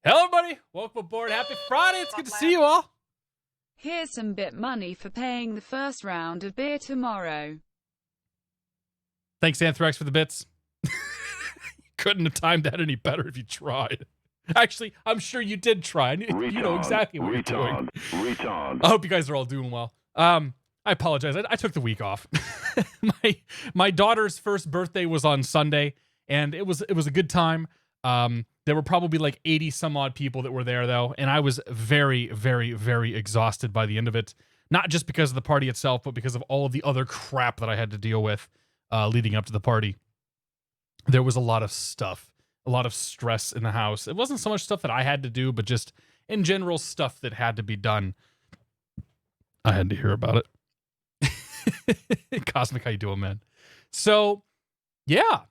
Hello, everybody. Welcome aboard. Happy Friday. It's good to see you all. Here's some bit money for paying the first round of beer tomorrow. Thanks, Anthrax, for the bits. Couldn't have timed that any better if you tried. Actually, I'm sure you did try. You know exactly what you're doing. I hope you guys are all doing well. I apologize. I took the week off. my daughter's first birthday was on Sunday, and it was a good time. There were probably like 80 some odd people that were there though, and I was very, very, very exhausted by the end of it. Not just because of the party itself, but because of all of the other crap that I had to deal with leading up to the party. There was a lot of stuff, a lot of stress in the house. It wasn't so much stuff that I had to do, but just in general stuff that had to be done. I had to hear about it. Cosmic, how you doing, man? So, yeah.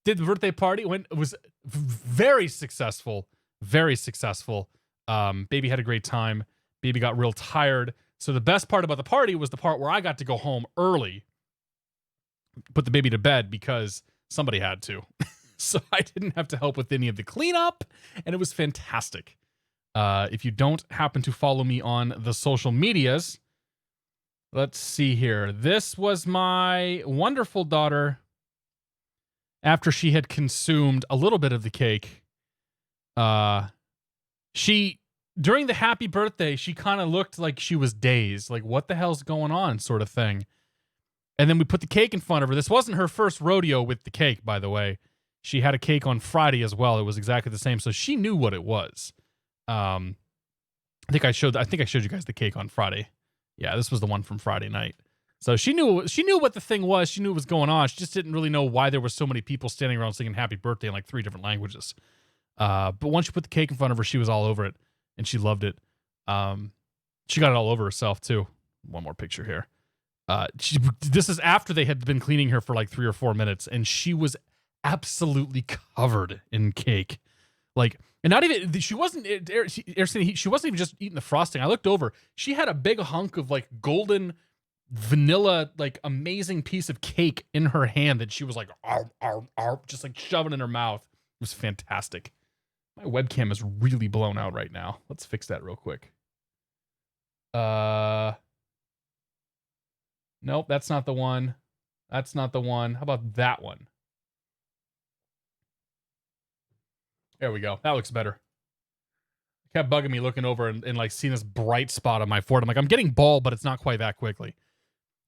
Did the birthday party. It was very successful. Very successful. Baby had a great time. Baby got real tired. So the best part about the party was the part where I got to go home early, put the baby to bed because somebody had to. So I didn't have to help with any of the cleanup, and it was fantastic. If you don't happen to follow me on the social medias, let's see here. This was my wonderful daughter. After she had consumed a little bit of the cake, during the happy birthday, she kind of looked like she was dazed, like what the hell's going on sort of thing. And then we put the cake in front of her. This wasn't her first rodeo with the cake, by the way. She had a cake on Friday as well. It was exactly the same, so she knew what it was. I think I showed you guys the cake on Friday. Yeah, this was the one from Friday night. So she knew what the thing was. She knew what was going on. She just didn't really know why there were so many people standing around singing happy birthday in like 3 different languages. But once you put the cake in front of her, she was all over it, and she loved it. She got it all over herself, too. One more picture here. This is after they had been cleaning her for like 3 or 4 minutes, and she was absolutely covered in cake. Like, and not even, she wasn't even just eating the frosting. I looked over. She had a big hunk of like golden vanilla, like amazing piece of cake in her hand that she was like, arr, arr, arr, just like shoving in her mouth. It was fantastic. My webcam is really blown out right now. Let's fix that real quick. Nope, that's not the one. That's not the one. How about that one? There we go. That looks better. It kept bugging me looking over and like seeing this bright spot on my forehead. I'm like, I'm getting bald, but it's not quite that quickly.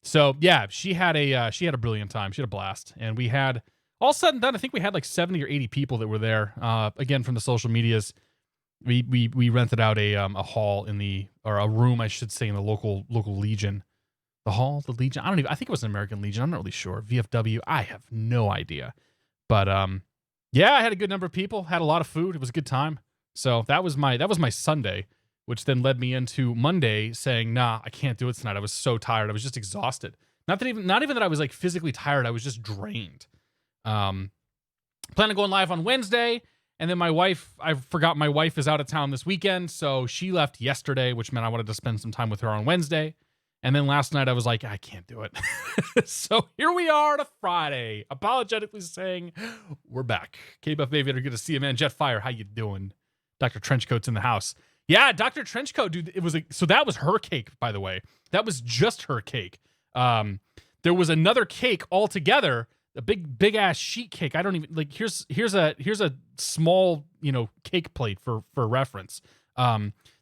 So yeah, she had a brilliant time. She had a blast, and we had, all said and done, I think we had like 70 or 80 people that were there. Again, from the social medias, we rented out a hall or a room, I should say, in the local Legion. The hall, the Legion. I think it was an American Legion. I'm not really sure. VFW. I have no idea. But yeah, I had a good number of people. Had a lot of food. It was a good time. So that was my Sunday, which then led me into Monday saying, nah, I can't do it tonight. I was so tired. I was just exhausted. Not even that I was like physically tired. I was just drained. Plan on going live on Wednesday. And then I forgot my wife is out of town this weekend. So she left yesterday, which meant I wanted to spend some time with her on Wednesday. And then last night I was like, I can't do it. So here we are to Friday, apologetically saying, we're back. K-Buff Aviator, good to see you, man. Jetfire, how you doing? Dr. Trenchcoat's in the house. Yeah, Dr. Trenchcoat, dude, so that was her cake, by the way. That was just her cake. There was another cake altogether, a big ass sheet cake. I don't even, like, here's a small, cake plate for reference.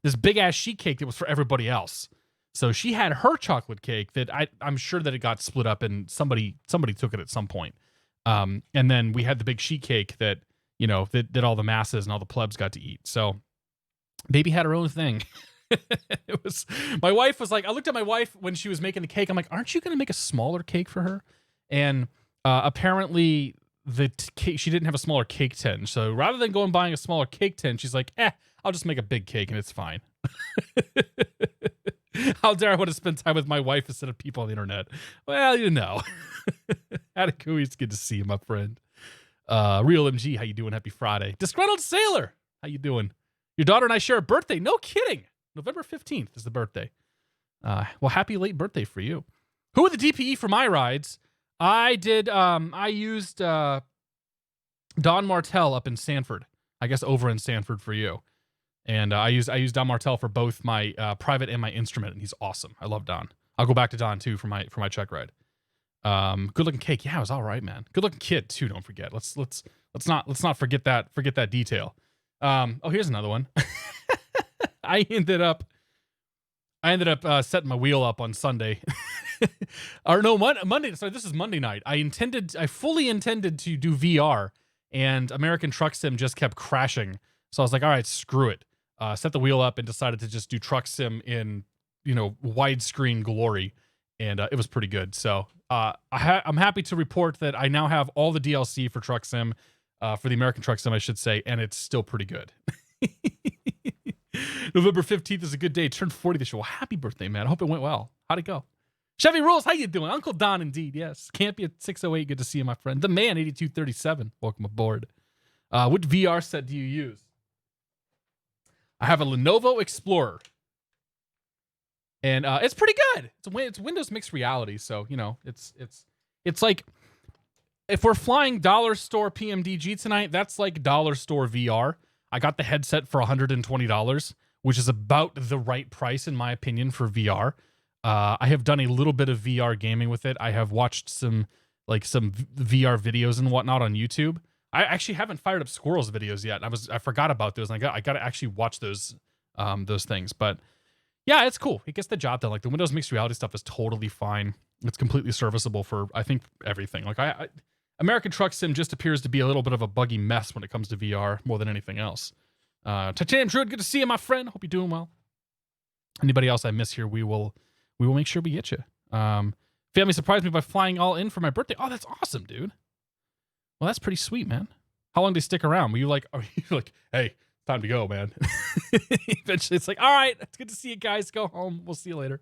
This big ass sheet cake that was for everybody else. So she had her chocolate cake that I'm sure that it got split up and somebody took it at some point. And then we had the big sheet cake that, that all the masses and all the plebs got to eat. So baby had her own thing. My wife was like, I looked at my wife when she was making the cake. I'm like, aren't you going to make a smaller cake for her? And apparently the cake, she didn't have a smaller cake tin. So rather than going buying a smaller cake tin, she's like, I'll just make a big cake and it's fine. How dare I want to spend time with my wife instead of people on the internet? Well, Adeku, it's good to see you, my friend. Real MG, how you doing? Happy Friday. Disgruntled Sailor, how you doing? Your daughter and I share a birthday. No kidding. November 15th is the birthday. Well, happy late birthday for you. Who are the DPE for my rides? I used Don Martell up in Sanford. I guess over in Stanford for you. And I use Don Martell for both my private and my instrument, and he's awesome. I love Don. I'll go back to Don too for my check ride. Good looking cake. Yeah, it was all right, man. Good looking kid too. Don't forget. Let's not forget that detail. Oh, here's another one. I ended up setting my wheel up on Sunday. Or no, Monday. Sorry, this is Monday night. I fully intended to do VR, and American Truck Sim just kept crashing. So I was like, all right, screw it. Set the wheel up and decided to just do Truck Sim in, widescreen glory. And it was pretty good. So I'm happy to report that I now have all the DLC for Truck Sim, for the American Truck Sim, I should say, and it's still pretty good. November 15th is a good day. Turned 40 this year. Well, happy birthday, man. I hope it went well. How'd it go? Chevy Rules, how you doing? Uncle Don, indeed, yes. Campy at 608, good to see you, my friend. The Man, 8237, welcome aboard. What VR set do you use? I have a Lenovo Explorer. And it's pretty good. It's Windows Mixed Reality, so, it's like, if we're flying dollar store PMDG tonight, that's like dollar store VR. I got the headset for $120, which is about the right price, in my opinion, for VR. I have done a little bit of VR gaming with it. I have watched some VR videos and whatnot on YouTube. I actually haven't fired up Squirrel's videos yet. I forgot about those, and I got to actually watch those things. But yeah, it's cool. It gets the job done. Like the Windows Mixed Reality stuff is totally fine. It's completely serviceable for, I think, everything. Like American Truck Sim just appears to be a little bit of a buggy mess when it comes to VR more than anything else. Titanium Druid, good to see you, my friend. Hope you're doing well. Anybody else I miss here, we will make sure we get you. Family surprised me by flying all in for my birthday. Oh, that's awesome, dude. Well, that's pretty sweet, man. How long did they stick around? Are you like, hey, time to go, man? Eventually it's like, all right, it's good to see you guys. Go home. We'll see you later.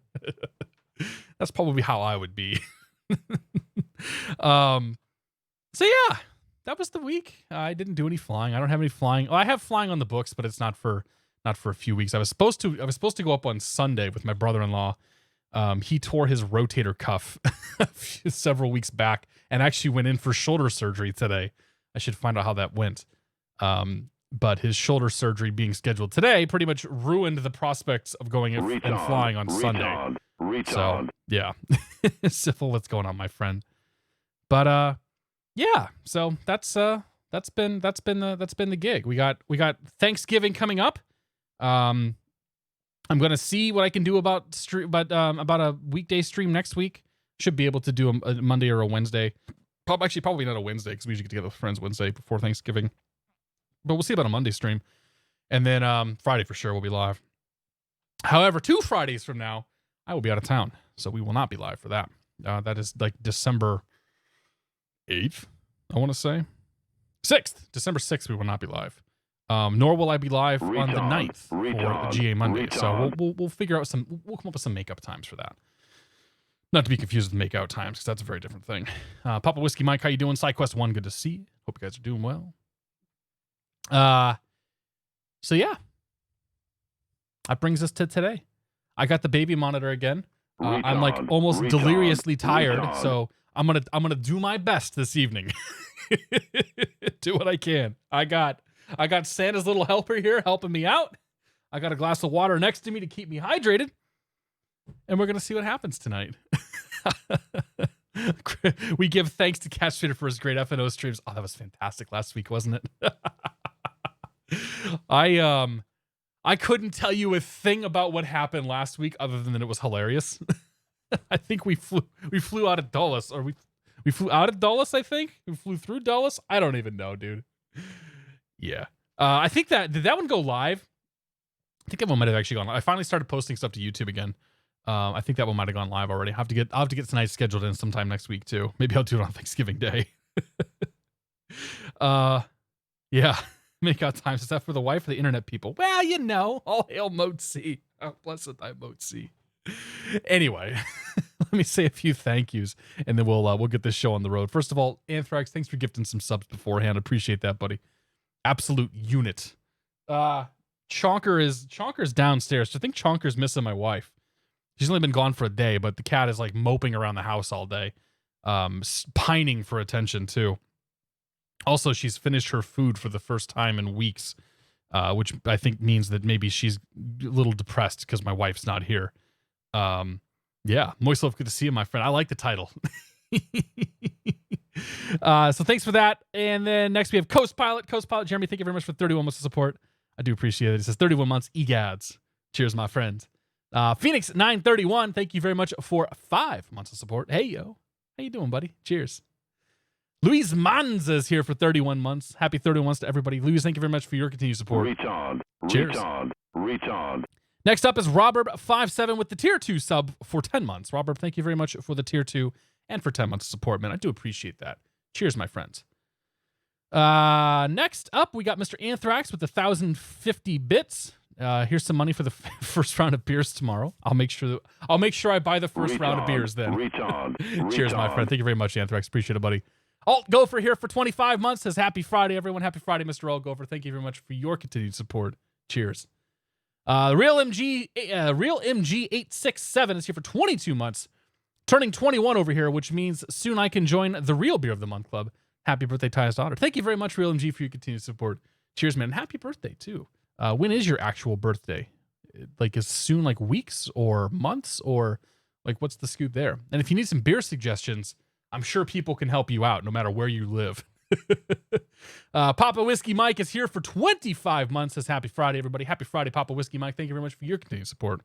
That's probably how I would be. So yeah, that was the week. I didn't do any flying. I don't have any flying. Oh, I have flying on the books, but it's not for a few weeks. I was supposed to go up on Sunday with my brother-in-law. He tore his rotator cuff several weeks back and actually went in for shoulder surgery today. I should find out how that went. But his shoulder surgery being scheduled today pretty much ruined the prospects of going and flying on Sunday. So yeah, Syphil, what's going on, my friend? But yeah, so that's been the gig. We got Thanksgiving coming up. I'm gonna see what I can do about a weekday stream next week. Should be able to do a Monday or a Wednesday. Probably not a Wednesday because we usually get together with friends Wednesday before Thanksgiving. But we'll see about a Monday stream, and then Friday for sure we'll be live. However, 2 Fridays from now I will be out of town, so we will not be live for that. That is like December 8th, I want to say 6th, December 6th. We will not be live. Nor will I be live on the 9th for the GA Monday. So we'll figure out we'll come up with some makeup times for that. Not to be confused with make-out times, because that's a very different thing. Papa Whiskey Mike, how you doing? SideQuest 1, good to see you. Hope you guys are doing well. So yeah. That brings us to today. I got the baby monitor again. I'm like almost deliriously tired, so I'm gonna do my best this evening. Do what I can. I got Santa's little helper here helping me out. I got a glass of water next to me to keep me hydrated. And we're going to see what happens tonight. We give thanks to Catstrator for his great F&O streams. Oh, that was fantastic last week, wasn't it? I couldn't tell you a thing about what happened last week other than that it was hilarious. I think we flew out of Dulles, or we flew out of Dulles, I think. We flew through Dulles. I don't even know, dude. Yeah. I think did that one go live? I think that one might have actually gone live. I finally started posting stuff to YouTube again. I think that one might have gone live already. I'll have to get tonight scheduled in sometime next week too. Maybe I'll do it on Thanksgiving Day. Yeah. Make out times. Is that for the wife or the internet people? Well, all hail Mode C. Oh, blessed thy Mode C. Anyway, let me say a few thank yous, and then we'll get this show on the road. First of all, Anthrax, thanks for gifting some subs beforehand. Appreciate that, buddy. Absolute unit. Chonker's downstairs. So I think Chonker's missing my wife. She's only been gone for a day, but the cat is like moping around the house all day, pining for attention too. Also, she's finished her food for the first time in weeks, which I think means that maybe she's a little depressed because my wife's not here. Yeah, Moist Love, good to see you, my friend. I like the title. So thanks for that. And then next we have Coast Pilot. Coast Pilot Jeremy, thank you very much for 31 months of support. I do appreciate it. It says 31 months, egads. Cheers, my friend. Phoenix 931, thank you very much for 5 months of support. Hey, yo. How you doing, buddy? Cheers. Luis Manza is here for 31 months. Happy 31 months to everybody. Luis, thank you very much for your continued support. Cheers. Next up is Robert57 with the Tier 2 sub for 10 months. Robert, thank you very much for the Tier 2 and for 10 months of support, man. I do appreciate that. Cheers, my friends. Next up, we got Mr. Anthrax with 1,050 bits. Here's some money for the first round of beers tomorrow. I'll make sure I buy the first round of beers then. Cheers, my friend. Thank you very much, Anthrax. Appreciate it, buddy. Alt Gopher here for 25 months. Says happy Friday, everyone. Happy Friday, Mr. Alt Gopher. Thank you very much for your continued support. Cheers. Real MG867 is here for 22 months. Turning 21 over here, which means soon I can join the Real Beer of the Month Club. Happy birthday, Ty's daughter. Thank you very much, Real MG, for your continued support. Cheers, man. Happy birthday, too. When is your actual birthday? Like, as soon, like, weeks or months? Or, like, what's the scoop there? And if you need some beer suggestions, I'm sure people can help you out no matter where you live. Papa Whiskey Mike is here for 25 months. Says happy Friday, everybody. Happy Friday, Papa Whiskey Mike. Thank you very much for your continued support.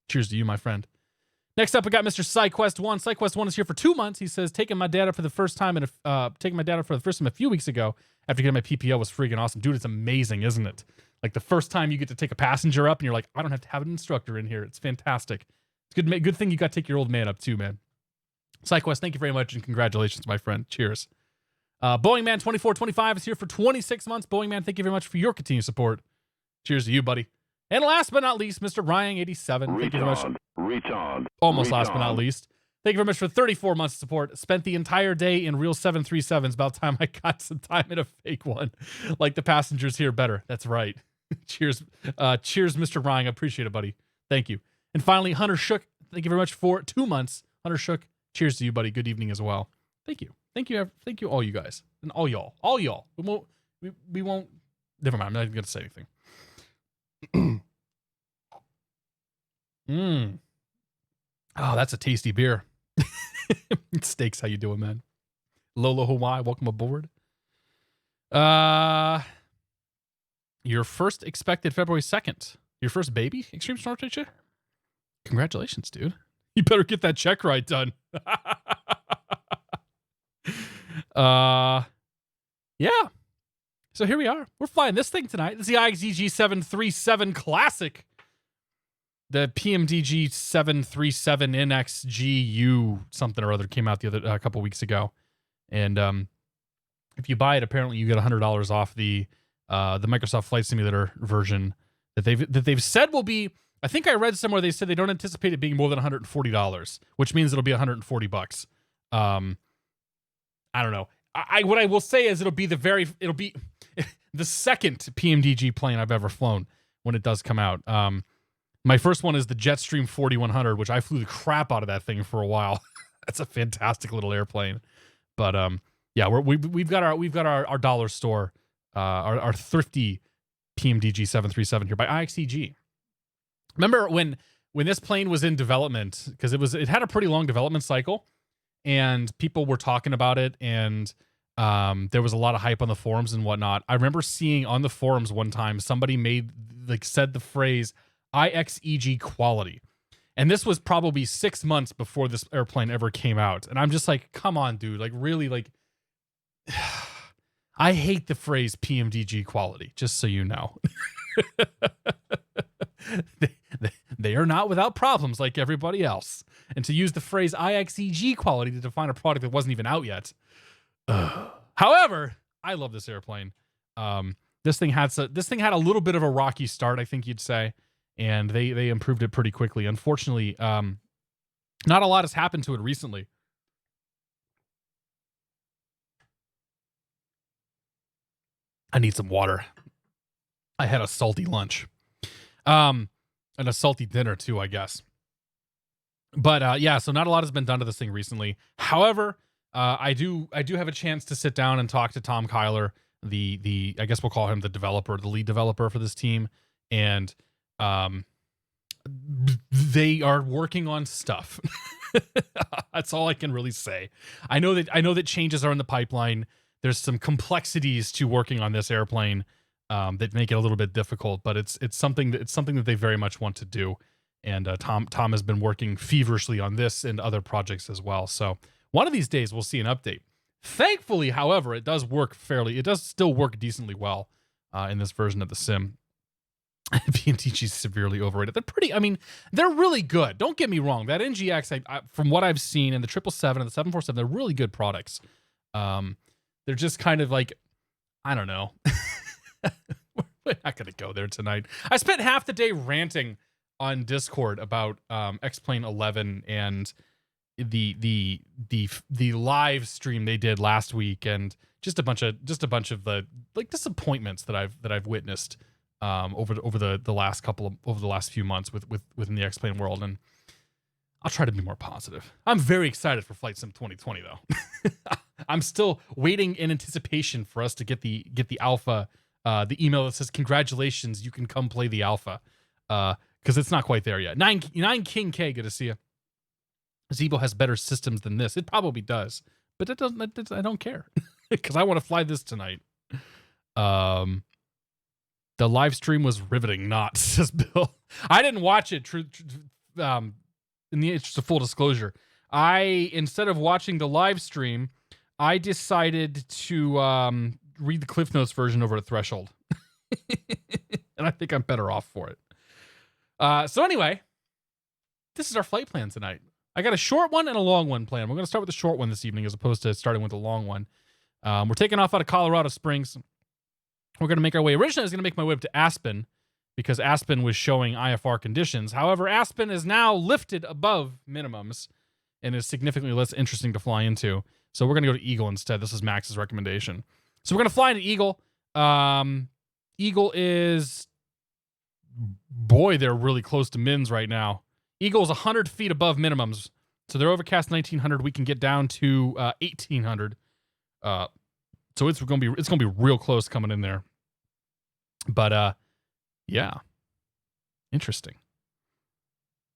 Cheers to you, my friend. Next up, we got Mr. SideQuest1. SideQuest1 is here for 2 months. He says, taking my data for the first time a few weeks ago after getting my PPO was freaking awesome. Dude, it's amazing, isn't it? Like the first time you get to take a passenger up and you're like, I don't have to have an instructor in here. It's fantastic. It's good thing you got to take your old man up too, man. SideQuest, thank you very much and congratulations, my friend. Cheers. Boeing Man 2425 is here for 26 months. Boeing Man, thank you very much for your continued support. Cheers to you, buddy. And last but not least, Mr. Ryan87. Thank you very much. Last but not least. Thank you very much for 34 months of support. Spent the entire day in real 737s. About time I got some time in a fake one. Like the passengers here better. That's right. Cheers. Cheers, Mr. Ryan. I appreciate it, buddy. Thank you. And finally, Hunter Shook. Thank you very much for 2 months. Hunter Shook. Cheers to you, buddy. Good evening as well. Thank you. Thank you, all you guys. And all y'all. We won't. Never mind. I'm not even going to say anything. Oh, that's a tasty beer. Steaks, how you doing, man? Lolo Hawaii, welcome aboard. Your first expected February 2nd. Your first baby, Extreme Storm Teacher? Congratulations, dude. You better get that check right done. Yeah. So here we are. We're flying this thing tonight. This is the IXEG 737 Classic. The PMDG 737 NXGU something or other came out a couple weeks ago. And if you buy it, apparently you get $100 off the Microsoft Flight Simulator version that they've said will be. I think I read somewhere they said they don't anticipate it being more than $140, which means it'll be $140. I don't know. What I will say is it'll be the second PMDG plane I've ever flown when it does come out. My first one is the Jetstream 4100, which I flew the crap out of that thing for a while. That's a fantastic little airplane. But yeah, we've got our dollar store, our thrifty PMDG 737 here by IXEG. Remember when this plane was in development, because it had a pretty long development cycle, and people were talking about it, and there was a lot of hype on the forums and whatnot. I remember seeing on the forums one time somebody said the phrase IXEG quality. And this was probably 6 months before this airplane ever came out. And I'm just like, come on, dude. Like, really, like, I hate the phrase PMDG quality, just so you know. They are not without problems like everybody else. And to use the phrase IXEG quality to define a product that wasn't even out yet. However, I love this airplane. This thing had a little bit of a rocky start, I think you'd say. And they improved it pretty quickly. Unfortunately, not a lot has happened to it recently. I need some water. I had a salty lunch. And a salty dinner too, I guess. But yeah, so not a lot has been done to this thing recently. However, I do have a chance to sit down and talk to Tom Kyler, the I guess we'll call him the developer, the lead developer for this team, and they are working on stuff. That's all I can really say. I know that changes are in the pipeline. There's some complexities to working on this airplane that make it a little bit difficult, but it's something that they very much want to do. And Tom has been working feverishly on this and other projects as well. So one of these days we'll see an update. Thankfully, however, it does still work decently well in this version of the sim. PMDG is severely overrated. They're really good. Don't get me wrong. That NGX, from what I've seen, and the 777 and the 747, they're really good products. They're just kind of like, I don't know. We're not gonna go there tonight. I spent half the day ranting on Discord about X-Plane 11 and the live stream they did last week, and just a bunch of the like disappointments that I've witnessed over the last few months within the X-Plane world. And I'll try to be more positive. I'm very excited for Flight Sim 2020 though. I'm still waiting in anticipation for us to get the alpha, the email that says congratulations, you can come play the alpha, because it's not quite there yet. Nine King K, good to see you. Zebo has better systems than this. It probably does, but it doesn't. I don't care because I want to fly this tonight. The live stream was riveting, not, says Bill. I didn't watch it. In the interest of full disclosure, instead of watching the live stream, I decided to read the Cliff Notes version over at Threshold. And I think I'm better off for it. So anyway, this is our flight plan tonight. I got a short one and a long one planned. We're going to start with the short one this evening as opposed to starting with the long one. We're taking off out of Colorado Springs. We're going to make our way. Originally, I was going to make my way up to Aspen because Aspen was showing IFR conditions. However, Aspen is now lifted above minimums and is significantly less interesting to fly into. So we're going to go to Eagle instead. This is Max's recommendation. So we're going to fly into Eagle. Eagle is... Boy, they're really close to mins right now. Eagle is 100 feet above minimums. So they're overcast 1900. We can get down to 1800. So it's gonna be real close coming in there. But yeah, interesting.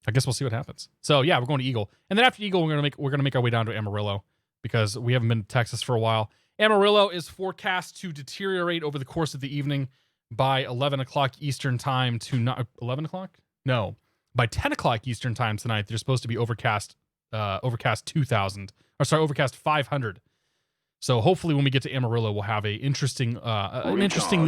I guess we'll see what happens. So yeah, we're going to Eagle, and then after Eagle, we're gonna make our way down to Amarillo because we haven't been to Texas for a while. Amarillo is forecast to deteriorate over the course of the evening by 11 o'clock Eastern time to not 11 o'clock. No, by 10 o'clock Eastern time tonight. They're supposed to be overcast 2,000, or sorry, overcast 500. So hopefully when we get to Amarillo, we'll have an interestingly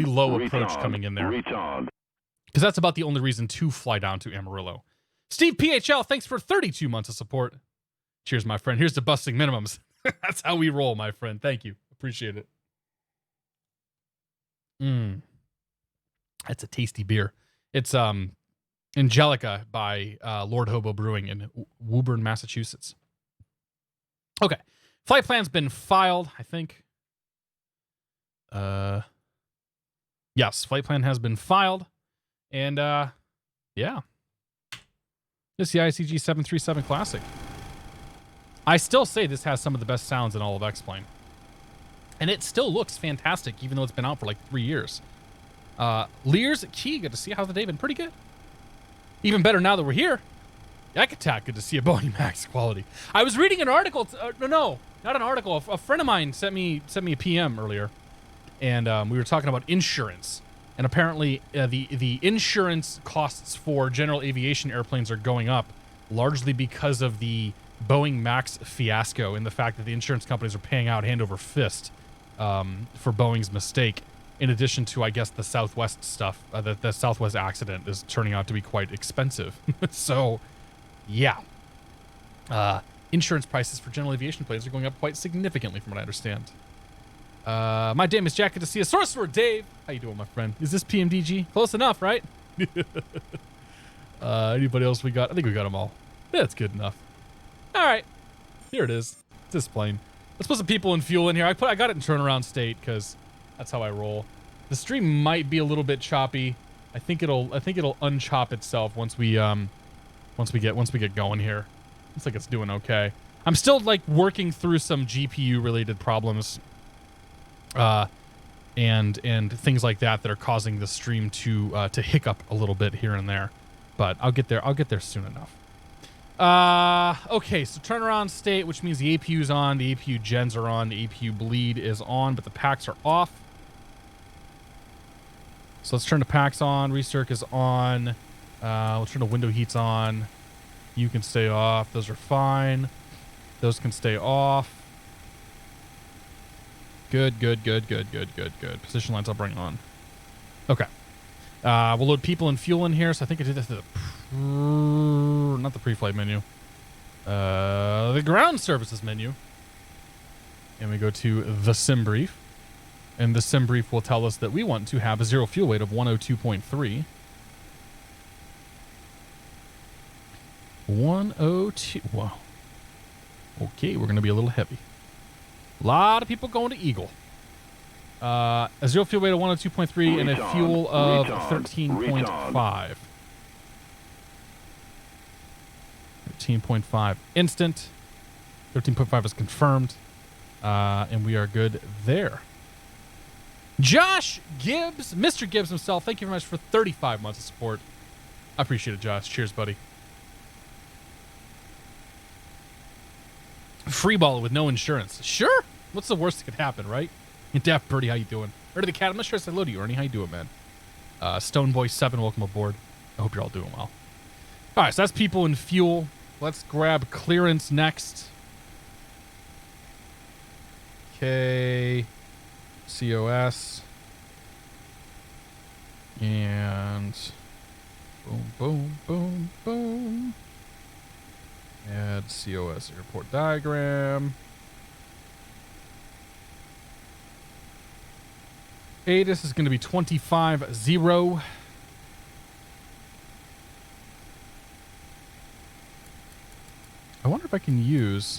low approach coming in there. Because that's about the only reason to fly down to Amarillo. Steve PHL, thanks for 32 months of support. Cheers, my friend. Here's to busting minimums. That's how we roll, my friend. Thank you. Appreciate it. That's a tasty beer. It's Angelica by Lord Hobo Brewing in Woburn, Massachusetts. Okay. Flight plan's been filed, I think. Yes, flight plan has been filed. And yeah. This is the IXEG 737 Classic. I still say this has some of the best sounds in all of X-Plane. And it still looks fantastic, even though it's been out for like 3 years. Lear's Key, good to see. How's the day been? Pretty good. Even better now that we're here. Yak Attack, good to see a Boeing Max quality. I was reading an article. No, not an article. A friend of mine sent me a PM earlier, and we were talking about insurance. And apparently, the insurance costs for general aviation airplanes are going up, largely because of the Boeing Max fiasco and the fact that the insurance companies are paying out hand over fist for Boeing's mistake. In addition to, I guess, the Southwest stuff, the Southwest accident is turning out to be quite expensive. So, yeah. Insurance prices for general aviation planes are going up quite significantly from what I understand. My name is Jack. Good to see you. Sorcerer Dave. How you doing, my friend? Is this PMDG? Close enough, right? Anybody else we got? I think we got them all. That's good enough. All right. Here it is. It's this plane. Let's put some people and fuel in here. I got it in turnaround state because that's how I roll. The stream might be a little bit choppy. I think it'll unchop itself once we get going here. Looks like it's doing okay. I'm still like working through some GPU related problems, and things like that are causing the stream to hiccup a little bit here and there. But I'll get there. I'll get there soon enough. Okay, so turnaround state, which means the APU's on, the APU gens are on, the APU bleed is on, but the packs are off. So let's turn the packs on. Recirc is on. We'll turn the window heats on. You can stay off. Those are fine. Those can stay off. Good. Position lights I'll bring on. Okay. We'll load people and fuel in here. So I think I did this to the not the pre-flight menu. The ground services menu. And we go to the sim brief. And the sim brief will tell us that we want to have a zero fuel weight of 102.3. 102. Wow. Okay, we're going to be a little heavy. A lot of people going to Eagle. A zero fuel weight of 102.3 and a fuel of 13.5. 13.5 instant. 13.5 is confirmed. And we are good there. Josh Gibbs, Mr. Gibbs himself, thank you very much for 35 months of support. I appreciate it, Josh. Cheers, buddy. Free ball with no insurance. Sure. What's the worst that could happen, right? Daft Birdie, how you doing? Ernie the Cat, I'm not sure I said hello to you, Ernie. How you doing, man? Stoneboy7, welcome aboard. I hope you're all doing well. All right, so that's people and fuel. Let's grab clearance next. Okay. COS. And boom. Add COS airport diagram. ATIS is going to be 25-0. I wonder if I can use...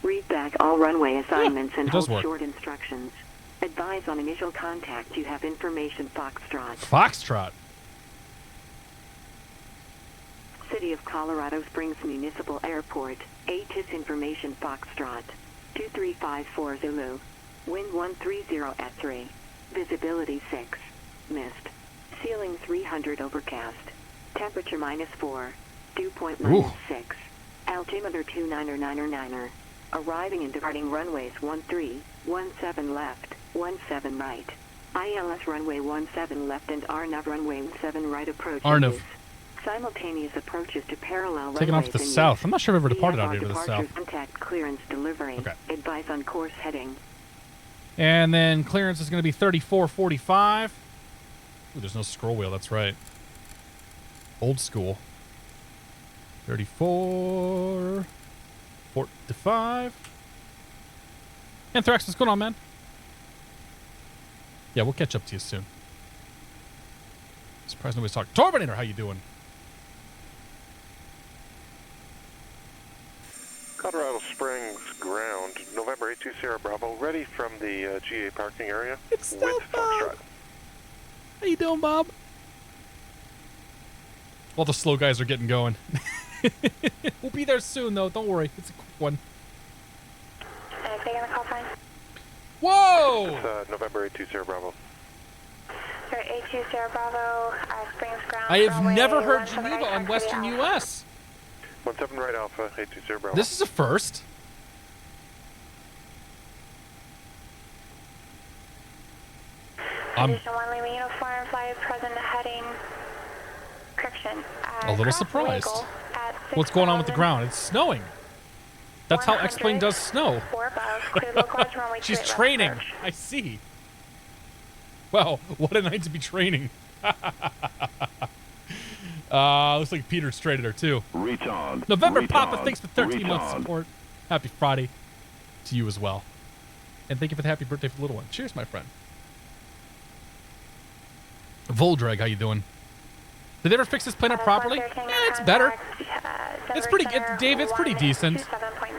Read back all runway assignments and hold short instructions. Advise on initial contact. You have information, Foxtrot. Foxtrot? City of Colorado Springs Municipal Airport. ATIS information, Foxtrot. 2354 Zulu. Wind 130 at 3. Visibility 6. Mist. Ceiling 300 overcast. Temperature -4. Dew point -6. Altimeter 29er. Arriving and departing runways 13, 17 left, 17 right. ILS runway 17 left and RNAV runway 17 right approach. RNAV. Simultaneous approaches to parallel taking off to the south. I'm not sure I've ever departed out here to the south. Contact clearance delivery. Okay. Advice on course heading. And then clearance is going to be 3445. Ooh, there's no scroll wheel. That's right. Old school. 34... 45. Anthrax, what's going on, man? Yeah, we'll catch up to you soon. Surprised nobody's talking. Torminator, how you doing? Colorado Springs ground, November 820 Bravo, ready from the GA parking area. It's still with Bob. Foxtrot. How you doing, Bob? All the slow guys are getting going. We'll be there soon, though. Don't worry. It's a quick one. Anything in the call sign? Whoa! It's November 820 Bravo. Sir, 820 Bravo, Springs ground. I have runway never heard 17 Geneva right, on Western Alpha. U.S. 17 right Alpha, 820 Bravo. This is a first. Condition 1, leaving uniform, flight present heading. Correction. A little surprised. What's going on with the ground? It's snowing. That's how X-Plane does snow. She's training. I see. Well, what a night to be training. Looks like Peter's traded her too. November Papa, thanks for 13 months of support. Happy Friday to you as well. And thank you for the happy birthday for the little one. Cheers, my friend. Voldrag, how you doing? Did they ever fix this plane up properly? Yeah, it's better. It's pretty good, Dave. It's pretty decent.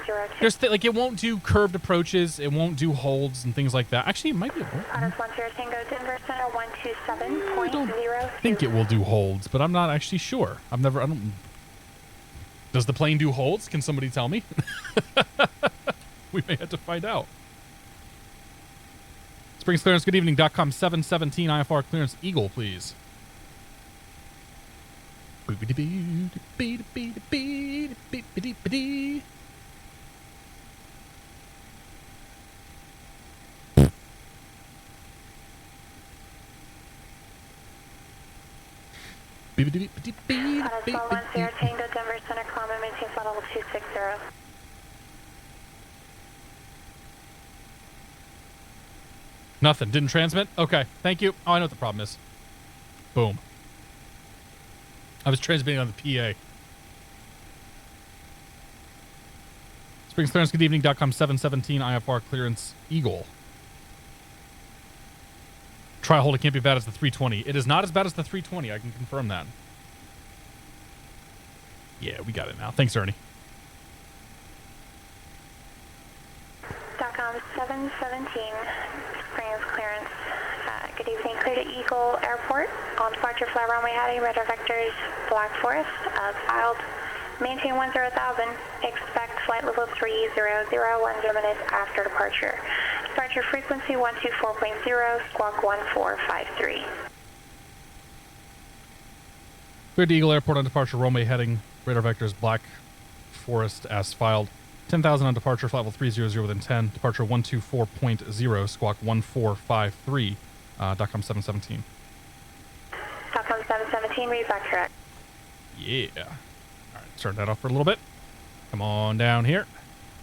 10 like it won't do curved approaches, it won't do holds and things like that. Actually, it might be able. Otis 10 Tango Denver Center I don't 127.02. think it will do holds, but I'm not actually sure. I don't. Does the plane do holds? Can somebody tell me? We may have to find out. Springs clearance, good evening. .com 717 IFR clearance Eagle, please. Otis 110 Tango Denver Center, climb and maintain flight level 260. Nothing. Didn't transmit? Okay. Thank you. Oh, I know what the problem is. Boom. I was transmitting on the PA. Springs clearance, good evening. .com 717 IFR clearance Eagle. Try hold, it can't be bad as the 320. It is not as bad as the 320. I can confirm that. Yeah, we got it now. Thanks, Ernie. .com 717 Springs clearance. Good evening. Clear to Eagle Airport. On departure, fly runway heading, radar vectors, Black Forest, as filed. Maintain 10,000. Expect flight level 300, 10 minutes after departure. Departure frequency 124.0, squawk 1453. Cleared to Eagle Airport on departure, runway heading, radar vectors, Black Forest, as filed. 10,000 on departure, flight level 300 within 10. Departure 124.0, squawk 1453. .com 717. .com 717, read back correct. Yeah. All right, turn that off for a little bit. Come on down here.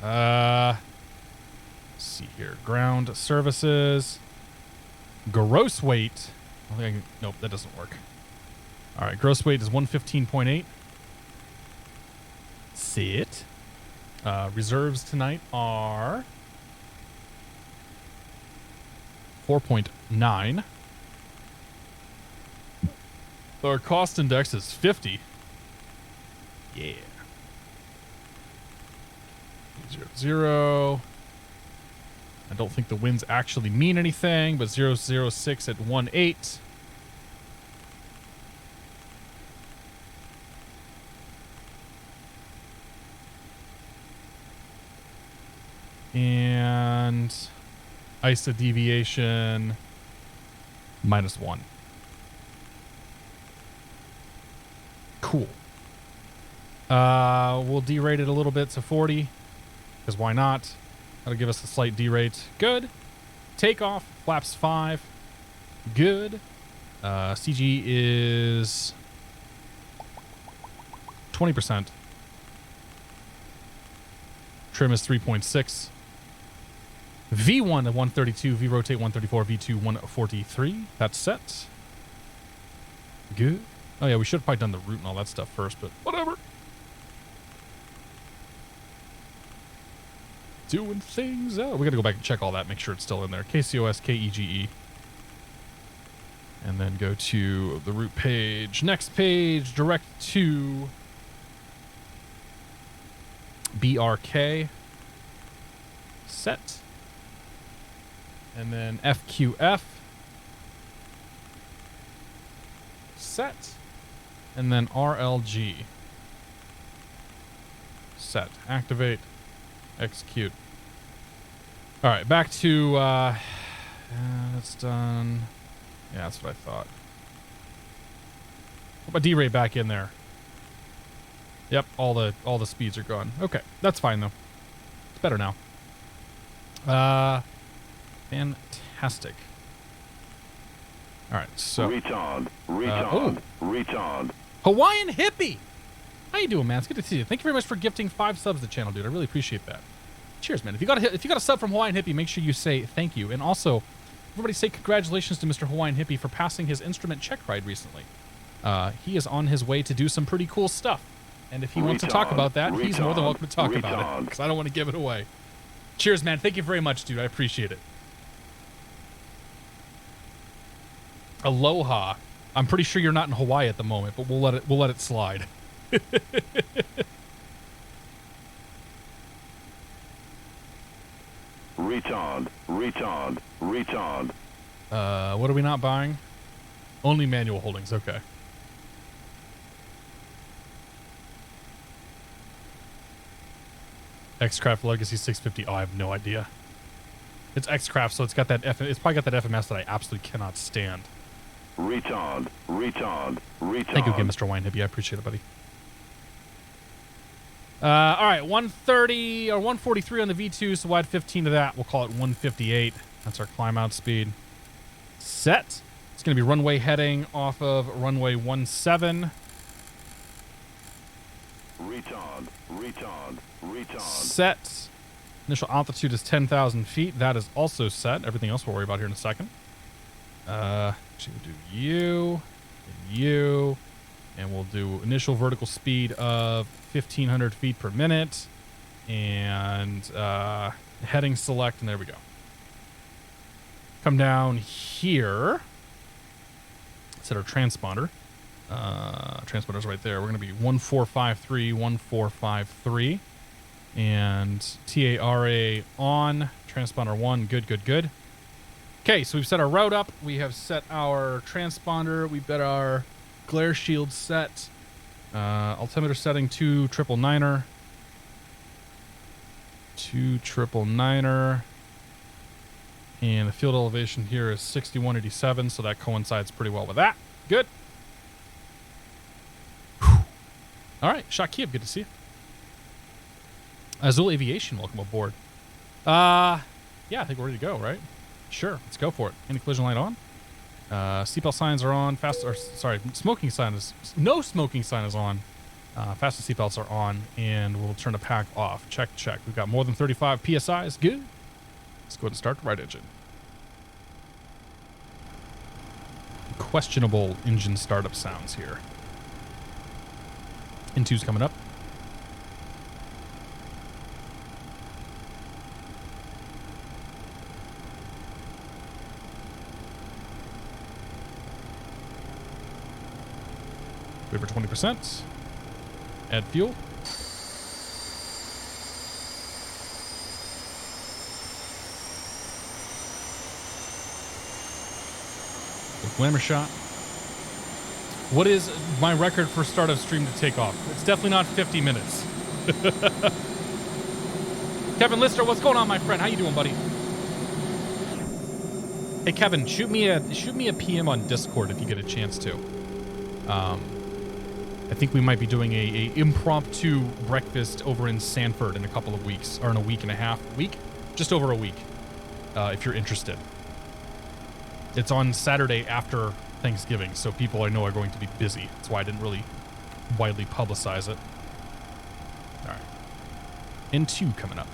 Let's see here. Ground services. Gross weight. I think I can, nope, that doesn't work. All right, gross weight is 115.8. Sit. Reserves tonight are 4.9. Our cost index is 50. Yeah. 0. I don't think the winds actually mean anything, but 006 at 18. And ISA deviation -1. Cool. We'll derate it a little bit to 40, because why not? That'll give us a slight derate. Good. Takeoff, flaps 5. Good. CG is 20%. Trim is 3.6. V1 at 132, V rotate 134, V2 143. That's set. Good. Oh yeah, we should have probably done the route and all that stuff first, but whatever. Doing things out. We gotta go back and check all that, make sure it's still in there. KCOS, KEGE. And then go to the route page. Next page, direct to BRK. Set. And then FQF. Set. And then RLG. Set. Activate. Execute. All right, back to that's done. Yeah, that's what I thought. Put my D-rate back in there. Yep, all the speeds are gone. Okay, that's fine though. It's better now. Fantastic. All right, so retard. Hawaiian Hippie. How you doing, man? It's good to see you. Thank you very much for gifting 5 subs to the channel, dude. I really appreciate that. Cheers, man. If you got a sub from Hawaiian Hippie, make sure you say thank you. And also, everybody say congratulations to Mr. Hawaiian Hippie for passing his instrument check ride recently. He is on his way to do some pretty cool stuff. And if he wants to talk about that, he's more than welcome to talk about it, because I don't want to give it away. Cheers, man. Thank you very much, dude. I appreciate it. Aloha. I'm pretty sure you're not in Hawaii at the moment, but we'll let it slide. Retard. Retard. Retard. What are we not buying? Only manual holdings. Okay. X-Craft Legacy 650. Oh, I have no idea. It's X-Craft, so it's got that it's probably got that FMS that I absolutely cannot stand. Retard. Retard. Retard. Thank you again, Mr. Wine Hippie. I appreciate it, buddy. All right, 130 or 143 on the V2, so we'll add 15 to that. We'll call it 158. That's our climb out speed. Set. It's going to be runway heading off of runway 17. Retard. Retard. Retard. Set. Initial altitude is 10,000 feet. That is also set. Everything else we'll worry about here in a second. Actually, we'll do you and you. And we'll do initial vertical speed of 1,500 feet per minute. And heading select, and there we go. Come down here. Set our transponder. Transponder's right there. We're going to be 1453, 1453. And TARA on. Transponder 1. Good, good, good. Okay, so we've set our route up. We have set our transponder. We've got our glare shield set. Altimeter setting 2,999er. 2,999er. And the field elevation here is 6187, so that coincides pretty well with that. Good. Whew. All right, Shakib, good to see you. Azul Aviation, welcome aboard. Yeah, I think we're ready to go, right? Sure, let's go for it. Any collision light on? Seatbelt signs are on. Smoking sign is... No smoking sign is on. Fasten seatbelts are on, and we'll turn the pack off. Check, check. We've got more than 35 PSIs. Good. Let's go ahead and start the right engine. Questionable engine startup sounds here. N2's coming up. Wait for 20%. Add fuel. Glamour shot. What is my record for start of stream to take off? It's definitely not 50 minutes. Kevin Lister, what's going on, my friend? How you doing, buddy? Hey, Kevin, shoot me a PM on Discord if you get a chance to. I think we might be doing a impromptu breakfast over in Sanford in a couple of weeks, or in a week and a half. Just over a week, if you're interested. It's on Saturday after Thanksgiving, so people I know are going to be busy. That's why I didn't really widely publicize it. All right. N2 coming up.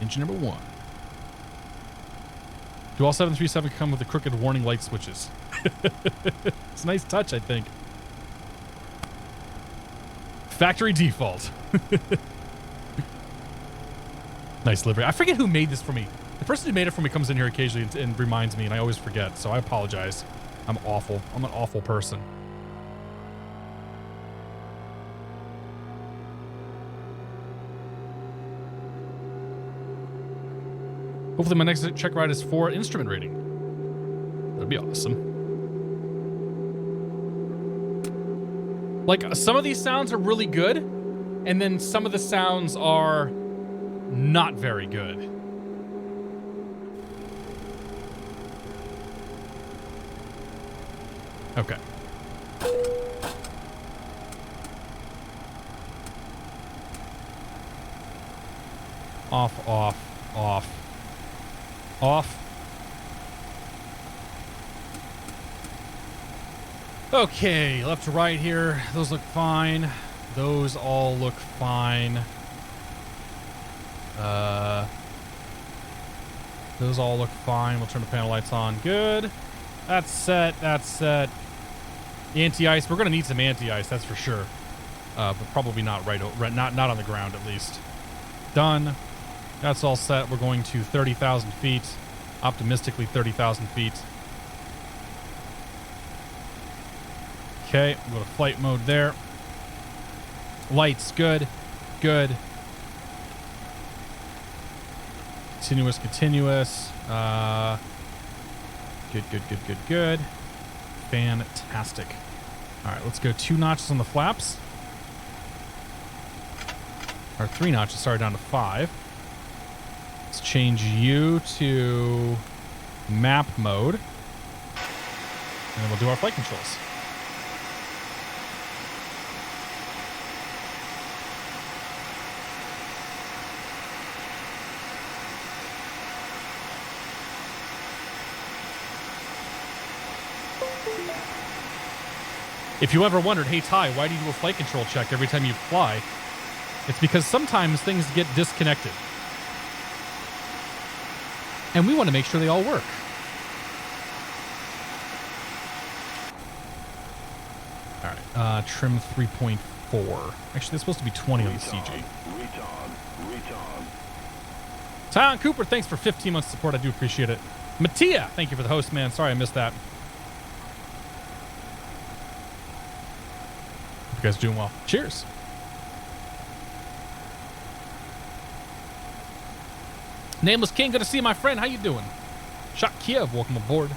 Engine number 1. Do all 737 come with the crooked warning light switches? It's a nice touch, I think. Factory default. Nice livery. I forget who made this for me. The person who made it for me comes in here occasionally and reminds me, and I always forget, so I apologize. I'm awful. I'm an awful person. Hopefully my next check ride is for instrument rating. That'd be awesome. Like, some of these sounds are really good, and then some of the sounds are not very good. Okay. Off, off, off. Off. Okay, left to right here. Those look fine. Those all look fine. Those all look fine. We'll turn the panel lights on. Good. That's set. That's set. Anti-ice. We're gonna need some anti-ice, that's for sure. But probably not not on the ground at least. Done. That's all set. We're going to 30,000 feet. Optimistically 30,000 feet. Okay, we'll go to flight mode there. Lights, good. Good. Continuous, continuous. Good. Fantastic. All right, let's go 2 notches on the flaps. Or 3 notches, sorry, down to 5. Let's change you to map mode. And then we'll do our flight controls. If you ever wondered, hey Ty, why do you do a flight control check every time you fly? It's because sometimes things get disconnected. And we want to make sure they all work. All right, trim 3.4. Actually, that's supposed to be 20 on the CG. Tyon Cooper, thanks for 15 months of support. I do appreciate it. Mattia, thank you for the host, man. Sorry I missed that. You guys are doing well. Cheers. Nameless King, good to see you, my friend. How you doing? Shot Kiev, welcome aboard.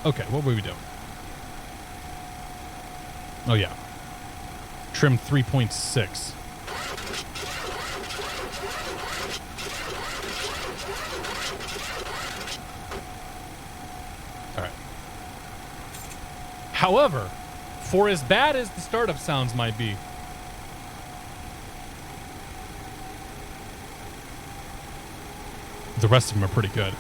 Okay, what were we doing? Oh, yeah. Trim 3.6. All right. However, for as bad as the startup sounds might be, the rest of them are pretty good.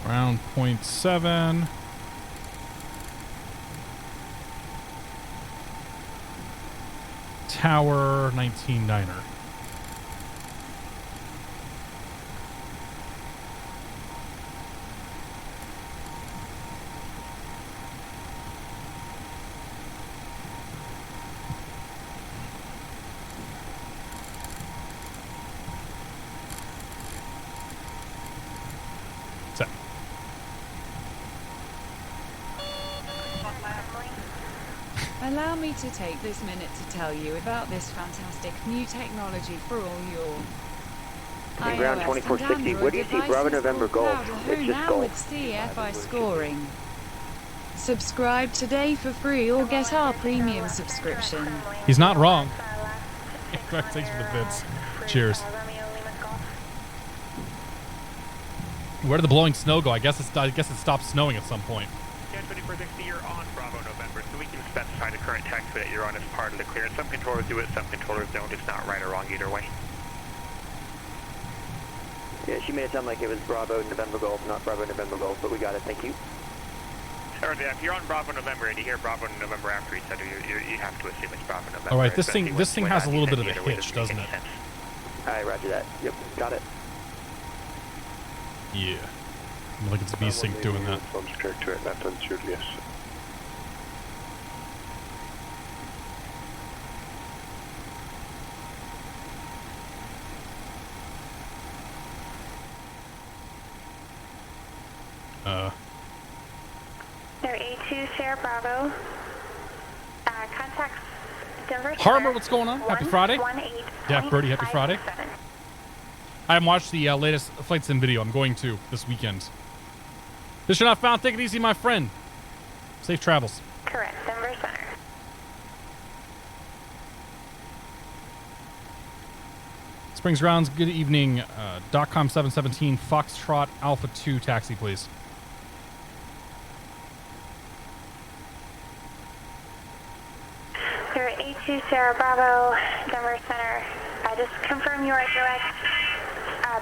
Around 0.7. Tower 19-9er. Allow me to take this minute to tell you about this fantastic new technology for all your Ground 2460, where do you see Bravo November Golf? It's just now Golf. with CFI scoring. Subscribe today for free or get our premium subscription. He's not wrong. Thanks for the bits. Cheers. Where did the blowing snow go? I guess it stopped snowing at some point. Yeah, 2460, you're on Bravo November, so we can specify the current taxiway that you're on as part of the clearance. Some controllers do it, some controllers don't. It's not right or wrong either way. Yeah, she made it sound like it was Bravo November Golf, not Bravo November Golf, but we got it, thank you. Or if you're on Bravo November and you hear Bravo November after each other, you have to assume it's Bravo November. All right, this thing has a little bit of a hitch, doesn't it? Alright, roger that. Yep, got it. Yeah. Like it's V-Sync doing that. Yes. They're A2 Sierra Bravo. Contacts Denver. Harmer, what's going on? Happy Friday. Dak Birdie, happy Friday. I haven't watched the latest flight sim video. I'm going to this weekend. Mission not found. Take it easy, my friend. Safe travels. Correct, Denver Center. Springs Grounds, good evening. .com 717 Foxtrot Alpha 2 taxi, please. They're A2 Sierra Bravo, Denver Center. I just confirm you are direct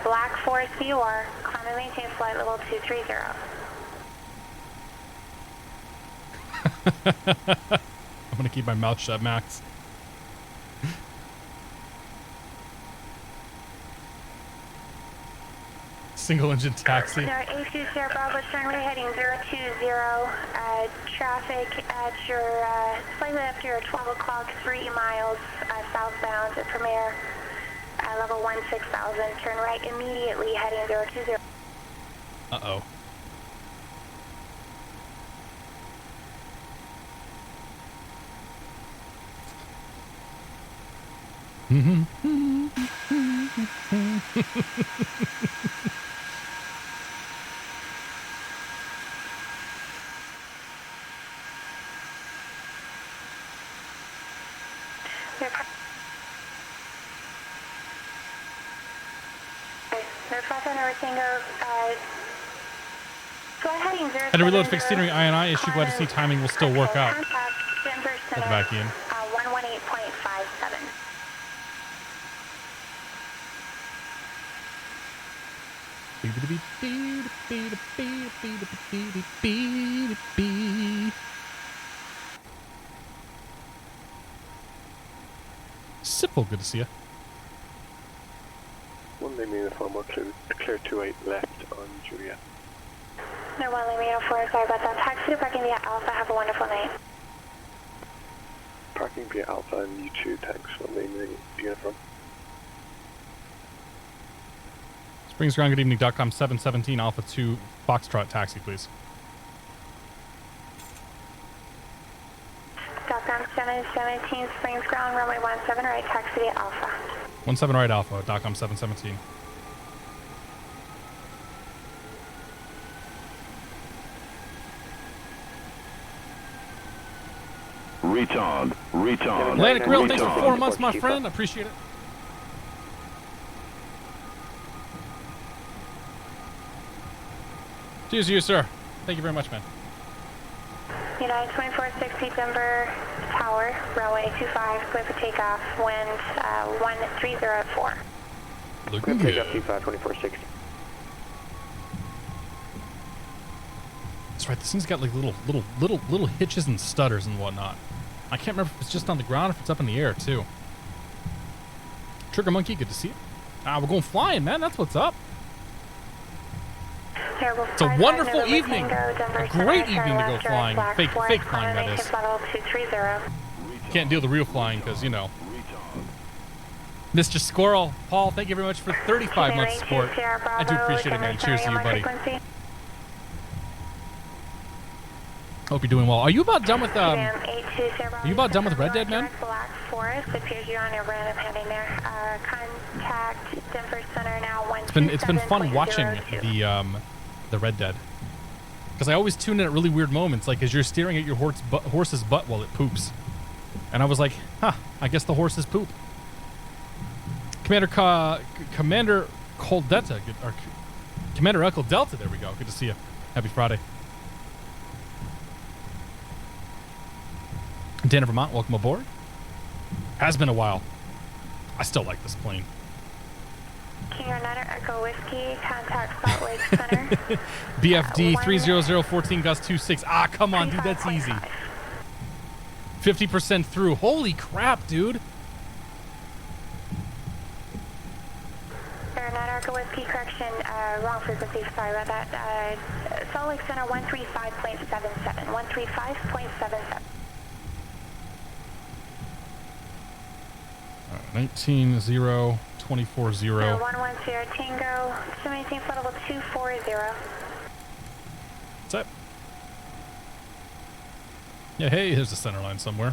Black Forest VOR. Climb and maintain flight level 230. I'm going to keep my mouth shut, Max. single engine taxi. Our A2 Sierra Bravo, runway heading 020. Traffic at your, slightly after your 12 o'clock, 3 miles southbound at Premier, level 16,000. Turn right immediately, heading 020. Uh-oh. Had to reload fixed steering INI issue. Glad to see timing will still work out. Welcome back, Ian. 118.57. Simple, good to see you. One name uniform, we're clear 28 left on Juliet. No, one name uniform, sorry about that. Taxi to parking via Alpha, have a wonderful night. Parking via Alpha and U2, thanks. One name uniform. Springs Ground, good evening. .com 717 Alpha 2 Foxtrot taxi, please. .com 717 Springs Ground, runway 17 right, taxi to Alpha. 17 right Alpha, .com 717. Retard. Atlantic Grill, thanks for 4 months, my friend. I appreciate it. Cheers to you, sir. Thank you very much, man. United 2460 Denver Tower, runway 25, clear for takeoff, wind 1304. Looking Clear good. takeoff 25, 2460. That's right. This thing's got like little hitches and stutters and whatnot. I can't remember if it's just on the ground or if it's up in the air too. Trigger Monkey, good to see you. We're going flying, man. That's what's up. It's a wonderful evening. A great evening to go flying. Fake flying, that is. Can't deal the real flying because, you know. Mr. Squirrel, Paul, thank you very much for 35 months of support. I do appreciate it, man. Cheers to you, buddy. Hope you're doing well. Are you about done with Red Dead, man? Black Forest appears you're on a random heading there. Contact Denver Center now. It's been fun watching the Red Dead, because I always tune in at really weird moments, like as you're staring at your horse's butt while it poops, and I was like, huh, I guess the horses poop. Commander Coldetta, or Commander Echo Delta, there we go. Good to see you. Happy Friday. Dana Vermont, welcome aboard. Has been a while. I still like this plane. King Nutter Echo Whiskey, contact Salt Lake Center. BFD 30014 Gus 26. Ah, come on, dude, that's easy. 50% through. Holy crap, dude. Nutter Echo Whiskey, correction, wrong frequency, sorry about that. Salt Lake Center 135.77. 135.77. 19-0, 24-0. 110 Tango, 17 foot level 240. What's up? Yeah, hey, there's a center line somewhere.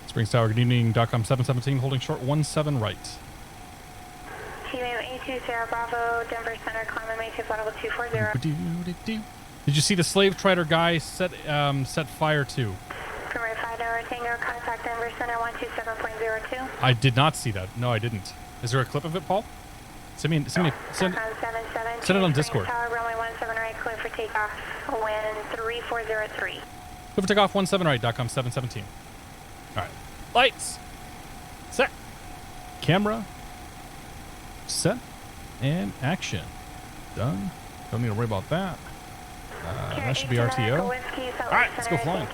Springs Tower, good evening. .com 717, holding short 17 right. A2 Sierra Bravo, Denver Center, climb maintain foot level 240. Did you see the slave trader guy set fire to? Premier 5 Tower Tango, contact Denver Center 127.02. I did not see that. No, I didn't. Is there a clip of it, Paul? Send it on Discord. Tower, runway 17 right, clear for takeoff. Wind 3403. Clear for takeoff 17 right. .com 717. All right. Lights. Set. Camera. Set. And action. Done. Don't need to worry about that. That should be RTO. All right, let's go flying.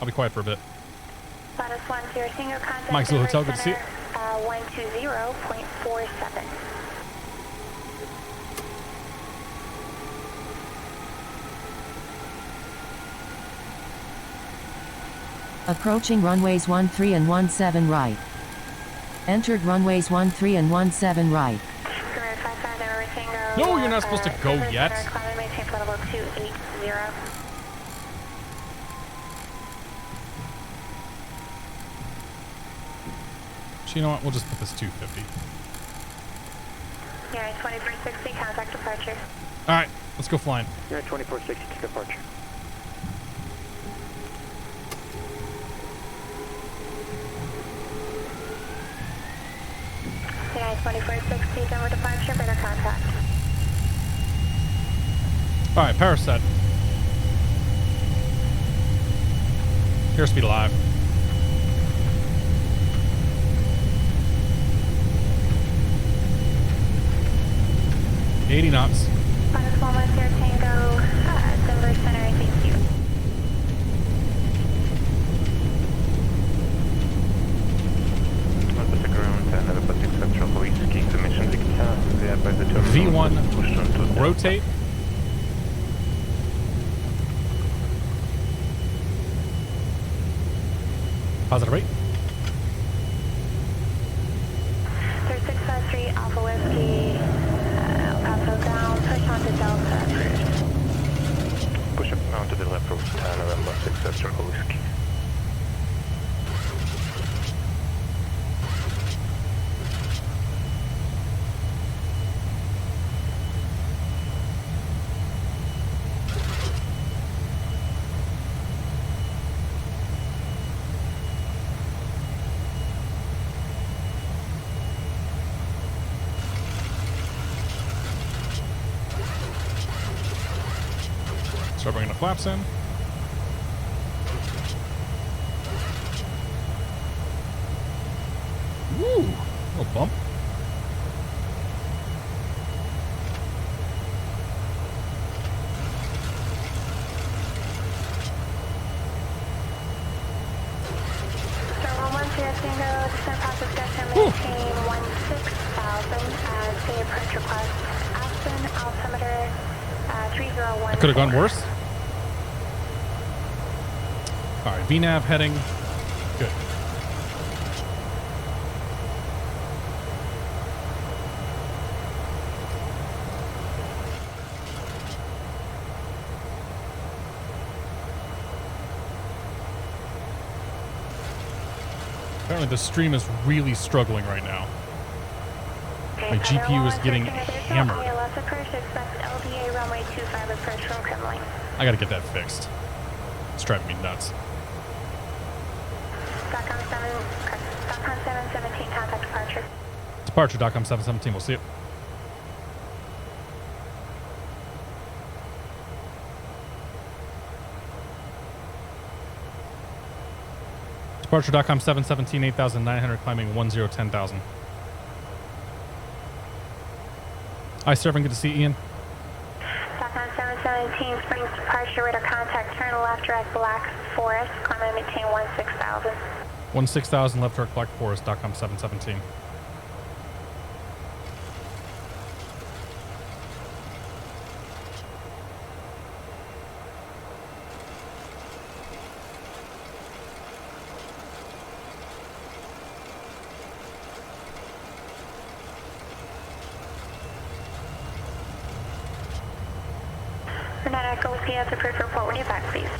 I'll be quiet for a bit. Lattice 10 Tango contact. Mike's Little Hotel, good to see you. 120.47. Approaching runways 13 and 17 right. Entered runways 13 and 17 right. No, you're not supposed to go yet. So you know what? We'll just put this 250. Yeah, 2460, contact departure. All right, let's go flying. You're at 2460 to departure. Yeah, 2460, Denver departure, better contact. All right, power set. Airspeed alive. 80 knots. Lattice 110 Tango, Denver Center, thank you. The ground and the Pacific Central Whiskey Commission Victor, there by the terminal. V1, rotate. Positive rate. 3653 Alpha Whiskey, El Paso down, push on to Delta, approved. Push up onto the left of November 6 Central Whiskey. Start bringing the flaps in. Woo! Little bump. Sir 110 Tango, descent process destination, maintain 16,000 as the approach request. Aspen, altimeter 301. Could have gone worse. All right, VNAV heading. Good. Apparently the stream is really struggling right now. My GPU is getting hammered. LDA runway 25 approach from Kremlin. I gotta get that fixed. It's driving me nuts. DOCOM 717, contact departure. Departure, DOCOM 717. We'll see you. Departure, DOCOM 717, 8,900, climbing 10,000. Hi, Servant. Good to see you, Ian. DOCOM 717, Springs departure, radar contact, turn left, direct Black Forest, climb and maintain 16,000. 16,000, left direct Black Forest, DOCOM 717. Renata Echo Whiskey has approved report when you're back, please.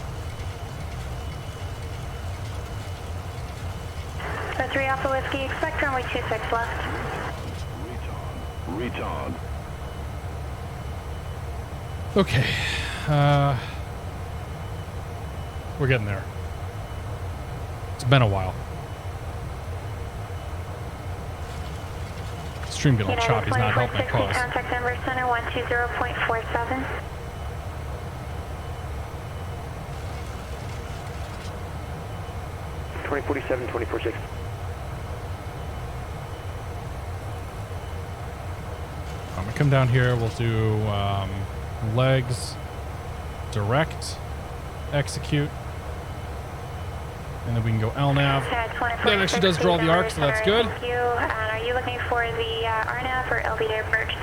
The 3 Alpha Whiskey, expect runway 26 left. Retard. Okay. We're getting there. It's been a while. Stream getting all choppy is not helping my cause. Contact Denver Center 120.47. I'm gonna come down here. We'll do legs, direct, execute. And then we can go LNAV. That actually does draw the arc, so that's good. Thank you. And are you looking for the RNAV or LVA approach?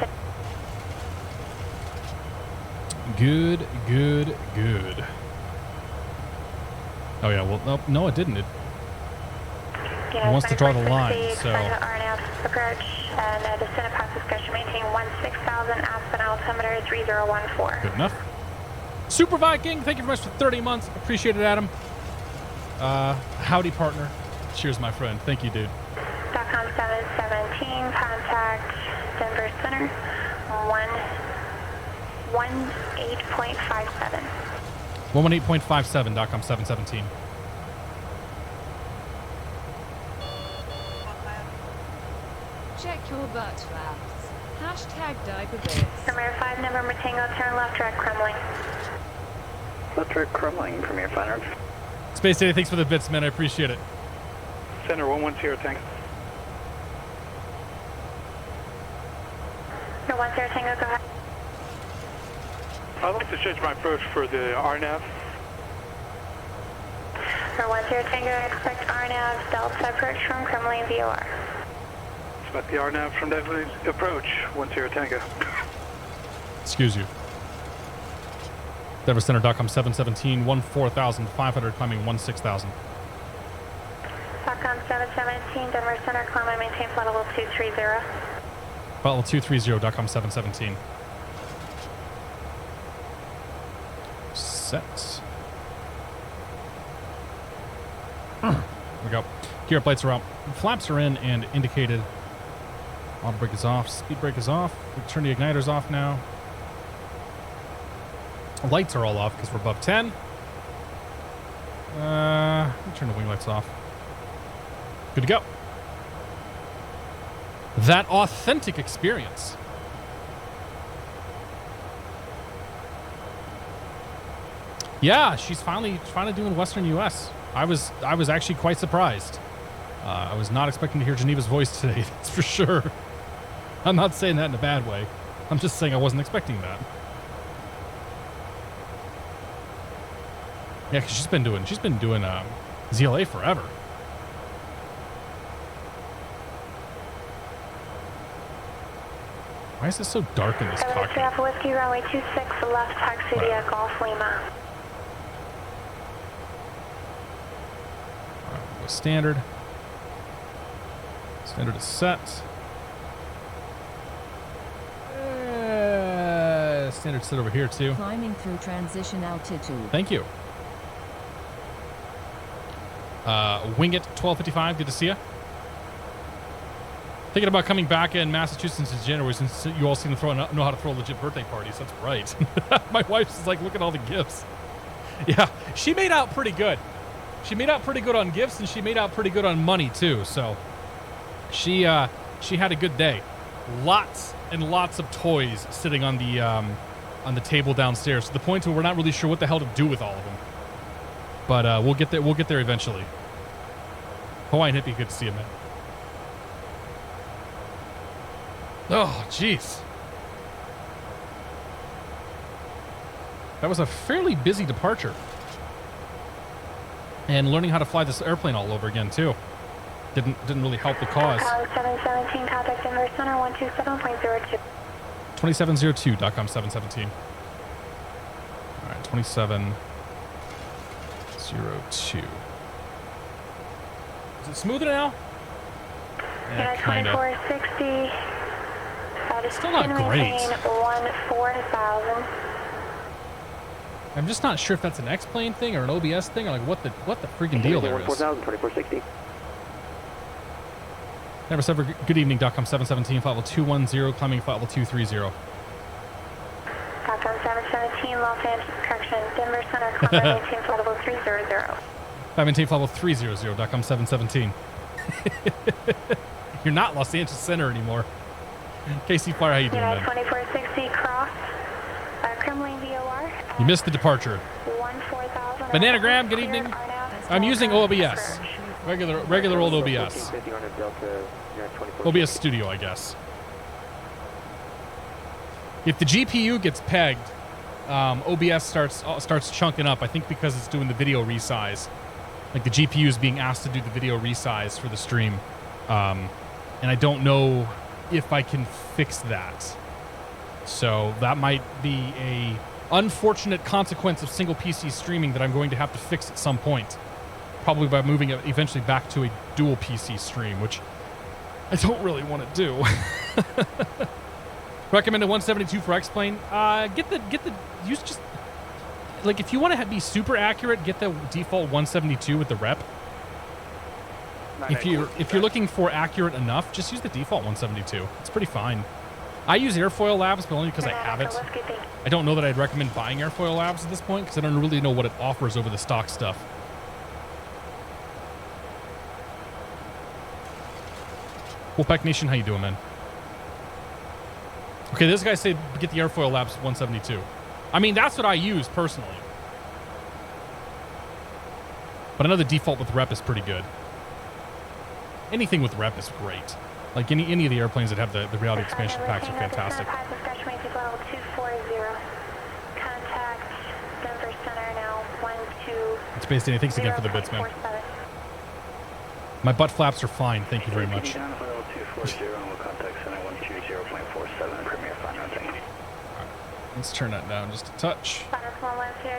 Good, good, good. Oh yeah, well, nope, no, it didn't. It wants to draw the line, so. RNAV approach and descend past discussion, maintain 16,000, Aspen altimeter 3014. Good enough. Super Viking, thank you very much for 30 months. Appreciate it, Adam. Howdy, partner. Cheers, my friend. Thank you, dude. .com 717, contact Denver Center, 118.57. 118.57, .com 717. Check your butt flaps. Hashtag diaper bits. Premier 5 November Tango, turn left direct Kremling. Left direct Kremling, Premier 5. Space City, thanks for the bits, man. I appreciate it. Center 110, thanks. No 10 Tango, go ahead. I'd like to change my approach for the RNAV. For 10 Tango, expect RNAV Delta approach from Kremling VOR. Expect the RNAV from Denver approach, 10 Tango. Excuse you. Denver Center, .com 717, 14,500, climbing 16,000. .com 717, Denver Center, climb and maintain flight level 230. Flight level 230, .com 717. Set. There we go. Gear up lights are up. Flaps are in and indicated. Auto brake is off. Speed brake is off. We can turn the igniters off now. Lights are all off because we're above 10. Let me turn the wing lights off. Good to go. That authentic experience. Yeah, she's finally doing Western U.S. I was actually quite surprised. I was not expecting to hear Geneva's voice today, that's for sure. I'm not saying that in a bad way. I'm just saying I wasn't expecting that. Yeah, because she's been doing ZLA forever. Why is it so dark in this cockpit? Alpha Whiskey, runway 26, left taxi to Golf Lima. Alright, we'll go standard. Standard is set. Standard sit over here too. Climbing through transition altitude. Thank you. Wing it 1255. Good to see you. Thinking about coming back in Massachusetts in January since you all seem to know how to throw legit birthday parties. That's right. My wife's is like, look at all the gifts. Yeah, she made out pretty good. She made out pretty good on gifts, and she made out pretty good on money too. So she had a good day. Lots and lots of toys sitting on the table downstairs to the point where we're not really sure what the hell to do with all of them. But we'll get there. We'll get there eventually. Hawaiian hippie, good to see you, man. Oh, jeez. That was a fairly busy departure. And learning how to fly this airplane all over again too. Didn't really help the cause. 717, contact Denver Center 127.02. 2702, .com 717. All right, 2702. Is it smoother now? Yeah, kind of. 2460. Still not great. 14,000. I'm just not sure if that's an X-plane thing or an OBS thing or like what the freaking deal there is. 24,000, 2460. Never said good evening, .com 717, flight level 210, climbing flight level 230. .com 717, Los Angeles, correction, Denver Center, climb and maintain flight level 300. Maintain flight level 300, .com 717. You're not Los Angeles Center anymore. KC Flyer, how you doing, man? 2460, cross, Kremlin VOR. You missed the departure. 14,000. Bananagram, good evening. I'm using OBS. Regular old OBS. OBS Studio, I guess. If the GPU gets pegged, OBS starts chunking up. I think because it's doing the video resize. Like the GPU is being asked to do the video resize for the stream. And I don't know if I can fix that. So that might be a unfortunate consequence of single PC streaming that I'm going to have to fix at some point. Probably by moving it eventually back to a dual PC stream, which I don't really want to do. Recommended 172 for X-Plane. Use just, like, if you want to be super accurate, get the default 172 with the rep. If you're looking for accurate enough, just use the default 172. It's pretty fine. I use airfoil labs, but only because I have it. I don't know that I'd recommend buying airfoil labs at this point because I don't really know what it offers over the stock stuff. Wolfpack Nation, how you doing, man? Okay, this guy said get the airfoil labs 172. I mean, that's what I use personally. But another default with rep is pretty good. Anything with rep is great. Like any of the airplanes that have the reality expansion packs are fantastic. It's based in. Thanks again for the bits, man. My butt flaps are fine. Thank you very much. Let's turn that down just a touch.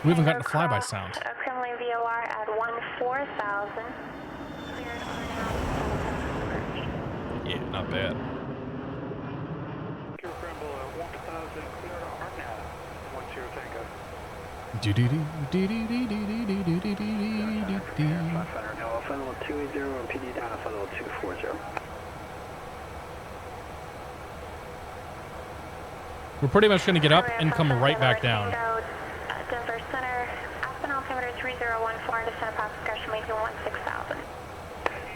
We haven't gotten a flyby sound. Yeah, not bad. We're pretty much going to get up and come right back down. Denver Center, Aspen altimeter 3014, descent past discussion making 16,000.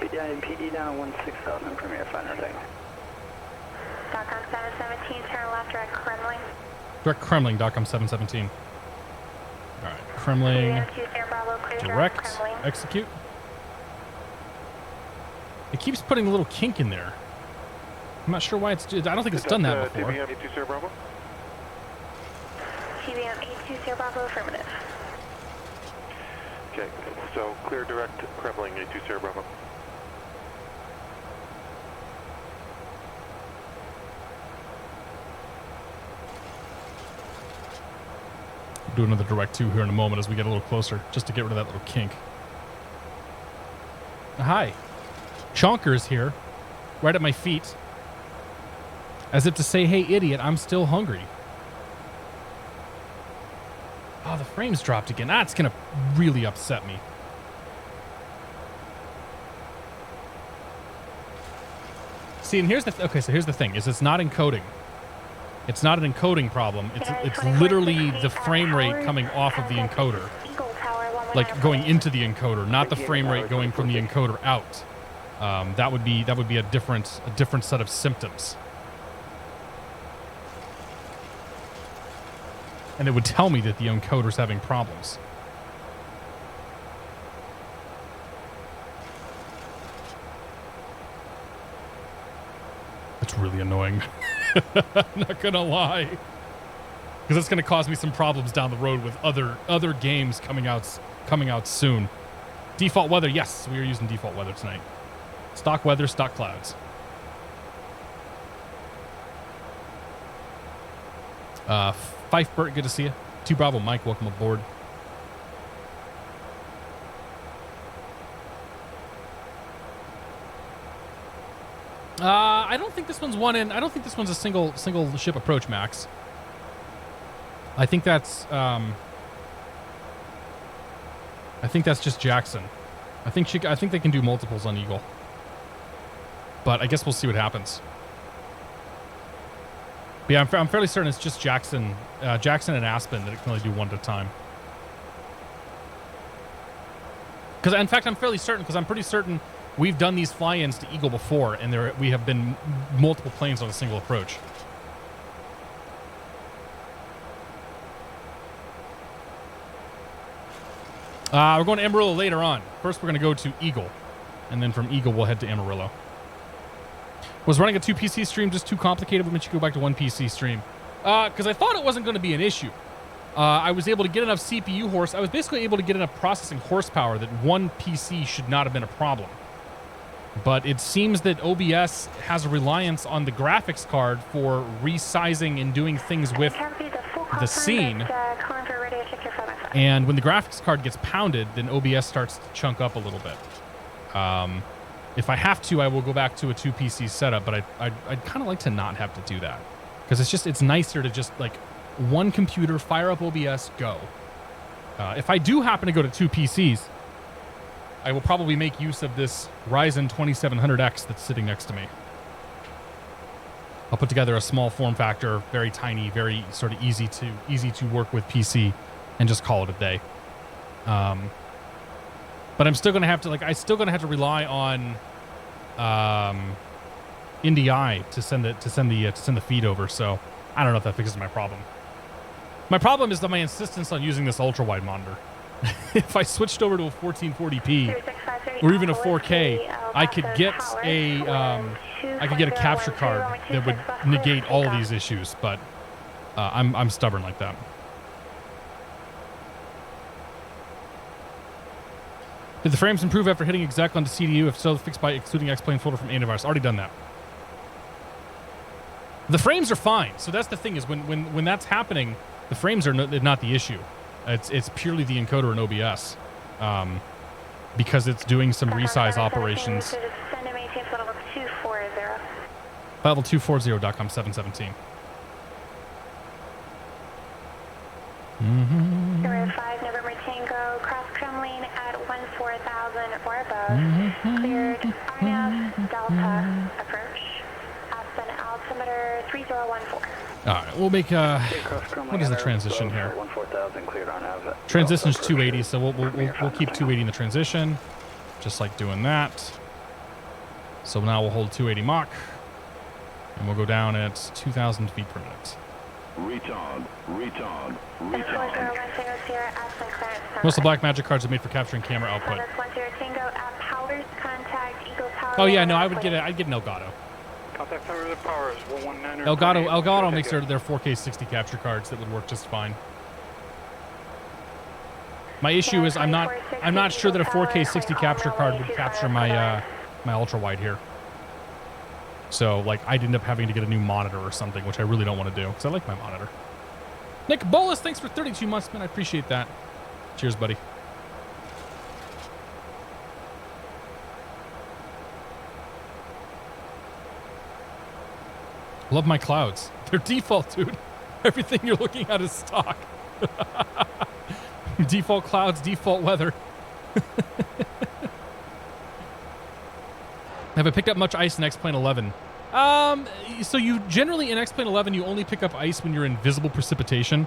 PD down 16,000, Premier Finder thing. DOCOM 717, turn left, direct Kremling. Direct Kremling, DOCOM 717. Alright, Kremling, direct, execute. It keeps putting a little kink in there. I'm not sure why it's... I don't think it's done that before. TBM 820 Bravo? TBM 820 Bravo, affirmative. Okay, so clear direct Kremling 820 Bravo. Do another direct 2 here in a moment as we get a little closer, just to get rid of that little kink. Hi. Chonker is here, right at my feet. As if to say, hey, idiot, I'm still hungry. Oh, the frames dropped again. That's going to really upset me. See, and here's the... Okay, so here's the thing, is it's not encoding. It's not an encoding problem. It's literally the frame rate coming off of the encoder. Like, going into the encoder, not the frame rate going from the encoder out. That would be a different set of symptoms. And it would tell me that the encoder's having problems. It's really annoying. I'm not gonna lie. Because it's gonna cause me some problems down the road with other games coming out soon. Default weather, yes, we are using default weather tonight. Stock weather, stock clouds. Fife Burt, good to see you. 2 Bravo Mike, welcome aboard. I don't think this one's one in. I don't think this one's a single ship approach, Max. I think that's just Jackson. I think they can do multiples on Eagle. But I guess we'll see what happens. But yeah, I'm fairly certain it's just Jackson and Aspen that it can only do one at a time. Because in fact, I'm fairly certain, because I'm pretty certain we've done these fly-ins to Eagle before, and we have been multiple planes on a single approach. We're going to Amarillo later on. First, we're going to go to Eagle, and then from Eagle, we'll head to Amarillo. Was running a 2 PC stream just too complicated? We should go back to 1 PC stream. Because I thought it wasn't going to be an issue. I was able to get enough CPU horse. I was basically able to get enough processing horsepower that one PC should not have been a problem. But it seems that OBS has a reliance on the graphics card for resizing and doing things with the scene. And when the graphics card gets pounded, then OBS starts to chunk up a little bit. If I have to, I will go back to a 2 PC setup, but I'd kind of like to not have to do that. Because it's nicer to just, like, one computer, fire up OBS, go. If I do happen to go to 2 PCs, I will probably make use of this Ryzen 2700X that's sitting next to me. I'll put together a small form factor, very tiny, very sort of easy to work with PC, and just call it a day. But I'm still gonna have to rely on NDI to send the feed over. So I don't know if that fixes my problem. My problem is that my insistence on using this ultra wide monitor. If I switched over to a 1440p or even a 4K, I could get a capture card that would negate all these issues. But I'm stubborn like that. Did the frames improve after hitting exec onto CDU? If so, fixed by excluding X-Plane folder from antivirus. Already done that. The frames are fine. So that's the thing is when that's happening, the frames are not the issue. It's purely the encoder in OBS because it's doing some resize operations. Level 240.com 717. Mm-hmm. 5 November Tango, cross Kremlin at 14,000 or above. Cleared RNAV Delta approach. Aspen altimeter 3014. All right, we'll make what is the transition here? Transition's 280, so we'll keep 280 in the transition, just like doing that. So now we'll hold 280 Mach, and we'll go down at 2,000 feet per minute. Retard. Most of the black magic cards are made for capturing camera output. Oh yeah, no, I'd get an Elgato. Contact tower, the power is 119. Elgato makes their 4K 60 capture cards that would work just fine. My issue is I'm not sure that a 4K 60 capture card would capture my my ultra wide here. So like I'd end up having to get a new monitor or something, which I really don't want to do because I like my monitor. Nick Bolus, thanks for 32 months, man. I appreciate that. Cheers, buddy. Love my clouds. They're default, dude. Everything you're looking at is stock. Default clouds, default weather. Have I picked up much ice in X-Plane 11? So you generally in X-Plane 11, you only pick up ice when you're in visible precipitation.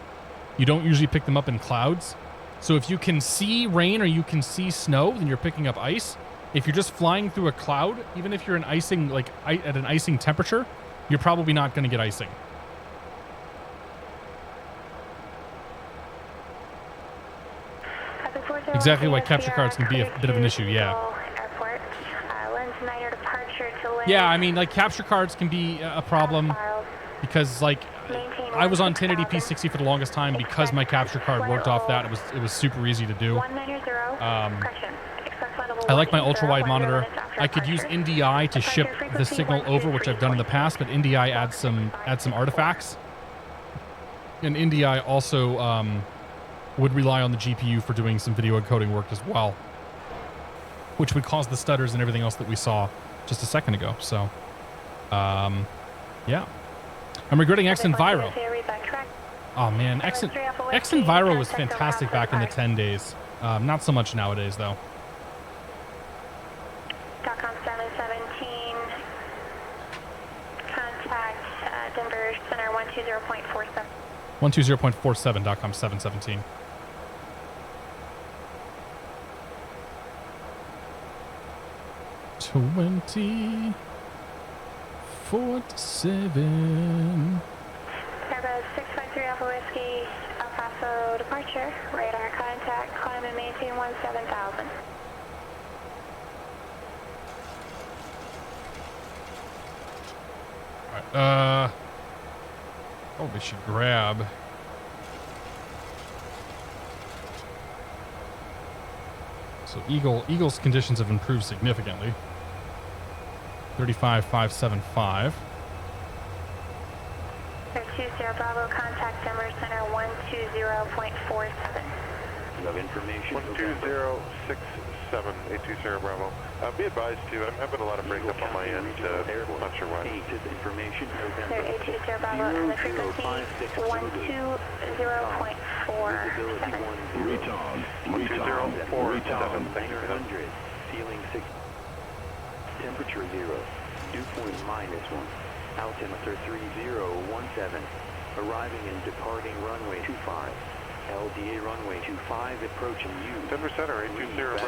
You don't usually pick them up in clouds. So if you can see rain or you can see snow, then you're picking up ice. If you're just flying through a cloud, even if you're in icing, like at an icing temperature, you're probably not going to get icing. Exactly why capture cards can be a bit of an issue, yeah. Yeah, I mean, like, capture cards can be a problem because, like, I was on 1080p 60 for the longest time because my capture card worked off that. It was super easy to do. I like my ultra-wide monitor. I could use NDI to ship the signal over, which I've done in the past, but NDI adds some artifacts. And NDI also would rely on the GPU for doing some video encoding work as well, which would cause the stutters and everything else that we saw just a second ago. So, yeah. I'm regretting X Enviro. Oh, man. X Enviro was fantastic back in the 10 days. Not so much nowadays, though. .com 717. Contact Denver Center 120.47. 120.47, .com 717. $20.47. Airbus 653 Alpha Whiskey, El Paso departure. Radar contact, climb and maintain 17,000. Alright, probably should grab So Eagle's conditions have improved significantly. 35,575. 320 Bravo, contact Denver Center 120.47. You have information. 12067, 820 Bravo. Be advised too, I'm having a lot of breakup on my end. Not sure why. Information. 820 Bravo, and the frequency 120.47. Retard. 12047, thank you for that. Ceiling 6. Temperature 0. Dew point -1. Altimeter 3017. Arriving and departing runway 25. LDA runway 25 approaching you. Denver Center, 820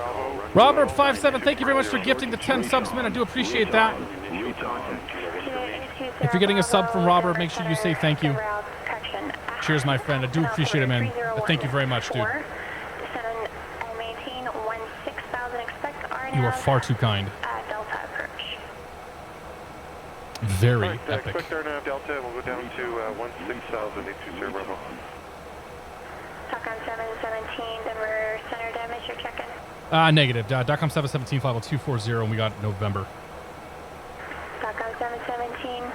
Bravo. Robert57, thank you very much for gifting the 10 subs, man. I do appreciate that. If you're getting a sub from Robert, make sure you say thank you. Cheers, my friend. I do appreciate it, man. Thank you very much, dude. You are far too kind. Very epic. Expect RNAV Delta, we'll go down to 16,000, 820 Bravo. Talk on 717, Denver Center damage, you're checking. Negative. DOCOM 717, flight level 240, and we got November. Talk on 717,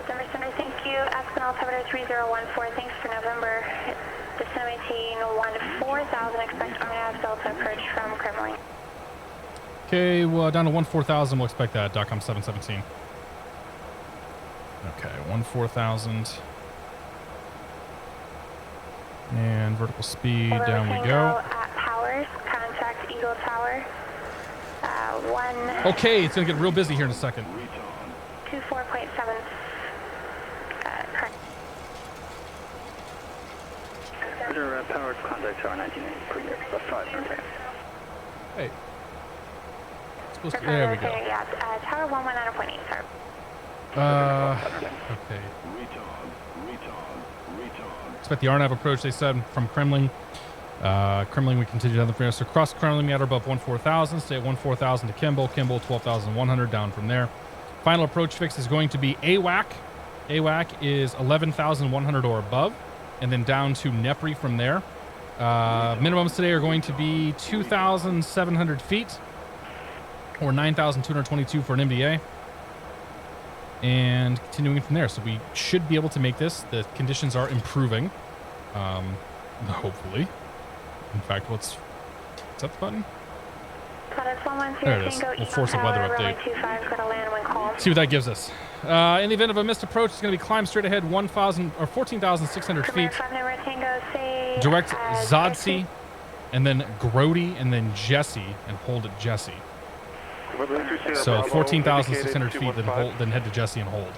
Denver Center, thank you. Aspen altimeter 3014, thanks for November. Descent 14,000, expect RNAV Delta approach from Kremlin. Okay, well, down to 14,000, we'll expect that. DOCOM 717. Okay, 14,000. And vertical speed, down we go. At Powers, contact Eagle Tower. Okay, it's going to get real busy here in a second. 24.7. Powers, contact Tower 1980, Premier, left 5, okay. Hey. It's supposed to, there we go. Yeah, Tower 119.8, sorry. Okay. Expect the RNAV approach, they said, from Kremlin. Kremlin, we continue down the freeway. So cross Kremlin, at or above 14,000. Stay at 14,000 to Kimball. Kimball, 12,100, down from there. Final approach fix is going to be AWAC. AWAC is 11,100 or above. And then down to Nepri from there. Minimums today are going to be 2,700 feet. Or 9,222 for an MDA. And continuing from there. So we should be able to make this. The conditions are improving. Hopefully. In fact, let's... Is that the button? There it is. We'll force a weather update. See what that gives us. In the event of a missed approach, it's going to be climb straight ahead 1,000 or 14,600 feet. Direct Zodsey, and then Grody, and then Jesse, and hold at Jesse. So 14,600 feet, then head to Jesse and hold.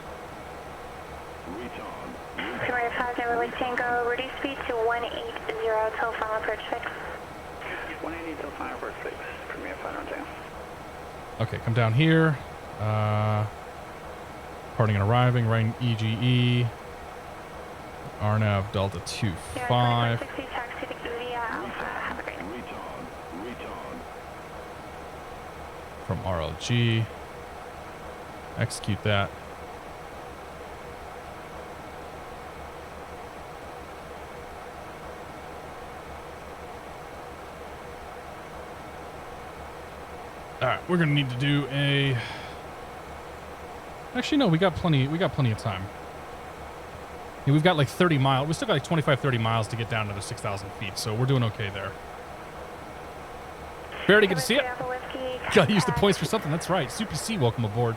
Premier 5 Neverly Tango, reduce speed to 180 till final approach fix. 180 till final approach fix, Premier 5 on down. Okay, come down here. Departing and arriving, right EGE. RNAV Delta 25. Taxi to Udia Alpha, have a great night. From RLG. Execute that. All right, we're gonna need to do a. Actually, no, we got plenty of time. Yeah, we've got like 30 miles. We still got like 25, 30 miles to get down to the 6,000 feet, so we're doing okay there. Barely get to see it. Gotta use the points for something. That's right. Super C, welcome aboard.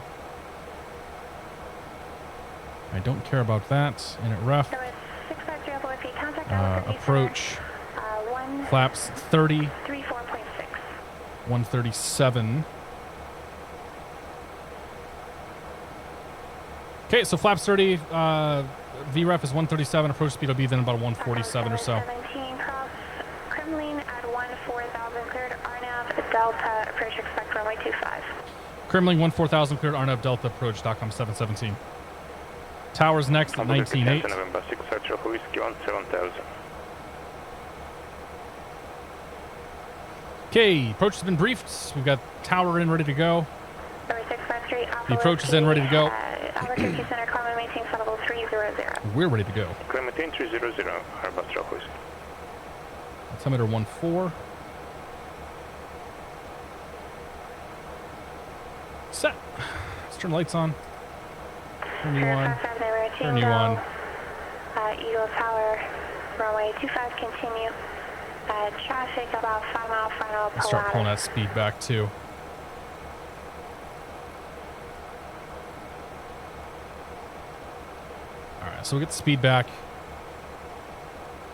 I don't care about that. In it ref. Approach. Flaps 30. 137. Okay, so flaps 30. VREF is 137. Approach speed will be then about 147 or so. 17 cross Kremlin at 14,000 cleared RNAV Delta approach expect runway 25. Kremlin 14,000 cleared RNAV Delta approach DOCOM 717. Towers next at 19.8. Okay, approach has been briefed. We've got tower in ready to go. The approach is in ready to go. We're ready to go. Altimeter 14. Set. Let's turn the lights on. Turn you on. Turn you Tango, on. Eagle Tower, runway 25, continue. Traffic about 5 mile final. Let's start pulling that speed back too. Alright, so we'll get the speed back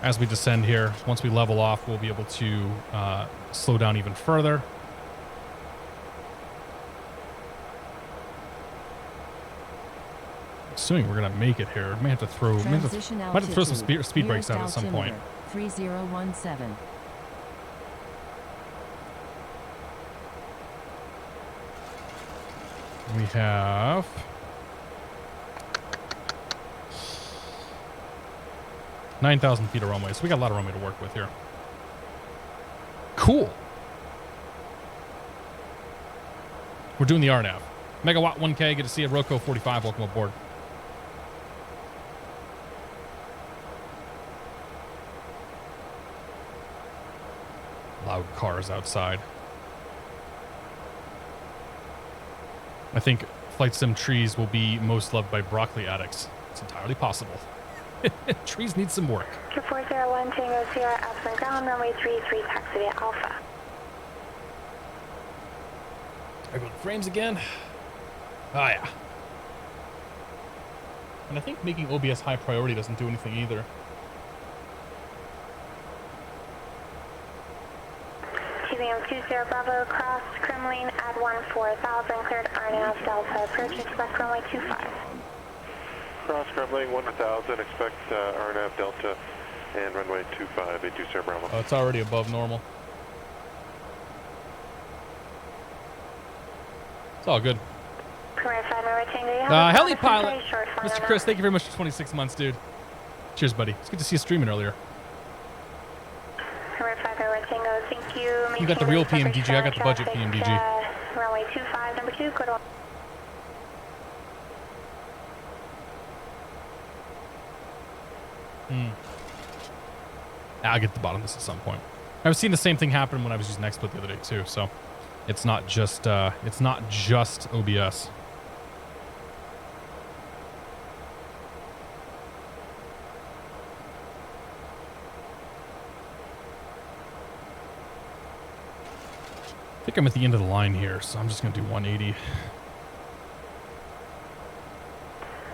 as we descend here. Once we level off, we'll be able to slow down even further. Assuming we're gonna make it here, may have to throw, might have to throw some speed brakes down at some point. 3017. We have 9,000 feet of runway, so we got a lot of runway to work with here. Cool. We're doing the RNAV. Megawatt 1K, good to see you. Rocco 45, welcome aboard. Loud cars outside. I think Flight Sim trees will be most loved by broccoli addicts. It's entirely possible. Trees need some work. 2401 Tango Sierra, absent ground, runway 33, taxi at Alpha. I go to frames again. Oh yeah. And I think making OBS high priority doesn't do anything either. TBM 20 Bravo, cross Kremlin, add 14000, cleared RNAV Delta, approach, expect runway 25. Cross Kremlin 1000, expect RNAV Delta and runway 25, 82 Bravo. Oh, it's already above normal. It's all good. Heli pilot, Mr. Chris, thank you very much for 26 months, dude. Cheers, buddy. It's good to see you streaming earlier. Thank you. You got the real PMDG. I got the budget PMDG. Runway 25, number 2, code 1. I'll get to the bottom of this at some point. I was seeing the same thing happen when I was using XSplit the other day too, so it's not just OBS. I think I'm at the end of the line here, so I'm just going to do 180.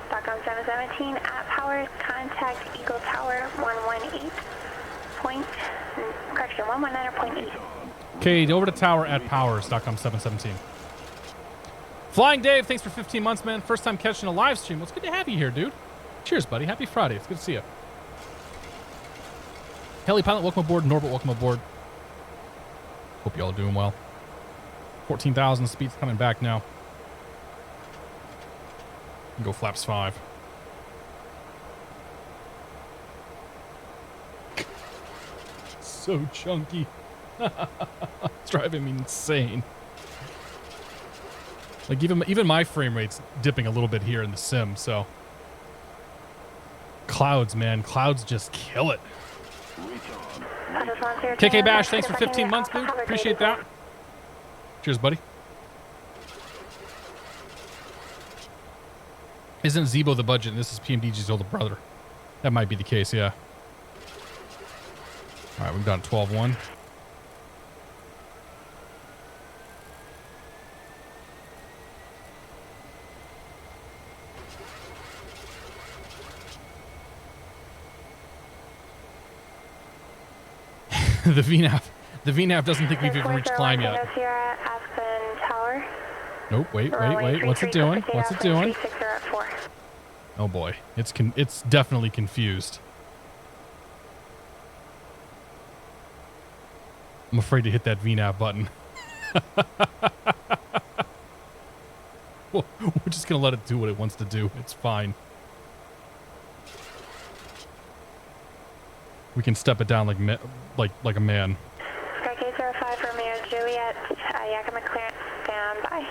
Stockholm 717 at power, contact Eagle Tower 118. Correction, 119.8. Okay, over to tower at power, Stockholm 717. Flying Dave, thanks for 15 months, man. First time catching a live stream. Well, it's good to have you here, dude. Cheers, buddy. Happy Friday. It's good to see you. Heli Pilot, welcome aboard. Norbert, welcome aboard. Hope you all are doing well. 14,000 speed's coming back now. Go flaps 5. So chunky. It's driving me insane. Like even my frame rate's dipping a little bit here in the sim, so. Clouds, man. Clouds just kill it. KK Bash, thanks for 15 months, dude. Appreciate that. Cheers, buddy. Isn't Zebo the budget and this is PMDG's older brother? That might be the case, yeah. All right, we've done 12-1. The VNAV doesn't think we've even reached climb yet. Nope, wait. What's it doing? What's it doing? Oh boy, it's definitely confused. I'm afraid to hit that VNAV button. We're just gonna let it do what it wants to do. It's fine. We can step it down like a man. K05 Romeo Juliet, Yakima clearance, stand by.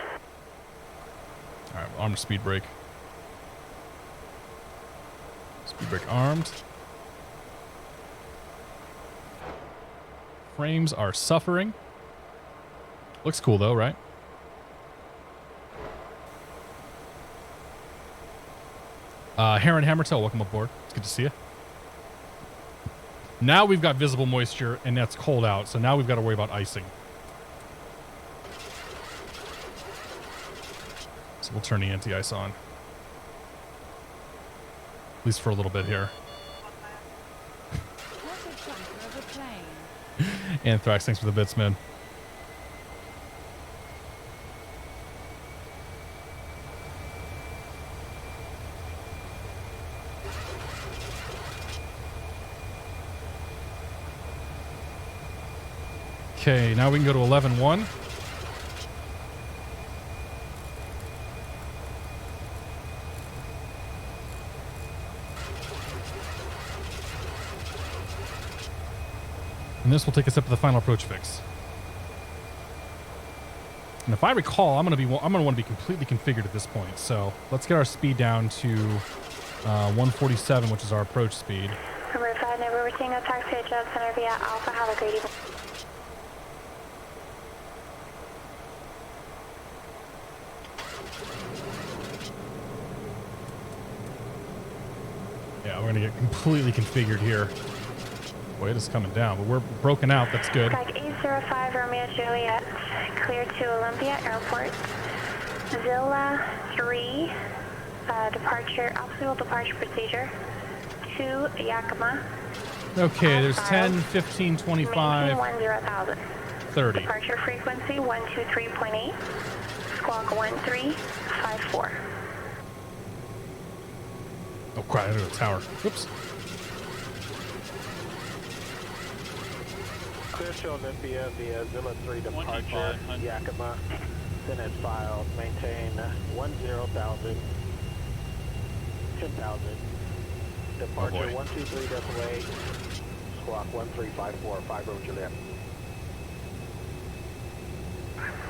All right, armed speed brake. Speed brake armed. Frames are suffering. Looks cool though, right? Heron Hammertail, welcome aboard. It's good to see you. Now we've got visible moisture, and that's cold out, so now we've got to worry about icing. So we'll turn the anti-ice on. At least for a little bit here. Anthrax, thanks for the bits, man. Okay, now we can go to 11-1. And this will take us up to the final approach fix. And if I recall, I'm gonna want to be completely configured at this point. So let's get our speed down to 147, which is our approach speed. Number 5, never we're seeing a taxi at Job Center via Alpha. Have a great evening. Yeah, we're gonna get completely configured here. Boy, it is coming down, but we're broken out. That's good. Flight 805 Romeo Juliet, clear to Olympia Airport. Zilla 3, departure, optional departure procedure. To Yakima. Okay, there's 10, 15, 25, 10,000. 30. Departure frequency 123.8. Squawk 1354. Oh, crap, I hit a tower. Whoops. Clear to Olympia via Zilla 3 departure, Yakima. Senate file, maintain 10,000, 10,000. Departure 123.8, squawk 1354, 5 Romeo Juliet.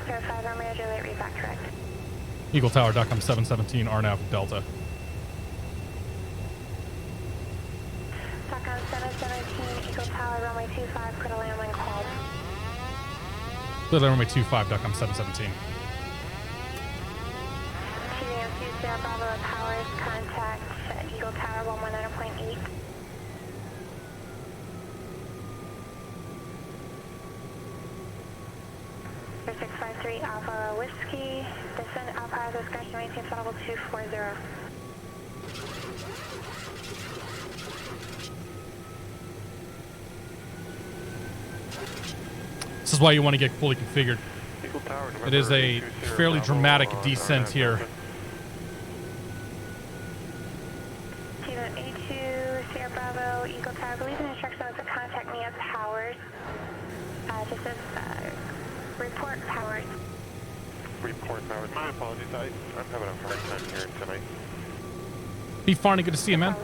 05 Romeo Juliet, read back correct. Eagle Tower, DOCOM 717, RNAV Delta. DOCOM 717, Eagle Tower, runway 25, clear to land when called. Clear to runway 25, DOCOM 717. TVMC Sierra Bravo Towers, contact Eagle Tower 119.8. For 653 Alpha Whiskey, descend Alpha has discussion, maintain flight level 240. This is why you want to get fully configured. Eagle Tower, It is a fairly dramatic descent here. Team A2, Sierra Bravo, Eagle Tower, I believe the instruction was to contact me at Powers. Just as, report Powers. Report Powers. My apologies. I'm having a hard time hearing tonight. Be Farney, good to see you, man.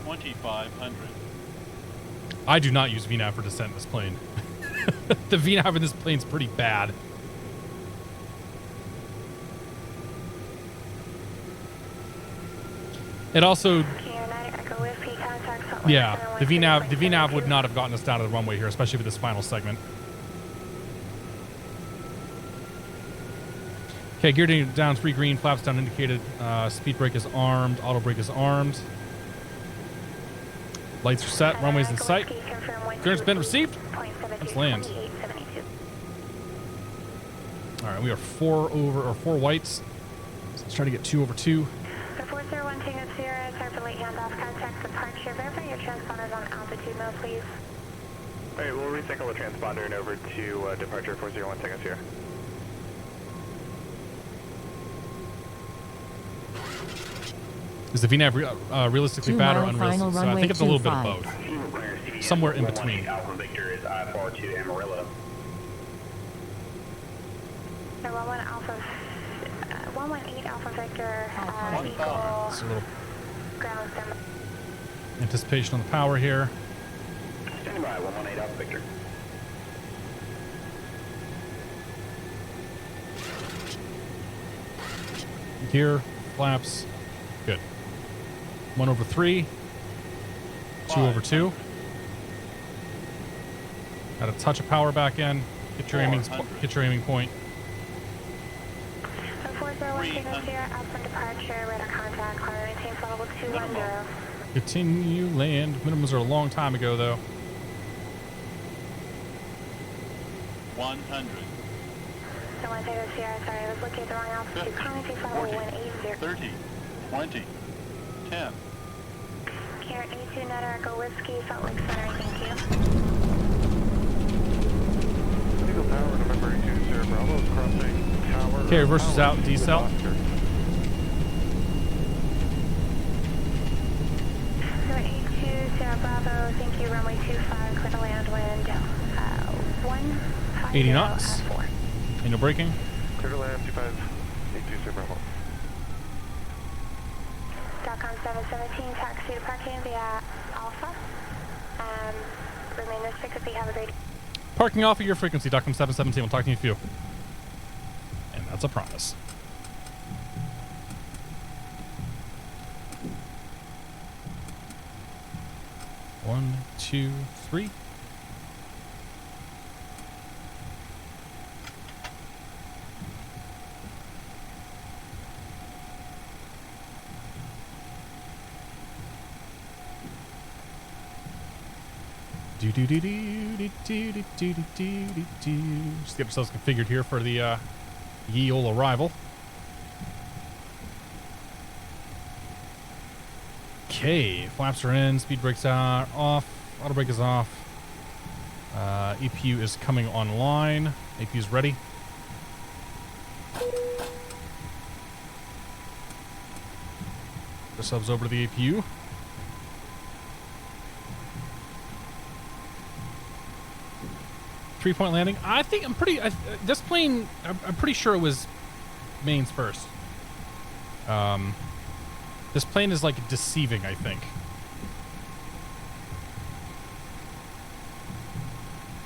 2,500. I do not use VNAV for descent in this plane. The VNAV in this plane's pretty bad. It also, yeah, the VNAV would not have gotten us down to the runway here, especially for this final segment. Okay, gear down 3 green, flaps down indicated, speed brake is armed, auto brake is armed. Lights are set, runways in sight. Clearance been received. Let's land. All right, we are 4 whites. So let's try to get 2 over 2. The 401 Tango Sierra, sorry for late handoff. Contact departure. Verify your transponders on altitude mode, please. All right, we'll recycle the transponder and over to departure 401 Tango Sierra. Is the VNAV realistically bad or unrealistic? So I think it's a little bit of both. Somewhere in between. Alpha Victor is I-4 to Amarillo. 11 Alpha, 118 Alpha Victor, Eagle, ground stem. Anticipation on the power here. Standing by, 118 Alpha Victor. Gear, flaps, good. 1 over 3, 2 over 2. Got a touch of power back in. Get your aiming point. 401 out from departure, radar contact, climb maintain flight level 210. Continue land. Minimums are a long time ago, though. 100. So 1 Sierra, sorry, I was looking at the wrong altitude. Climb maintain flight level 180. 30. 20. 10. Care 82 Net Echo Whiskey, Salt Lake Center, thank you. Eagle Tower, November 82 Sierra Bravo is crossing tower. Okay, reverses out and decel. So 82 Sierra Bravo, thank you, runway 25, clear to land wind 150 80 knots. at 4. Ain't no braking. Clear to land 2582 Sierra Bravo. Falcon 717, taxi to parking via Alpha. Remain this frequency, have a great day. Parking off of your frequency, Docom 717. We'll talk to you in a few. And that's a promise. One, two, three. Just get ourselves configured here for the ye ol' arrival. Okay, flaps are in, speed brakes are off, auto brake is off. EPU is coming online. APU is ready. The subs over to the APU. Three-point landing. I think this plane, I'm pretty sure it was mains first. This plane is like deceiving, I think.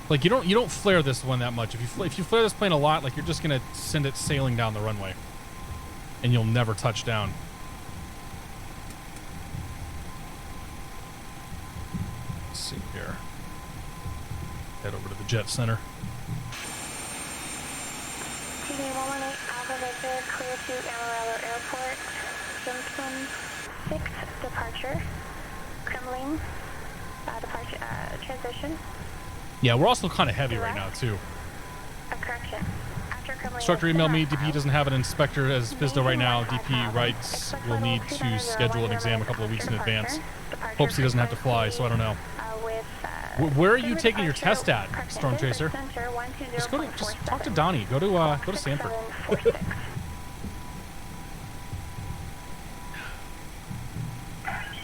Like you don't flare this one that much. If you flare this plane a lot, like you're just gonna send it sailing down the runway, and you'll never touch down. Let's see here. Head over to the jet center. TD 118 Alpha Victor, clear to Amarillo Airport. Simpson 6 departure. Kremlin departure transition. Yeah, we're also kind of heavy right now too. A correction. After Kremlin. Instructor emailed me. DP doesn't have an inspector as FISDO right now. DP writes will need to schedule an exam a couple of weeks in advance. Hopes he doesn't have to fly, so I don't know. Where are you taking your test at, Storm Chaser? Just talk to Donnie. Go to Sanford.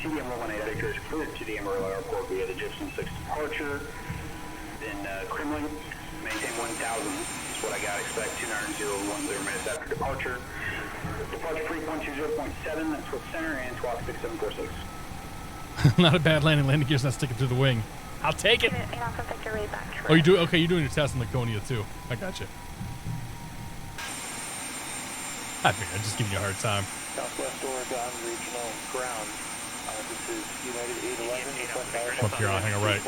TDM 118 Victor is cleared to the Amarillo Airport via the Gibson 6 departure. Then Kremlin, maintain 1000. That's what I got. Expect 290.10 minutes after departure. Departure frequency 0.7. That's with center and squawk 6746. Not a bad landing. Landing gear's not sticking through the wing. I'll take it. Oh, you do? Okay, you're doing your test in Laconia too. I got you. I figured I'd just give you a hard time. Southwest Oregon Regional Ground. This is United 811. Come up here, I'll hang a right.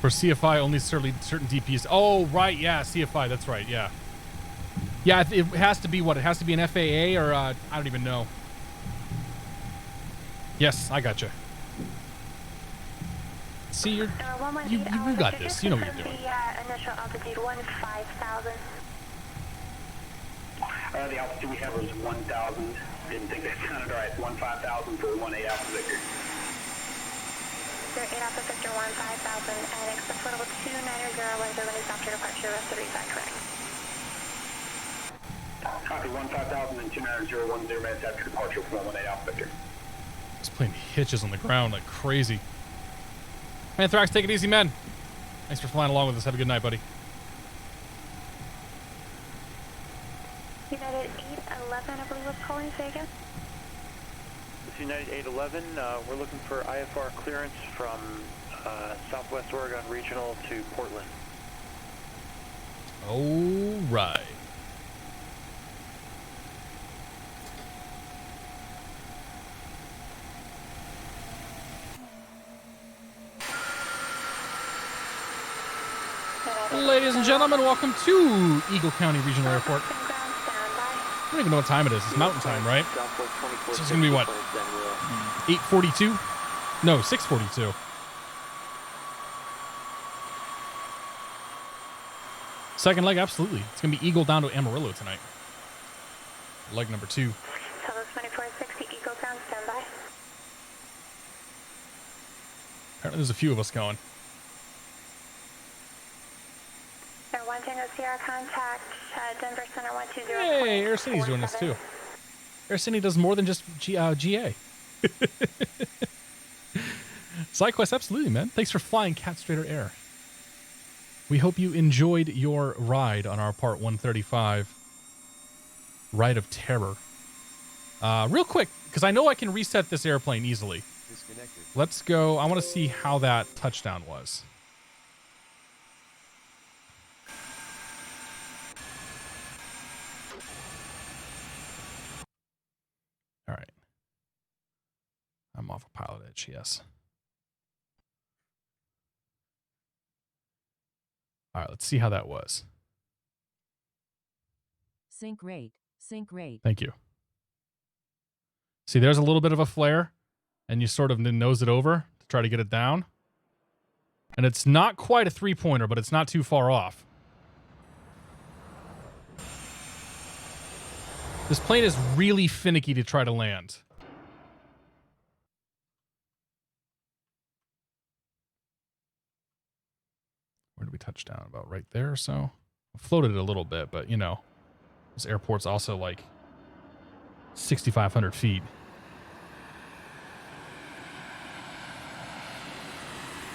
For CFI, only certain DPs. Oh, right, yeah, CFI, that's right, yeah. Yeah, it has to be what? It has to be an FAA or I don't even know. Yes, I got you. See, you got this. You know what you're doing. Initial altitude 15,000. The altitude we have was 1,000. Didn't think that sounded right. 15,000 for 18 Alpha Victor. 8 Alpha Victor 15,000 and expect level 290 when is after departure. Rest of the reset correct. Copy 15,000 and 290.10 minutes after departure from 18 Alpha Victor. This plane hitches on the ground like crazy. Anthrax, take it easy, man. Thanks for flying along with us. Have a good night, buddy. United 811, I believe was calling. Say again. This is United 811. We're looking for IFR clearance from Southwest Oregon Regional to Portland. All right. Ladies and gentlemen, welcome to Eagle County Regional Airport. I don't even know what time it is. It's mountain time, right? So it's going to be what? 8:42? No, 6:42. Second leg, absolutely. It's going to be Eagle down to Amarillo tonight. Leg number 2. Southwest 2460, Eagle ground, standby. Apparently there's a few of us going. Air 1 Tango Sierra, contact Denver Center 120. Hey, Air City's doing this too. Air City does more than just GA. SideQuest, absolutely, man. Thanks for flying catstrator Air. We hope you enjoyed your ride on our Part 135 Ride of Terror. Real quick, because I know I can reset this airplane easily. Let's go. I want to see how that touchdown was. All right. I'm off of PilotEdge, yes. All right, let's see how that was. Sync rate. Sync rate. Thank you. See, there's a little bit of a flare, and you sort of nose it over to try to get it down. And it's not quite a three-pointer, but it's not too far off. This plane is really finicky to try to land. Where did we touch down? About right there or so? I floated it a little bit, but you know, this airport's also like 6,500 feet.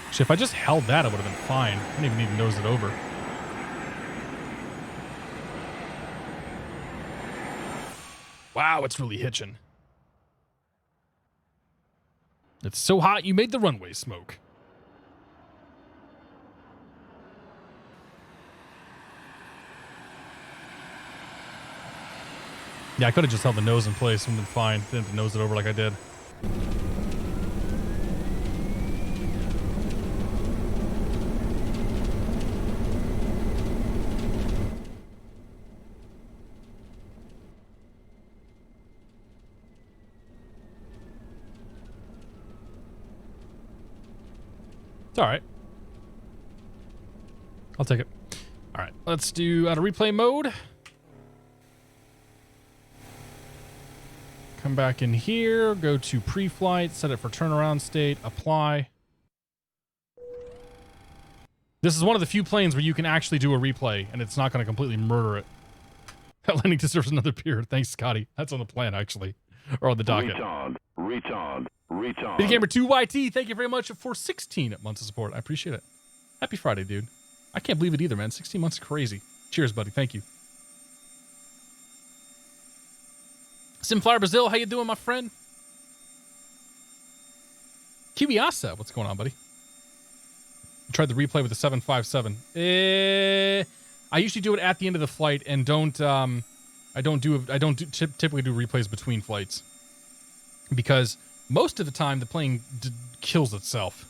Actually, if I just held that, it would have been fine. I didn't even need to nose it over. Wow, it's really hitching. It's so hot, you made the runway smoke. Yeah, I could have just held the nose in place and been fine. Didn't have to nose it over like I did. It's all right. I'll take it. All right, let's do out of replay mode. Come back in here, go to pre-flight, set it for turnaround state, apply. This is one of the few planes where you can actually do a replay and it's not going to completely murder it. That landing deserves another pier. Thanks, Scotty. That's on the plan, actually. Or on the docket. Retard. Big Gamer 2YT, thank you very much for 16 months of support. I appreciate it. Happy Friday, dude. I can't believe it either, man. 16 months is crazy. Cheers, buddy. Thank you. Simflyer Brazil, how you doing, my friend? Kiwiasa, what's going on, buddy? I tried the replay with the 757. I usually do it at the end of the flight, and I don't typically do replays between flights because most of the time the plane kills itself.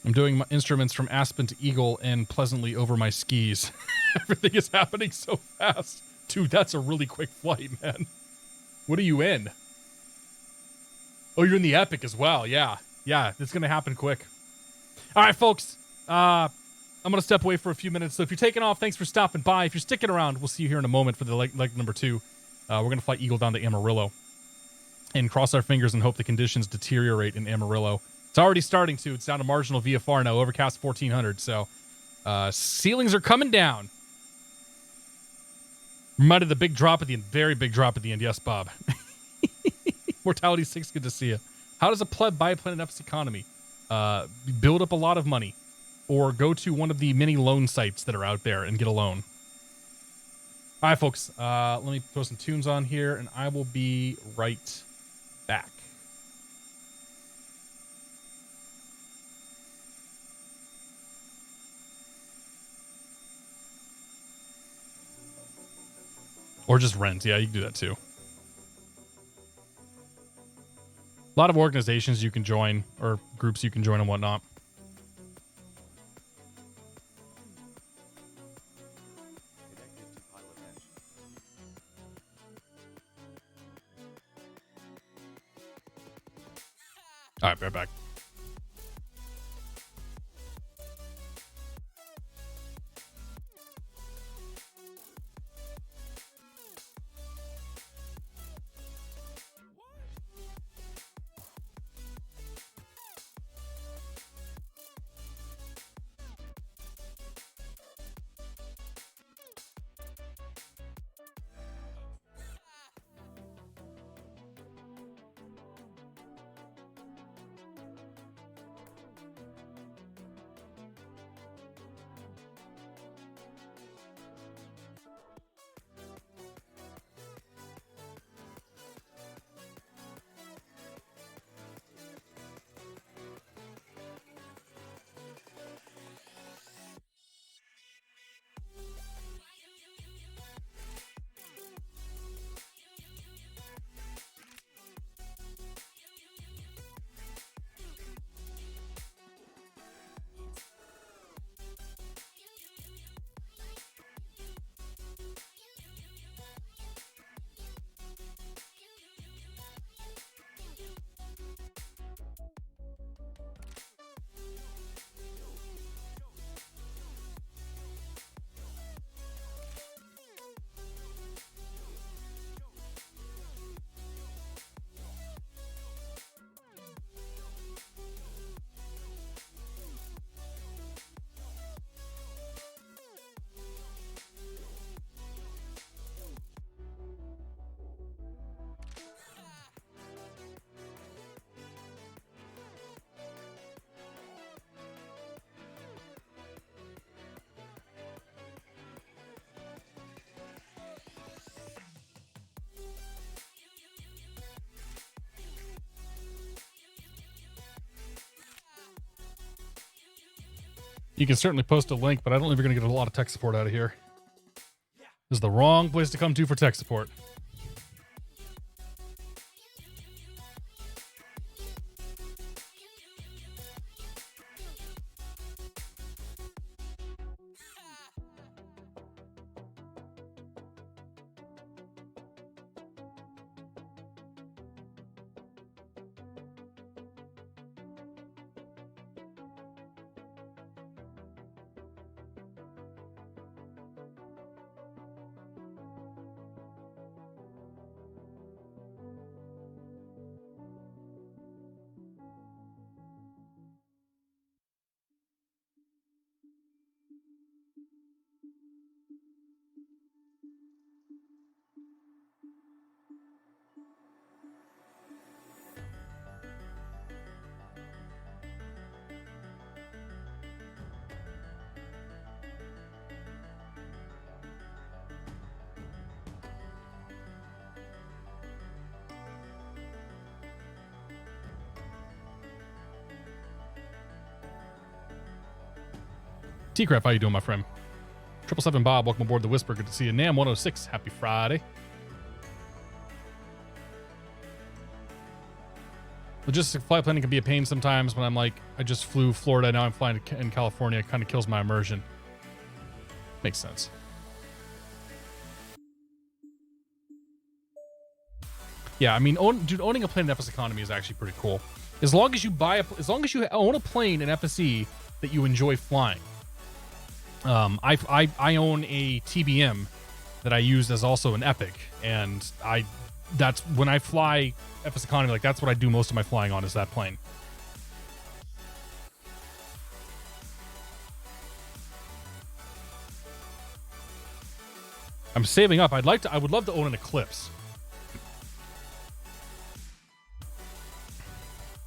I'm doing my instruments from Aspen to Eagle and pleasantly over my skis. Everything is happening so fast. Dude, that's a really quick flight, man. What are you in? Oh, you're in the Epic as well. Yeah. Yeah, it's going to happen quick. All right, folks. I'm going to step away for a few minutes. So if you're taking off, thanks for stopping by. If you're sticking around, we'll see you here in a moment for the leg number 2. We're going to fly Eagle down to Amarillo and cross our fingers and hope the conditions deteriorate in Amarillo. It's already starting to. It's down to marginal VFR now, overcast 1400. So ceilings are coming down. Reminded the big drop at the end, very big drop at the end. Yes, Bob. Mortality 6, good to see you. How does a pleb buy a plane in F's economy? Build up a lot of money or go to one of the many loan sites that are out there and get a loan. All right, folks. Let me throw some tunes on here and I will be right back. Or just rent. Yeah, you can do that too. A lot of organizations you can join or groups you can join and whatnot. All right, right back. You can certainly post a link, but I don't think you're going to get a lot of tech support out of here. This is the wrong place to come to for tech support. T-Craft, how you doing, my friend? 777 Bob, welcome aboard the Whisper. Good to see you. Nam 106, happy Friday. Logistic flight planning can be a pain sometimes when I'm like, I just flew Florida, now I'm flying in California. It kind of kills my immersion. Makes sense. Yeah, I mean, owning a plane in FS economy is actually pretty cool. As long as you own a plane in FSE that you enjoy flying. I own a TBM that I use as also an Epic, and that's when I fly FS economy, like that's what I do most of my flying on, is that plane. I'm saving up. I would love to own an Eclipse.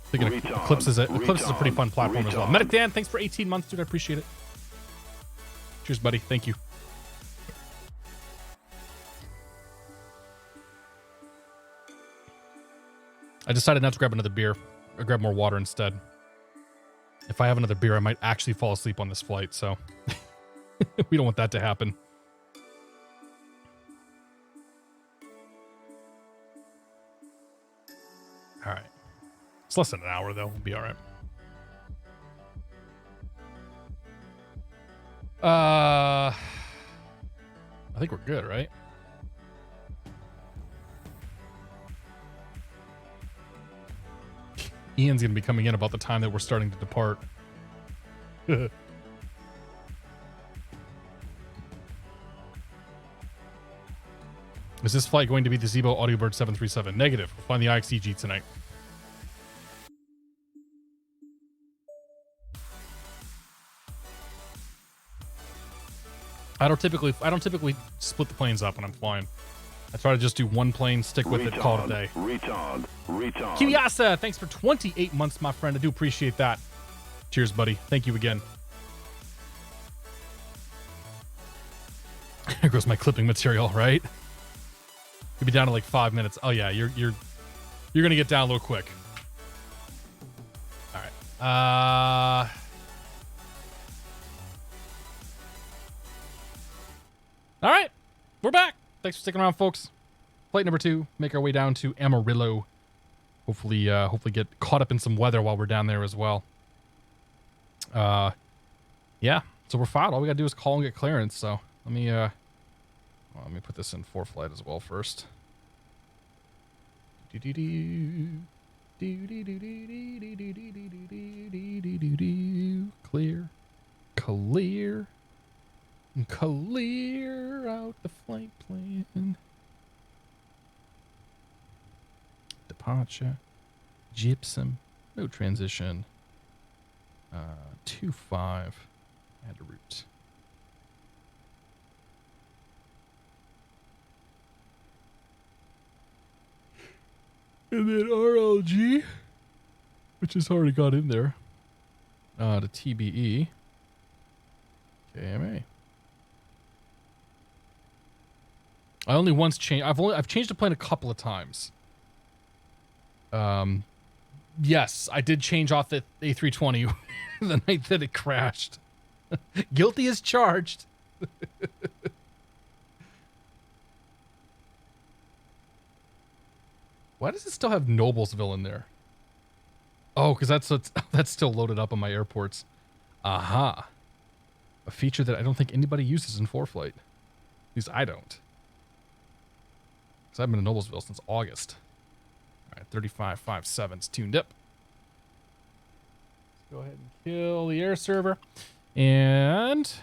Thinking Eclipse is a pretty fun platform as well. Medic Dan, thanks for 18 months, dude. I appreciate it. Cheers, buddy. Thank you. I decided not to grab another beer. Or grab more water instead. If I have another beer, I might actually fall asleep on this flight, so we don't want that to happen. All right. It's less than an hour, though. We'll be all right. I think we're good, right? Ian's going to be coming in about the time that we're starting to depart. Is this flight going to be the Zibo Audiobird 737? Negative. We'll find the IXEG tonight. I don't typically split the planes up when I'm flying. I try to just do one plane, stick with it, call it a day. Retard. Kiwiasa, thanks for 28 months, my friend. I do appreciate that. Cheers, buddy. Thank you again. There goes my clipping material, right? You'll be down to like 5 minutes. Oh yeah, you're gonna get down a little quick. All right. All right, we're back. Thanks for sticking around, folks. Flight number 2. Make our way down to Amarillo. Hopefully get caught up in some weather while we're down there as well. Yeah. So we're filed. All we gotta do is call and get clearance. So let me put this in ForeFlight as well first. Clear out the flight plan. Departure. Gypsum. No transition. 2-5. Add a route. And then RLG, which has already got in there. To TBE. KMA. I only once changed. I've changed the plane a couple of times. Yes, I did change off the A320 the night that it crashed. Guilty as charged. Why does it still have Noblesville in there? Oh, because that's still loaded up on my airports. Aha. A feature that I don't think anybody uses in ForeFlight. At least I don't. Because I've been in Noblesville since August. All right, 3557's tuned up. Let's go ahead and kill the air server. And...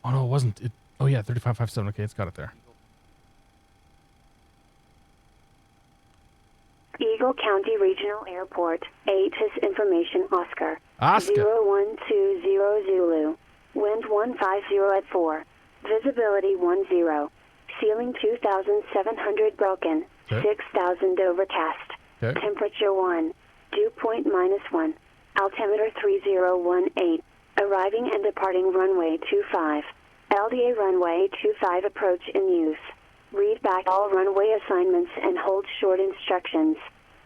oh, no, it wasn't. Oh, yeah, 3557. Okay, it's got it there. Eagle County Regional Airport, ATIS Information Oscar. Oscar. 0120 Zulu. Wind 150 at 4. Visibility 10. Ceiling 2,700 broken. Okay. 6,000 overcast. Okay. Temperature 1. Dew point -1. Altimeter 3018. Arriving and departing runway 25. LDA runway 25 approach in use. Read back all runway assignments and hold short instructions.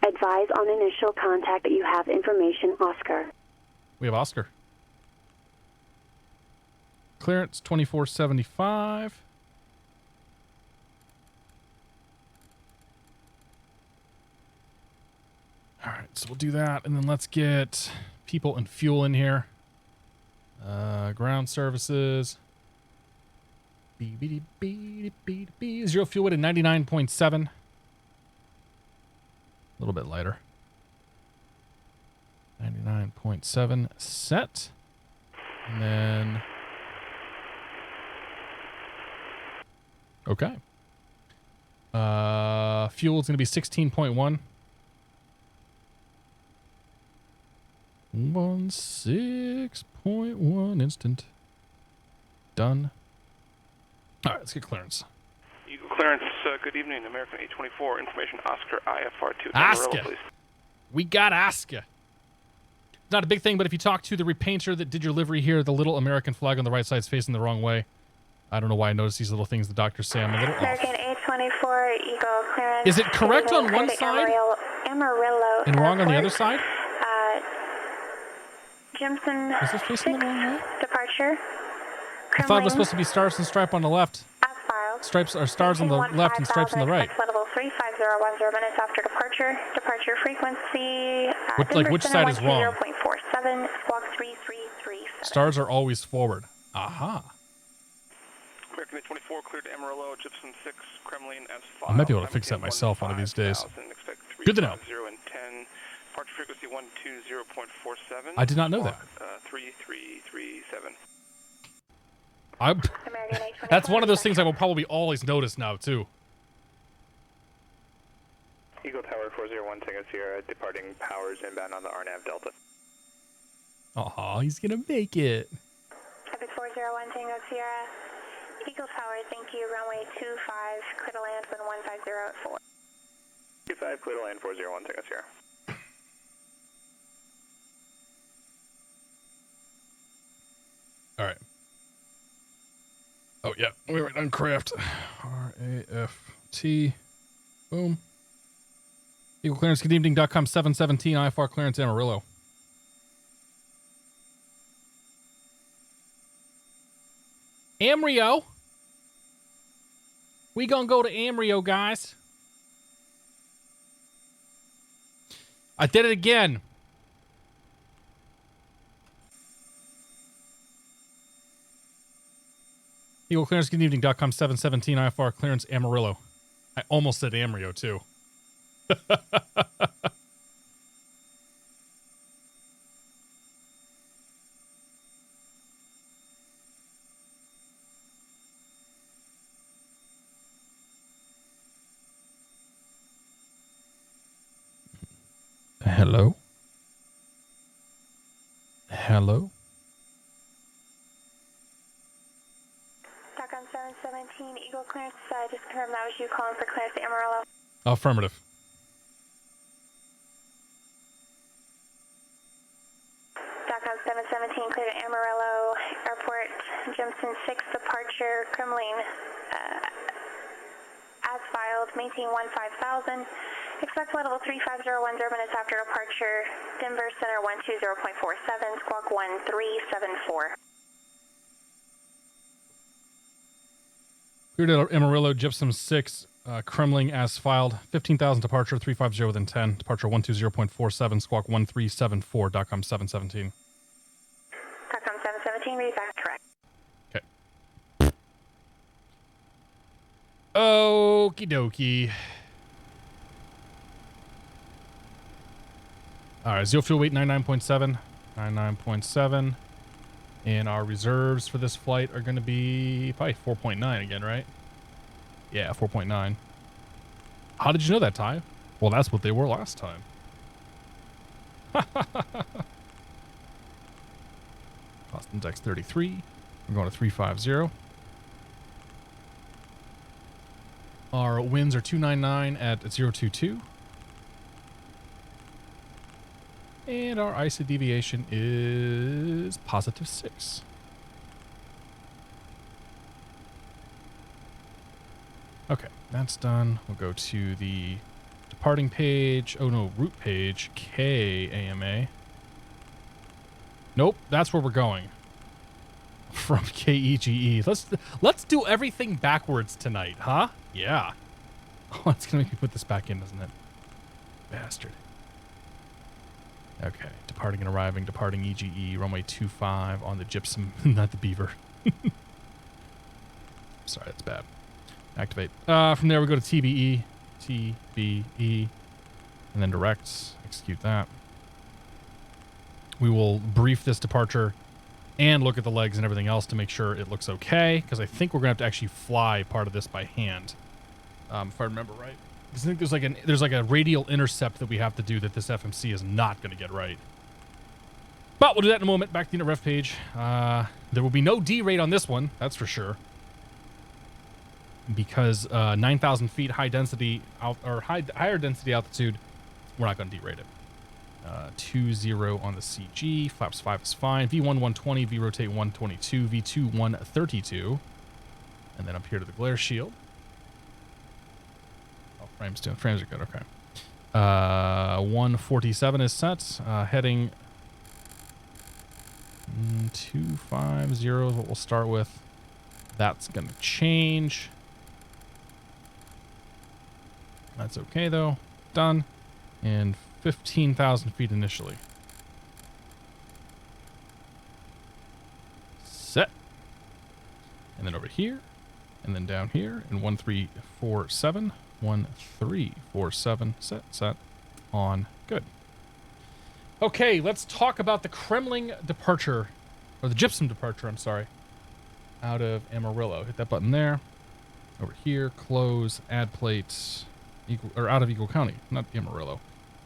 Advise on initial contact that you have information, Oscar. We have Oscar. Clearance 2475. All right, so we'll do that, and then let's get people and fuel in here. Ground services. Zero fuel weight at 99.7. A little bit lighter. 99.7 set. And then... okay. Fuel is going to be 16.1. 16.1 instant. Done. All right, let's get clearance. Eagle clearance, good evening, American 824, information Oscar IFR2. Oscar. Please. We got Oscar. Not a big thing, but if you talk to the repainter that did your livery here, the little American flag on the right side is facing the wrong way. I don't know why I noticed these little things the doctors say. I'm a little off. American 824, Eagle clearance. Is it correct on one side Amarillo and wrong on the other side? Jimson. Is this facing the wrong way? Departure. I thought it was supposed to be stars and stripe on the left. As filed. Stripes are stars on the left and stripes on the right. Level 35010 minutes after departure. Departure frequency. Which side is wrong? 0.47, squawk 3337. Stars are always forward. Aha. American 824 cleared to Amarillo, Gypsum 6, Kremlin as I might be able to fix that myself one of these days. Good to know. 0 and 10. Departure frequency 120.47. I did not know that. 3337. That's one of those things I will probably always notice now, too. Eagle Tower 401 Tango Sierra, departing powers inbound on the RNAV Delta. Aw, he's gonna make it. Epic 401 Tango Sierra. Eagle Tower, thank you. Runway 25, clear to land with 150 at 4. 25, clear to land 401 Tango Sierra. All right. Oh, yeah. We were on craft. RAFT. Boom. Eagle clearance, good evening.com 717 IFR clearance Amarillo. Amarillo. We gonna go to Amarillo, guys. I did it again. Eagle clearance, good evening.com 717 IFR clearance Amarillo. I almost said Amarillo, too. Hello? Hello? TACOM 717, Eagle clearance, just confirm that was you calling for clearance to Amarillo. Affirmative. TACOM 717, clear to Amarillo Airport, Jimson 6 departure, Kremlin, as filed, maintain 15,000. Expect flight level 35010 minutes after departure, Denver Center 120.47, squawk 1374. Cleared at Amarillo, Gypsum 6, Kremling as filed. 15,000 departure, 350 within 10. Departure 120.47, squawk 1374, DOCOM 717. TACOM 717, read back correct. Okay. Okie dokie. All right, zero fuel weight 99.7. 99.7. And our reserves for this flight are going to be probably 4.9 again, right? Yeah, 4.9. How did you know that, Ty? Well, that's what they were last time. Austin Dex 33. We're going to 350. Our winds are 299 at 022. And our ISA deviation is positive 6. Okay, that's done. We'll go to the departing page. Oh no, route page. KAMA. Nope, that's where we're going. From KEGE. Let's do everything backwards tonight, huh? Yeah. Oh, it's gonna make me put this back in, doesn't it? Bastard. Okay, departing and arriving, departing EGE, runway 25 on the Gypsum, not the Beaver. Sorry, that's bad. Activate. From there we go to TBE, and then direct, execute that. We will brief this departure and look at the legs and everything else to make sure it looks okay, because I think we're going to have to actually fly part of this by hand, if I remember right. I think there's like a radial intercept that we have to do that this FMC is not going to get right. But we'll do that in a moment. Back to the unit ref page. There will be no D-rate on this one, that's for sure. Because 9,000 feet high density higher density altitude, we're not going to D-rate it. 20 on the CG. Flaps 5 is fine. V1 120, V rotate 122, V2 132, and then up here to the glare shield. Frames are good, okay. 147 is set. Heading 250 is what we'll start with. That's going to change. That's okay though. Done. And 15,000 feet initially. Set. And then over here. And then down here. And 1347. 1347. Set. On. Good. Okay, let's talk about the Kremling departure. Or the gypsum departure, I'm sorry. Out of Amarillo. Hit that button there. Over here. Close. Add plates. Out of Eagle County. Not Amarillo.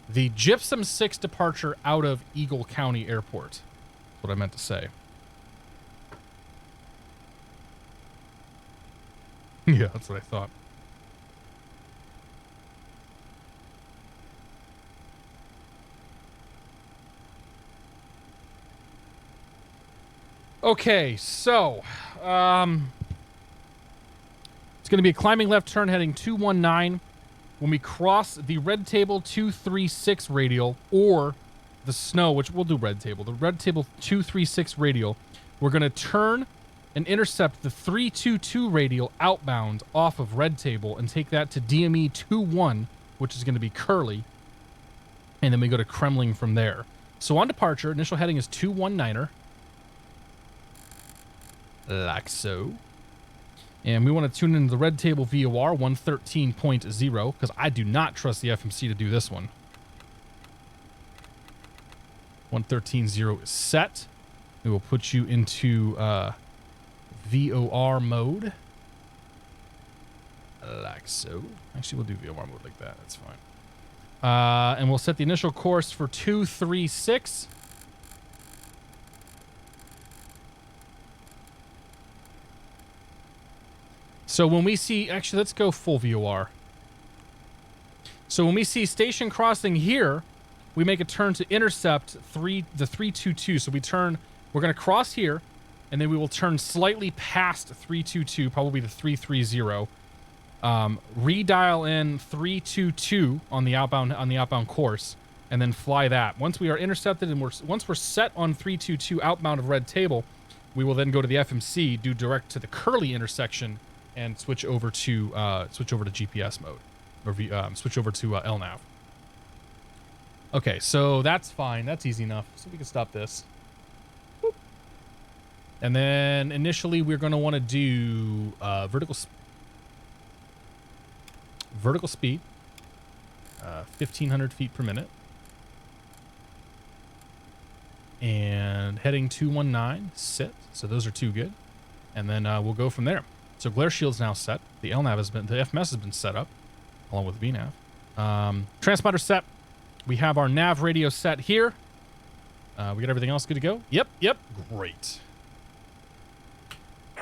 The Gypsum 6 departure out of Eagle County Airport. That's what I meant to say. Yeah, that's what I thought. Okay, so it's going to be a climbing left turn heading 219. When we cross the red table 236 radial or the snow, which we'll do red table, the red table 236 radial, we're going to turn and intercept the 322 radial outbound off of red table and take that to DME 21, which is going to be Curly. And then we go to Kremling from there. So on departure, initial heading is 219er. Like so. And we want to tune into the red table VOR 113.0 because I do not trust the FMC to do this one. 113.0 is set. We will put you into VOR mode. Like so. Actually, we'll do VOR mode like that. That's fine. And we'll set the initial course for 236. So when we see, actually, let's go full VOR. So when we see station crossing here, we make a turn to intercept the 322. So we're going to cross here, and then we will turn slightly past 322, probably the 330. Redial in 322 on the outbound course, and then fly that. Once we are intercepted and once we're set on 322 outbound of red table, we will then go to the FMC, do direct to the Curly intersection, and switch over to GPS mode, or switch over to LNAV. Okay, so that's fine. That's easy enough. So we can stop this. Boop. And then initially we're going to want to do vertical speed, 1,500 feet per minute, and heading 219. Sit. So those are two good, and then we'll go from there. So glare shield's now set. The FMS has been set up, along with VNAV. Transponder set. We have our nav radio set here. We got everything else good to go? Yep. Great.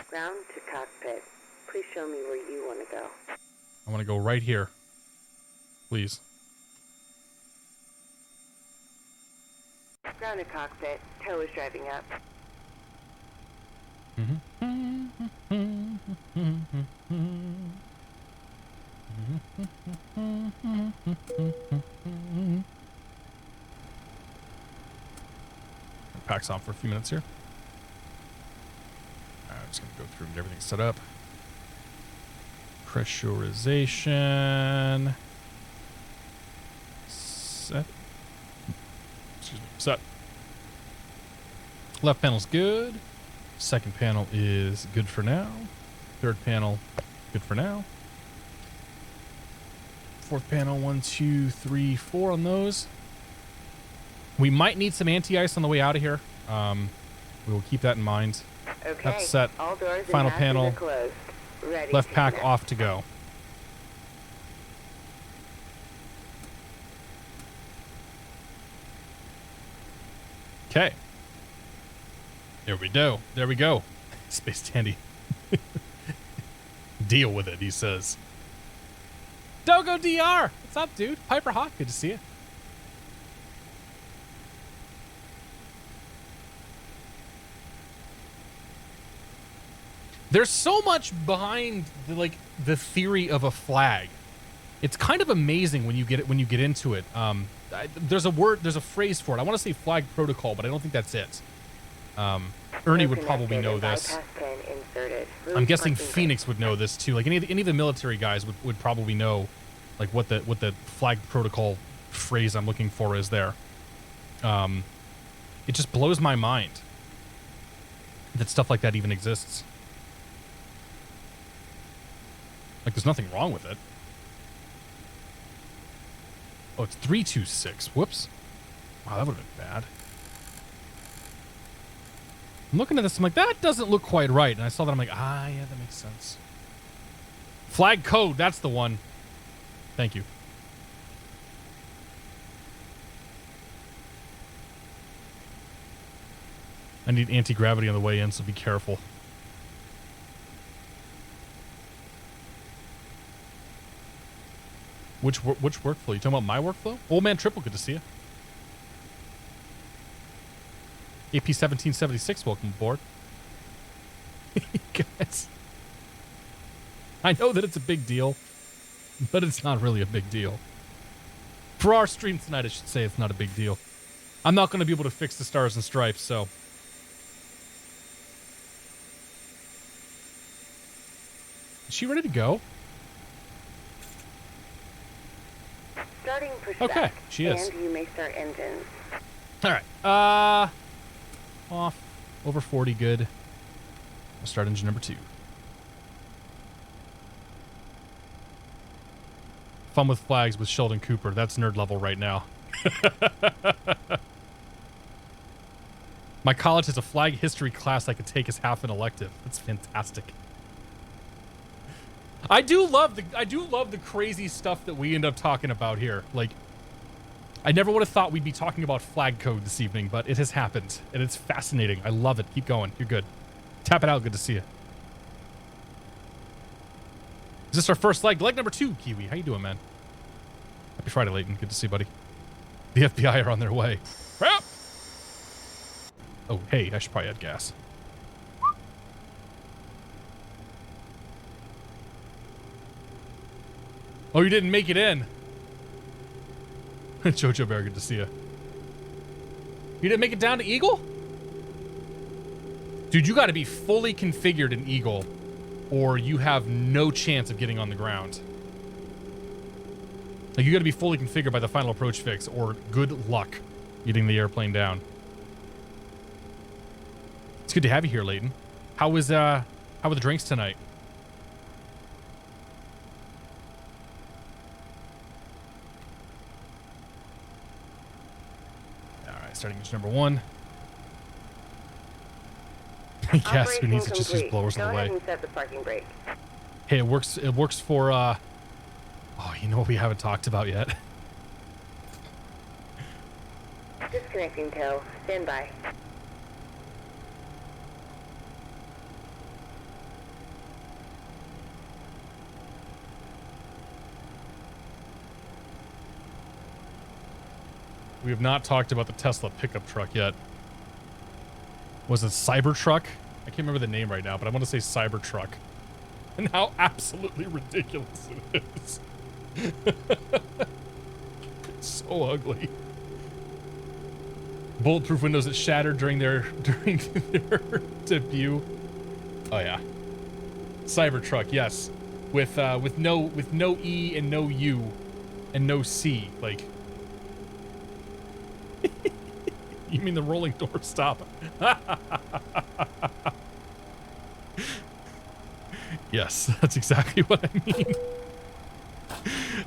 Ground to cockpit. Please show me where you want to go. I want to go right here. Please. Ground to cockpit. Tow is driving up. Packs on for a few minutes here. I'm just going to go through and get everything set up. Pressurization. Set. Excuse me. Set. Left panel's good. Second panel is good for now. Third panel, good for now. Fourth panel, 1, 2, 3, 4 on those. We might need some anti-ice on the way out of here. We will keep that in mind. Okay. That's set. All doors Final and panel. are closed. Ready Left to pack connect. off to go. Okay. There we go. There we go. Space Dandy. Deal with it, he says. Dogo DR! What's up, dude? Piper Hawk, good to see you. There's so much behind the theory of a flag. It's kind of amazing when you get into it. There's a phrase for it. I want to say flag protocol, but I don't think that's it. Ernie would probably know this. I'm guessing Phoenix would know this too. Like any of the military guys would probably know like what the flag protocol phrase I'm looking for is there. It just blows my mind that stuff like that even exists. Like, there's nothing wrong with it. Oh, it's 326. Whoops. Wow, that would have been bad. I'm looking at this, I'm like, that doesn't look quite right. And I saw that, I'm like, ah, yeah, that makes sense. Flag code, that's the one. Thank you. I need anti-gravity on the way in, so be careful. Which workflow? You talking about my workflow? Old Man Triple, good to see you. AP 1776, welcome aboard. Guys. I know that it's a big deal, but it's not really a big deal. For our stream tonight, I should say it's not a big deal. I'm not going to be able to fix the stars and stripes, so... Is she ready to go? Starting pushback. Okay, she is. And you may start engines. All right. Off. Over 40, good. I'll start engine number 2. Fun with flags with Sheldon Cooper. That's nerd level right now. My college has a flag history class I could take as half an elective. That's fantastic. I do love the crazy stuff that we end up talking about here. Like, I never would have thought we'd be talking about flag code this evening, but it has happened, and it's fascinating. I love it. Keep going. You're good. Tap it out. Good to see you. Is this our first leg? Leg number 2, Kiwi. How you doing, man? Happy Friday, Leighton. Good to see you, buddy. The FBI are on their way. Crap! Oh, hey, I should probably add gas. Oh, you didn't make it in. Jojo Bear, good to see you. You didn't make it down to Eagle? Dude, you got to be fully configured in Eagle, or you have no chance of getting on the ground. Like, you got to be fully configured by the final approach fix, or good luck getting the airplane down. It's good to have you here, Leighton. How were the drinks tonight? Starting engine number 1. Yes, who needs it? Just use blowers on the way. Go ahead and set the parking brake. Hey, it works for, oh, you know what we haven't talked about yet? Disconnecting tow. Stand by. We have not talked about the Tesla pickup truck yet. Was it Cybertruck? I can't remember the name right now, but I want to say Cybertruck. And how absolutely ridiculous it is. It's so ugly. Bulletproof windows that shattered during their debut. Oh yeah. Cybertruck, yes. With no E and no U and no C, like. You mean the rolling door stop? Yes, that's exactly what I mean.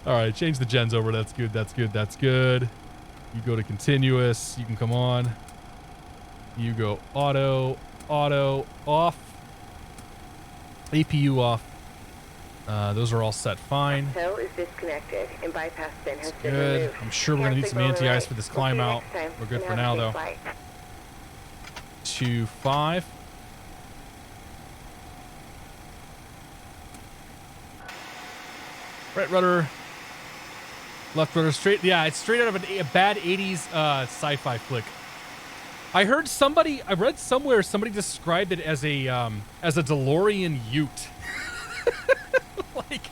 All right, change the gens over. That's good. That's good. That's good. You go to continuous. You can come on. You go auto, off. APU off. Those are all set fine. Tow is disconnected and bypass bin has been Good. removed. I'm sure we're going to need some anti-ice for this climb out. We're good for now, though. 2-5. Right rudder. Left rudder straight. Yeah, it's straight out of a bad 80s sci-fi flick. I read somewhere somebody described it as a DeLorean Ute. Like,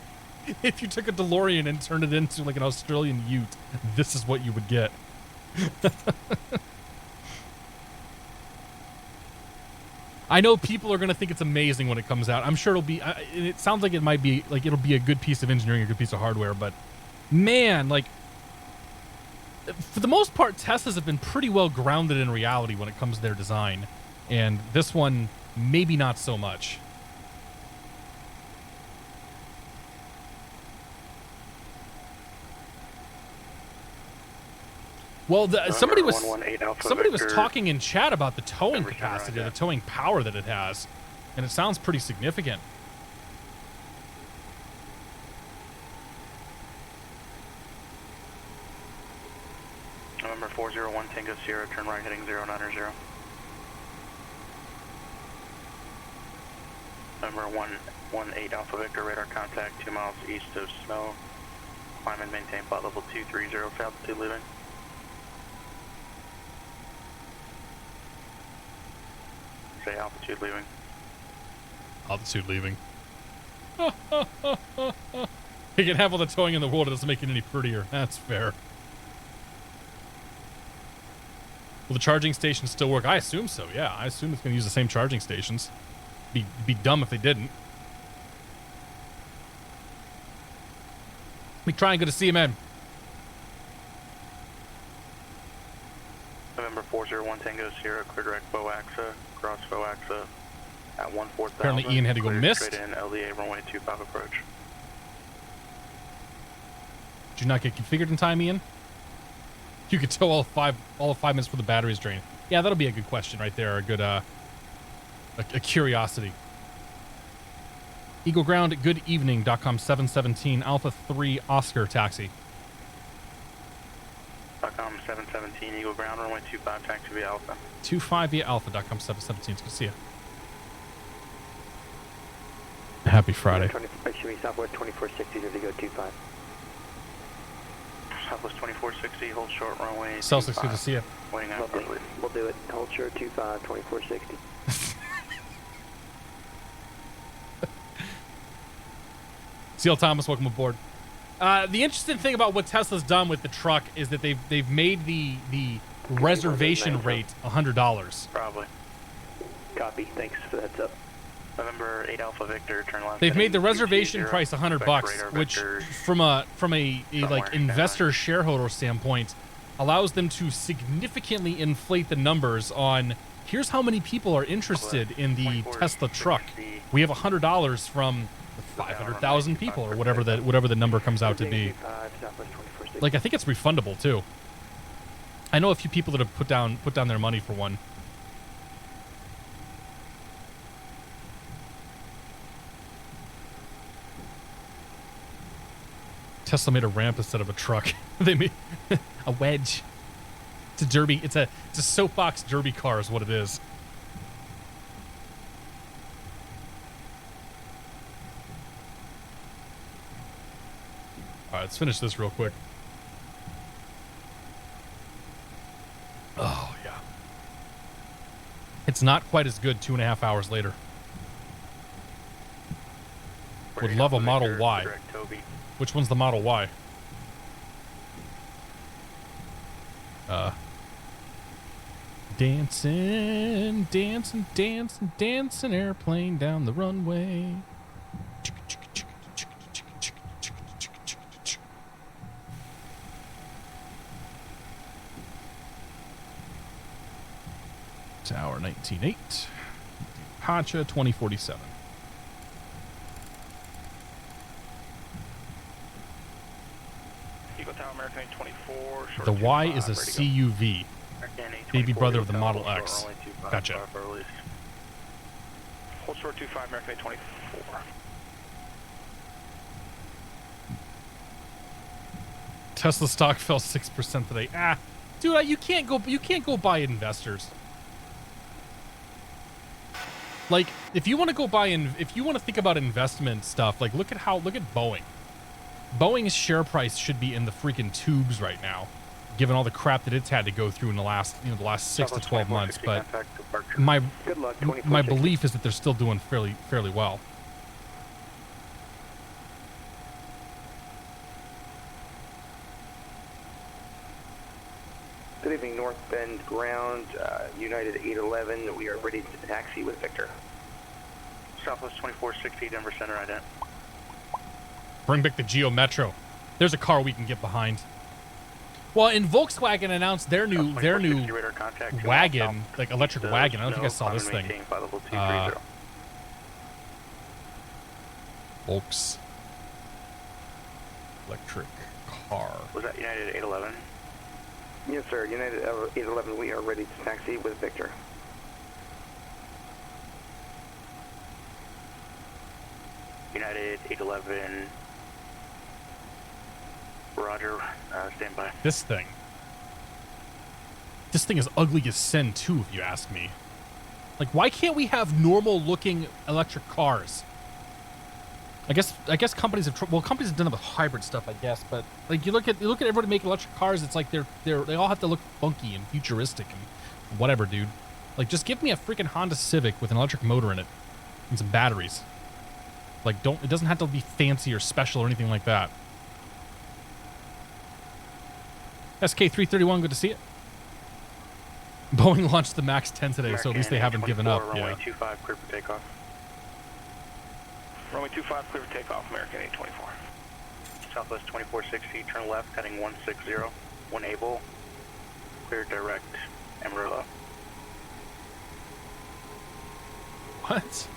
if you took a DeLorean and turned it into like an Australian Ute, this is what you would get. I know people are going to think it's amazing when it comes out. I'm sure it'll be, it sounds like it might be, like it'll be a good piece of engineering, a good piece of hardware, but man, like, for the most part, Teslas have been pretty well grounded in reality when it comes to their design. And this one, maybe not so much. Well, somebody was talking in chat about the towing capacity, or the towing power that it has, and it sounds pretty significant. November 401 Tango Sierra, turn right heading 090. November 118 Alpha Victor, radar contact 2 miles east of Snow. Climb and maintain flight level 230, altitude leaving. Say altitude leaving. Altitude leaving. You can have all the towing in the world, it doesn't make it any prettier. That's fair. Will the charging stations still work? I assume so, yeah. I assume it's going to use the same charging stations. Be dumb if they didn't. We try and go to see you, man. November 401 Tango Sierra, clear direct Boaxa, cross Boaxa at 14000. Apparently Ian had to go missed. Straight in LDA runway 25 approach. Did you not get configured in time, Ian? You could tow all of 5 minutes before the batteries drain. Yeah, that'll be a good question right there. A good a curiosity. Eagle Ground, good evening. .com 717 Alpha 3 Oscar taxi. .com 717 Eagle Ground, runway 25 taxi via Alpha. 25 via Alpha. .com 717. It's good to see you. Happy Friday. Southwest 2460 to go 25. Southwest 2460, hold short runway. Celsius, good to see you. Waiting out for release. We'll do it. Hold short 25, 2460. CL Thomas, welcome aboard. The interesting thing about what Tesla's done with the truck is that they've made the reservation rate $100. Probably. Copy. Thanks for the heads up. November 8 Alpha Victor, turn left. They've made the reservation price $100, which from a like investor shareholder standpoint allows them to significantly inflate the numbers on here's how many people are interested in the Tesla truck. We have $100 from 500,000 people or whatever the number comes out to be. Like I think it's refundable too. I know a few people that have put down their money for one. Tesla made a ramp instead of a truck. They made a wedge. It's a derby. It's a soapbox derby car is what it is. All right, let's finish this real quick. Oh, yeah. It's not quite as good 2.5 hours later. Would love a Model Y. Which one's the Model Y? Dancing, dancing, dancing, dancing airplane down the runway. Tower 19.8. Pacha 2047. The Y is a CUV. Baby brother of the Model X. Gotcha. Hold short 25, American 24. Tesla stock fell 6% today. Ah, dude, you can't go buy investors. Like, if you want to go buy if you want to think about investment stuff, like look at Boeing. Boeing's share price should be in the freaking tubes right now, given all the crap that it's had to go through in the last 6 to 12 months. But my belief is that they're still doing fairly well. Good evening, North Bend Ground, United 811. We are ready to taxi with Victor. Southwest 2460, Denver Center, ident. Bring back the Geo Metro. There's a car we can get behind. Well, and Volkswagen announced their new wagon, like electric wagon. I don't think I saw this thing. Volks electric car. Was that United 811? Yes, sir. United 811, we are ready to taxi with Victor. United 811, Roger, stand by. This thing is ugly as sin too, if you ask me. Like, why can't we have normal looking electric cars? I guess companies have companies have done it with hybrid stuff, I guess. But like you look at everybody making electric cars, it's like they all have to look funky and futuristic and whatever, dude. Like, just give me a freaking Honda Civic with an electric motor in it and some batteries. Like, it doesn't have to be fancy or special or anything like that. SK331, good to see it. Boeing launched the MAX 10 today, American so at least they haven't given up. Runway Yeah. 25, clear for takeoff. Runway 25, clear for takeoff, American 824. Southwest 2460, turn left, heading 160, when able, clear direct Amarillo. What?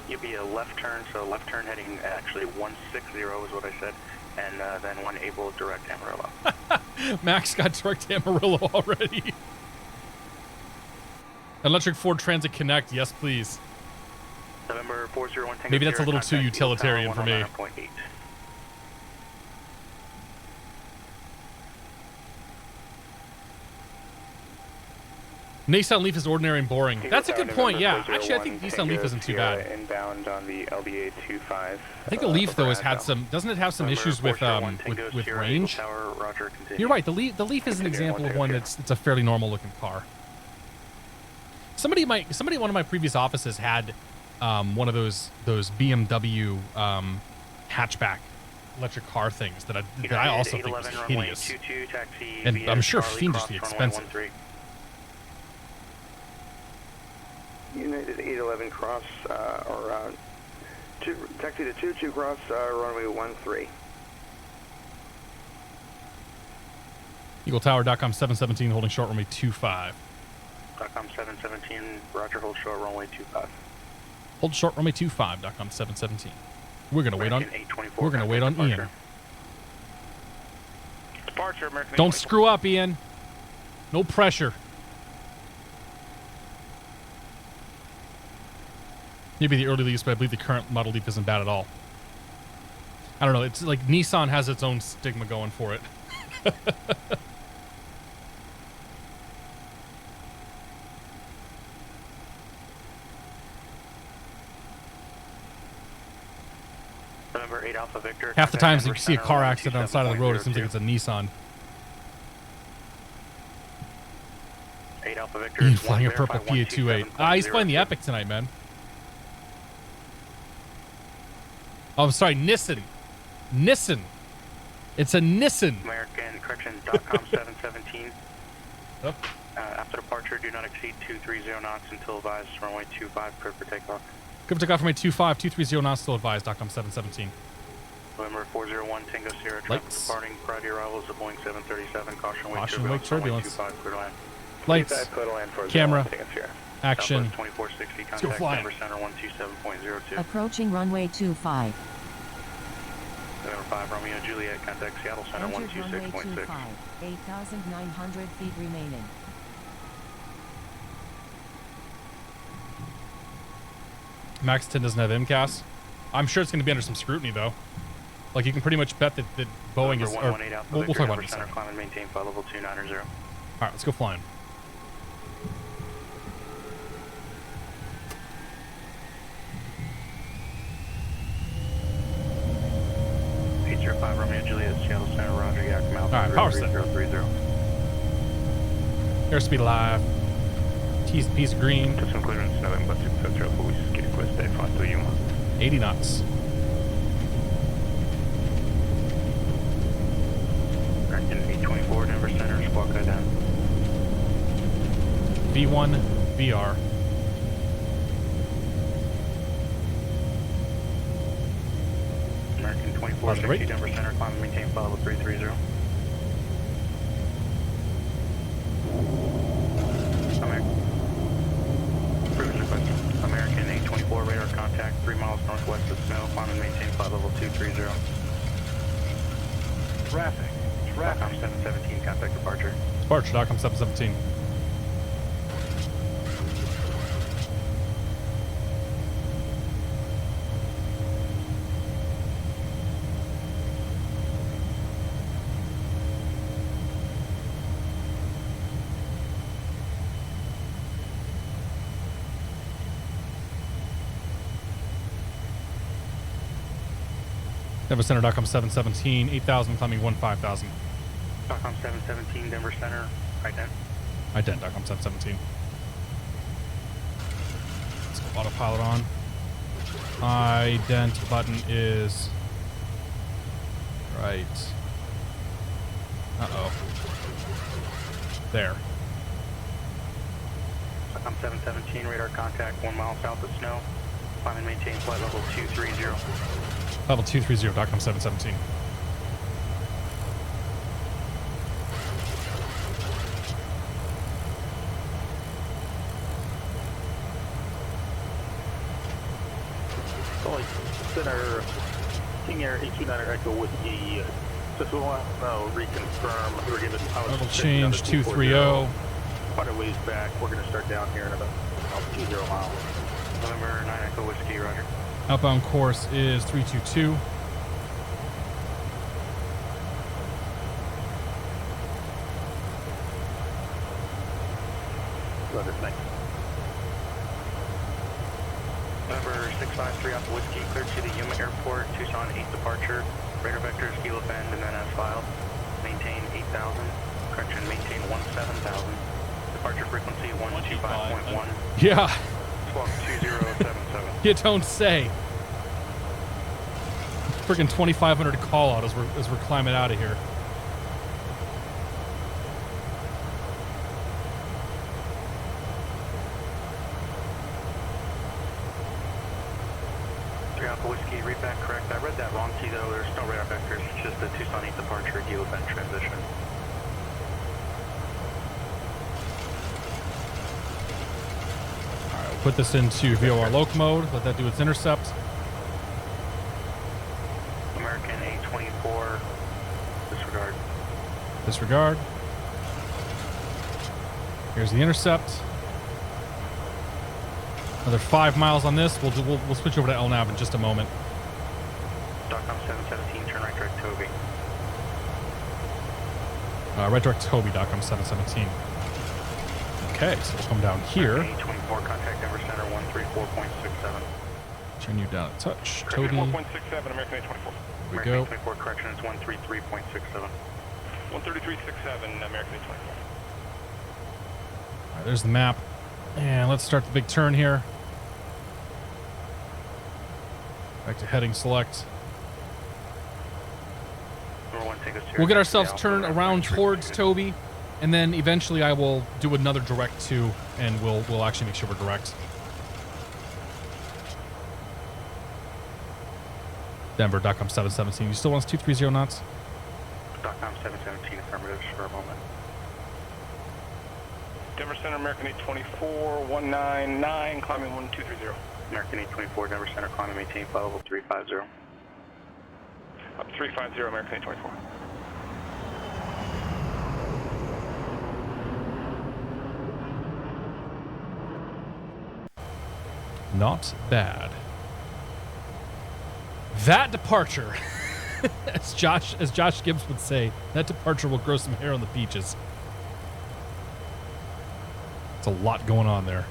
You'll be a left turn, so left turn heading actually 160 is what I said, and then when able, direct Amarillo. Max got direct Amarillo already. Electric Ford Transit Connect, yes please. November 401 Tango Maybe that's a Sierra, little too contact utilitarian for me. 109.8. Nissan Leaf is ordinary and boring. That's a good point, yeah. Actually, I think Nissan Leaf isn't too bad. Inbound on the LDA 25. I think the Leaf though has had some. Doesn't it have some issues with range? You're right. The Leaf is an example of one that's it's a fairly normal looking car. Somebody in one of my previous offices had one of those BMW hatchback electric car things that I also think was hideous, and I'm sure fiendishly expensive. United 811 cross, taxi to 22 cross, runway 13. Eagle Tower.com 717 holding short runway 25. .com 717, Roger, hold short runway 25. Hold short runway 25. .com 717. We're gonna wait on. We're gonna wait on Ian. Departure, American. Don't screw up, Ian. No pressure. Maybe the early Leafs, but I believe the current model Leaf isn't bad at all. I don't know. It's like Nissan has its own stigma going for it. November 8 Alpha Victor. Half the times you see a car accident on the side of the road, it seems like it's a Nissan. 8 Alpha Victor. Ian flying a purple PA28. He's flying the Epic tonight, man. Oh, I'm sorry, Nissan. Nissan. It's a Nissan. American, correction, .com 717. Oh. After departure, do not exceed 230 knots until advised, runway 25, clear for takeoff. Clear for takeoff runway 25, 230 knots, still advised, .com 717. November 401, Tango Sierra, traffic departing, prior to arrivals of Boeing 737, caution wake turbulence, 25, clear to land. Lights, camera, action. 2460, Let's go flying. center 127.02. Approaching runway 25. November 5, Romeo Juliet, contact Seattle Center Entered runway 126.6. 25. 8,900 feet remaining. Max 10 doesn't have MCAS. I'm sure it's going to be under some scrutiny, though. Like, you can pretty much bet that Boeing is... Or, we'll talk about it in a second. Climb and maintain flight level 290. All right, let's go flying. Romeo Juliet, Seattle Center, Roger, Yakima Alpha. All right, power set. 3030. Airspeed alive. Piece of green. To some clearance, November 6 police, get request day 5 to Yuma. 80 knots. American 824, Denver Center, squawk guy down. V1, VR. American 24. 2460 Denver Center, climb and maintain flight level 330. Previous request. American 824, radar contact 3 miles northwest of Snow, climb and maintain flight level 230. Traffic. Traffic. 717, contact departure. Departure, .com 717. Denver Center, .com 717, 8,000, climbing 15,000. .com 717, Denver Center, ident. Ident, .com 717. Let's go autopilot on. Ident button is right. Uh-oh. There. .com 717, radar contact 1 mile south of Snow, climb and maintain flight level 230. Level 230, .com 717. Center, King Air 829 Echo Whiskey. Just want to reconfirm. We're given level change 230. Quite a ways back. We're going to start down here in about 20 miles. November 9 Echo Whiskey, roger. Outbound course is 322. Roger, thanks. November 653 Alpha Whiskey, cleared to the Yuma Airport, Tucson 8 departure. Radar vectors, kilo bend, and then as filed. Maintain 8,000. Correction, maintain 17,000. Departure frequency 125.1. Yeah. 122077. You don't say. Freaking 2,500 call out as we're climbing out of here. Alpha Whiskey, read back correct. I read that wrong to you though. There's no radar vectors. It's just a Tucson 8 departure, kilo bend transition. Alright, we'll put this into VOR loc mode. Let that do its intercept. American 824, disregard. Disregard. Here's the intercept. Another 5 miles on this. We'll switch over to LNAV in just a moment. .com 717, turn right direct Toby. Right direct Toby, .com 717. Okay, so we'll come down here. 824, contact Denver Center 134.67. Turn you down a touch. Toby. Toby. 4.67, American 824. There we American go. 824, correction is 133.67. 133.67, American 824. All right, there's the map. And let's start the big turn here. Back to heading select. We'll get ourselves turned around towards Toby, and then eventually I will do another direct to, and we'll actually make sure we're direct. Denver, .com 717. You still want us 230 knots? .com 717, affirmative for a moment. Denver Center, American 824, 199, climbing 1230. American 824, Denver Center, climb and maintain flight level 350. Up 350, American 824. Not bad. That departure, as Josh Gibbs would say, that departure will grow some hair on the beaches. It's a lot going on there.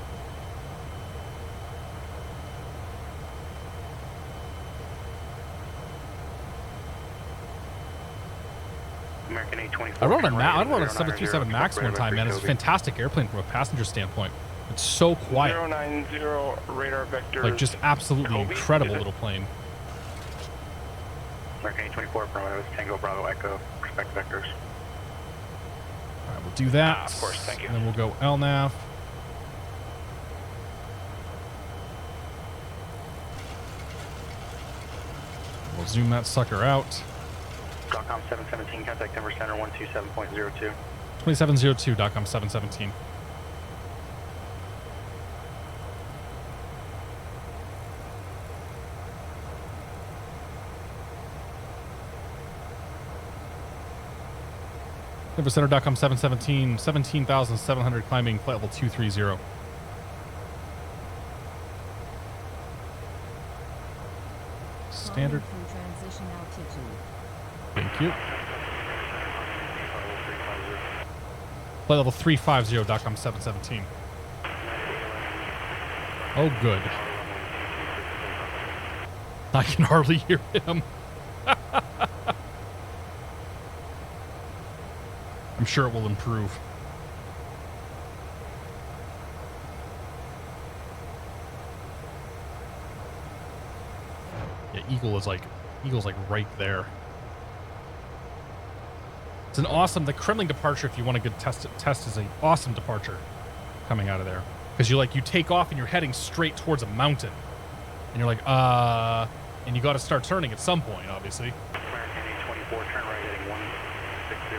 American 824. I rode a 737 Max one time, man. It's a fantastic airplane from a passenger standpoint. It's so quiet. 090 radar vector. Like just absolutely incredible little plane. American 824, affirmative. Tango Bravo Echo. Respect vectors. All right, we'll do that. Of course, thank you. And then we'll go LNAV. We'll We'll zoom that sucker out. DOCOM 717, contact Denver Center 127.02. 2702, DOCOM 717. Denver Center, DOCOM 717, 17,700 climbing, flight level 230. Standard. Transition altitude. Thank you. Flight level 350, DOCOM 717. Oh, good. I can hardly hear him. I'm sure it will improve. Yeah, Eagle's like right there. It's an awesome, the Kremlin departure, if you want a good test is an awesome departure coming out of there. Because you take off and you're heading straight towards a mountain. And you're like, and you got to start turning at some point, obviously. American 824, turn right heading 160.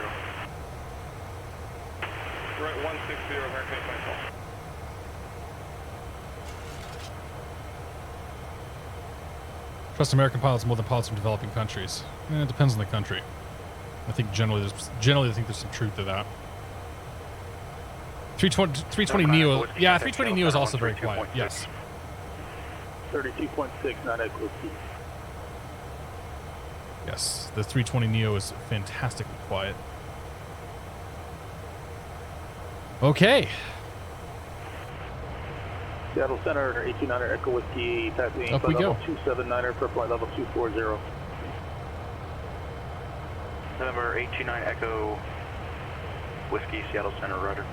Right, 160, American 824. Trust American pilots more than pilots from developing countries. It depends on the country. I think generally I think there's some truth to that. 320 Neo, yeah, 320 Neo is also very quiet. Yes. 32.6, not equal to. Yes, the 320 Neo is fantastically quiet. Okay. Seattle Center, 1800 Echo Whiskey, passing Up flight we go. level 279er for flight level 240. November 829 Echo Whiskey, Seattle Center, rudder.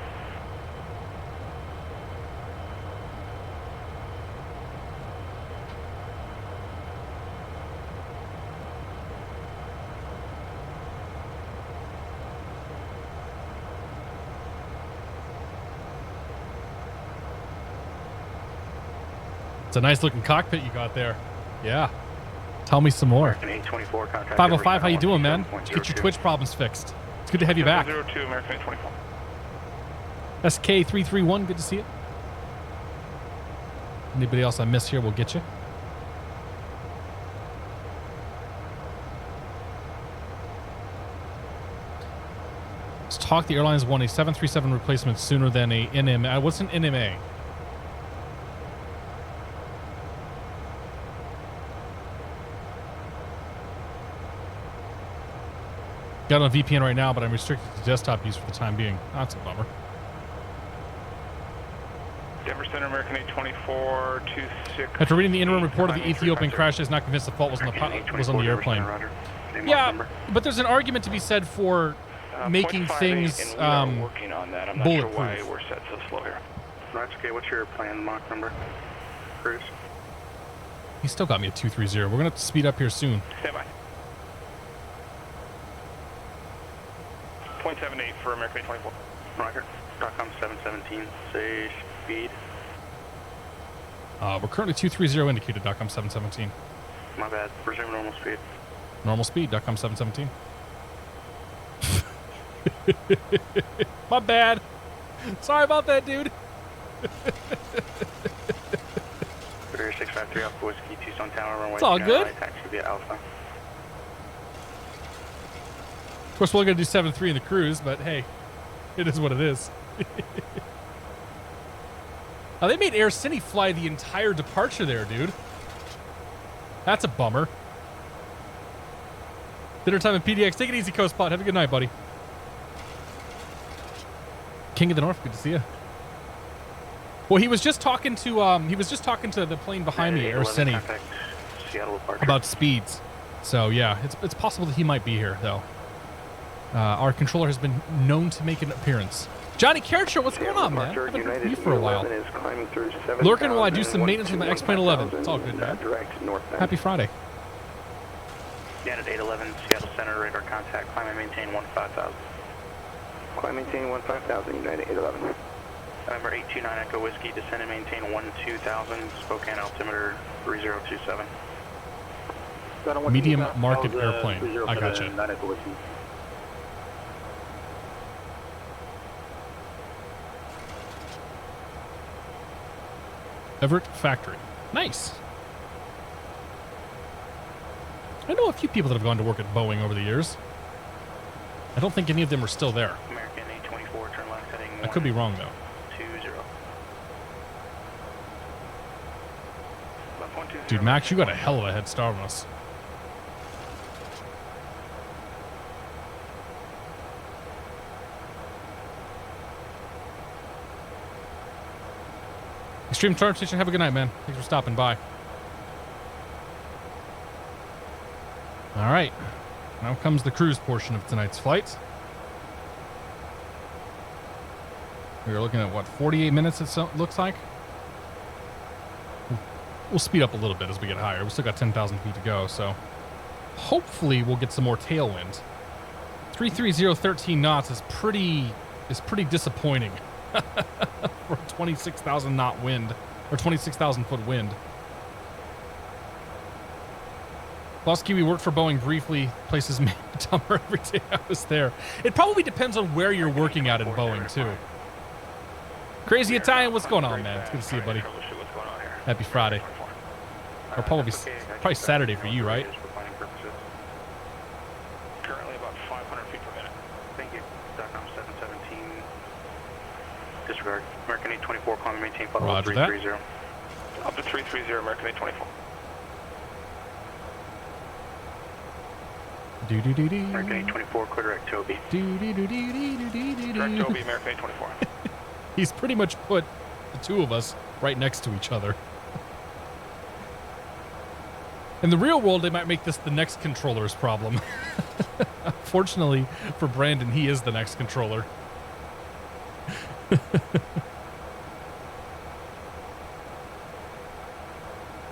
It's a nice looking cockpit you got there. Yeah. Tell me some more. 824 contract. 505, how you doing, man? Let's get your Twitch problems fixed. It's good to have you back. 02 American 824. SK331, good to see you. Anybody else I miss here, we'll get you. Let's talk. The airlines want a 737 replacement sooner than a NMA. What's an NMA? Got on a VPN right now, but I'm restricted to desktop use for the time being. That's a bummer. Denver Center, American 824, 26. After reading the interim report of the Ethiopian crash, I was not convinced the fault was on the airplane. Yeah, but there's an argument to be said for making things working on that. I'm not bulletproof. sure why we're set so slow here. That's okay. What's your plan, Mach number? Cruise. He still got me at 230. We're gonna have to speed up here soon. Stand by. 0.78 for American 824. Roger. DOCOM 717. Say speed. We're currently 230 indicated, DOCOM 717. My bad. Resume normal speed. Normal speed, DOCOM 717. My bad. Sorry about that, dude. Barrier 653 Alpha Whiskey, Tucson Tower, runway. It's all good. Taxi via Alpha. Of course, we're going to do 7.3 in the cruise, but hey, it is what it is. Now, they made Air City fly the entire departure there, dude. That's a bummer. Dinner time at PDX. Take it easy, Coast Pod. Have a good night, buddy. King of the North, good to see you. Well, he was just talking to the plane behind me, Air City, about speeds. So yeah, it's possible that he might be here though. Our controller has been known to make an appearance. Johnny Carricher, what's going on, man? I haven't heard from you for a while. Lurking while I do some maintenance with my X-Plane 11. It's all good, man. Happy Friday. United 811, Seattle Center, radar contact, climb and maintain 15,000. Climb and maintain 15,000, United 811. November 829 Echo Whiskey, descend and maintain 12,000, Spokane altimeter 3027. Medium market airplane. I gotcha. Everett Factory. Nice. I know a few people that have gone to work at Boeing over the years. I don't think any of them are still there. American 824, turn left heading I could be wrong, though. 20. Dude, Max, you got a hell of a head start on us. Extreme Charge Station, have a good night, man. Thanks for stopping by. All right. Now comes the cruise portion of tonight's flight. We're looking at, what, 48 minutes it looks like? We'll speed up a little bit as we get higher. We still got 10,000 feet to go, so hopefully we'll get some more tailwind. 330 13 knots is pretty disappointing for a 26,000 knot wind, or 26,000 foot wind. Boss Kiwi worked for Boeing briefly. Places made me dumber every day I was there. It probably depends on where you're working at in Boeing, too. Crazy Italian, what's going on, man? It's good to see you, buddy. Happy Friday. Or probably Saturday for you, right? Currently about 500 feet per minute. Thank you. .com 717. Disregard. American 824, climb and maintain follow up 330. Up to 330, American 824. American 824, clear direct Toby. Direct Toby, American 824. He's pretty much put the two of us right next to each other. In the real world, they might make this the next controller's problem. Fortunately for Brandon, he is the next controller.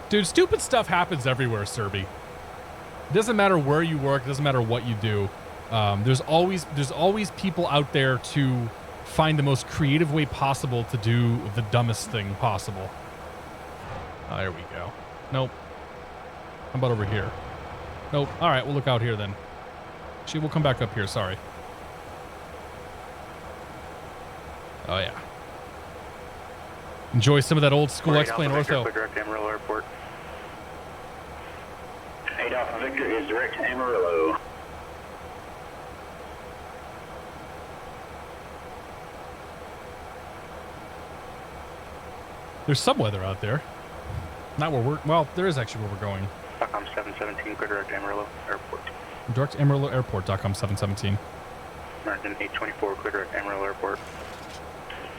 Dude, stupid stuff happens everywhere, Serby. It doesn't matter where you work. It doesn't matter what you do. There's always people out there to find the most creative way possible to do the dumbest thing possible. Oh, there we go. Nope. How about over here? Nope. All right, we'll look out here then. Actually, we'll come back up here. Sorry. Oh, yeah. Enjoy some of that old school X-Plane ortho. Direct Amarillo Airport. 8 Alpha Victor is direct Amarillo. There's some weather out there. Not where we're... Well, there is actually where we're going. .com 717, clear direct Amarillo Airport. Direct Amarillo Airport, .com 717. American 824, clear direct Amarillo Airport.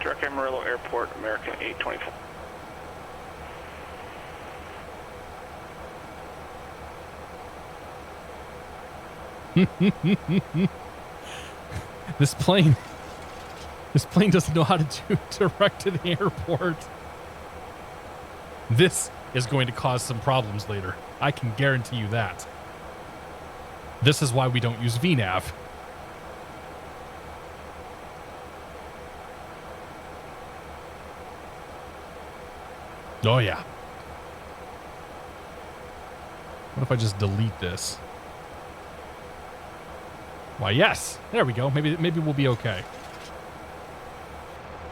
Direct Amarillo Airport, American 824. This plane doesn't know how to do direct to the airport. This is going to cause some problems later. I can guarantee you that. This is why we don't use VNAV. Oh yeah. What if I just delete this? Why, yes. There we go. Maybe we'll be okay.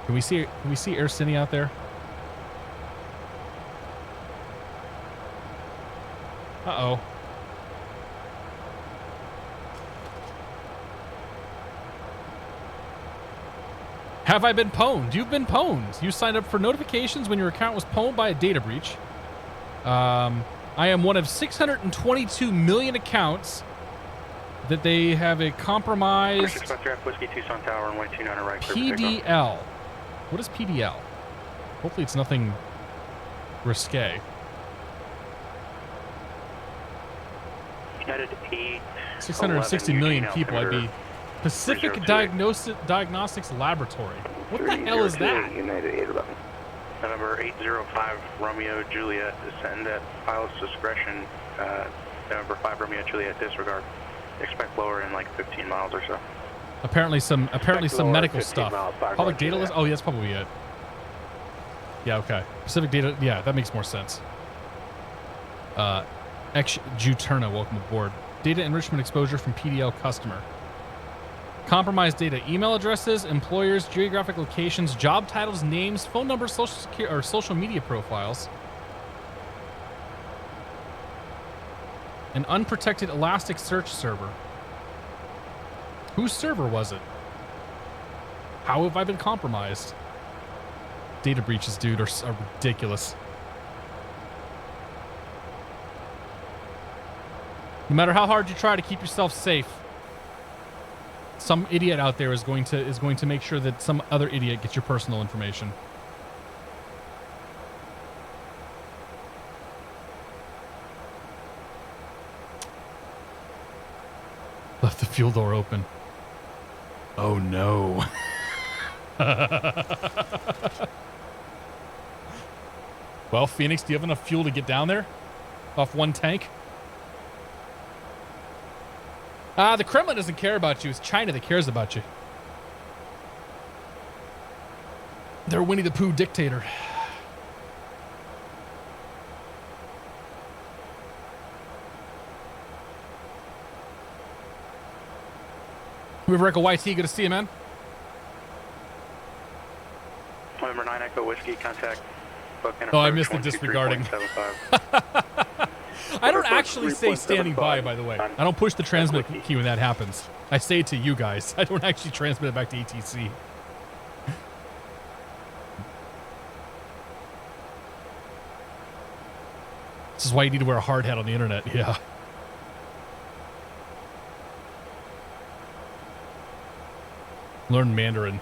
Can we see Air Cine out there? Uh-oh. Have I been pwned? You've been pwned. You signed up for notifications when your account was pwned by a data breach. I am one of 622 million accounts that they have a compromised PDL. What is PDL? Hopefully it's nothing risque. United 660 million people. I'd be Pacific Diagnostics Laboratory. What the hell is that? United 811. November 805 Romeo Juliet, descend at pilot's discretion. November 5 Romeo Juliet, disregard. Expect lower in like 15 miles or so. Apparently some medical stuff. Public data list? Oh, yeah, that's probably it. Yeah, okay. Pacific data, yeah, that makes more sense. Juturna, welcome aboard. Data enrichment exposure from PDL customer. Compromised data, email addresses, employers, geographic locations, job titles, names, phone numbers, social security or social media profiles. An unprotected Elasticsearch server. Whose server was it? How have I been compromised? Data breaches, dude, are ridiculous. No matter how hard you try to keep yourself safe, some idiot out there is going to make sure that some other idiot gets your personal information. Left the fuel door open. Oh no. Well, Phoenix, do you have enough fuel to get down there? Off one tank? The Kremlin doesn't care about you. It's China that cares about you. They're Winnie the Pooh dictator. River Echo YT, good to see you, man. November 9 Echo Whiskey, contact. Oh, I missed the disregarding. I don't actually say standing by the way. I don't push the transmit key when that happens. I say it to you guys. I don't actually transmit it back to ATC. This is why you need to wear a hard hat on the internet. Yeah. Learn Mandarin.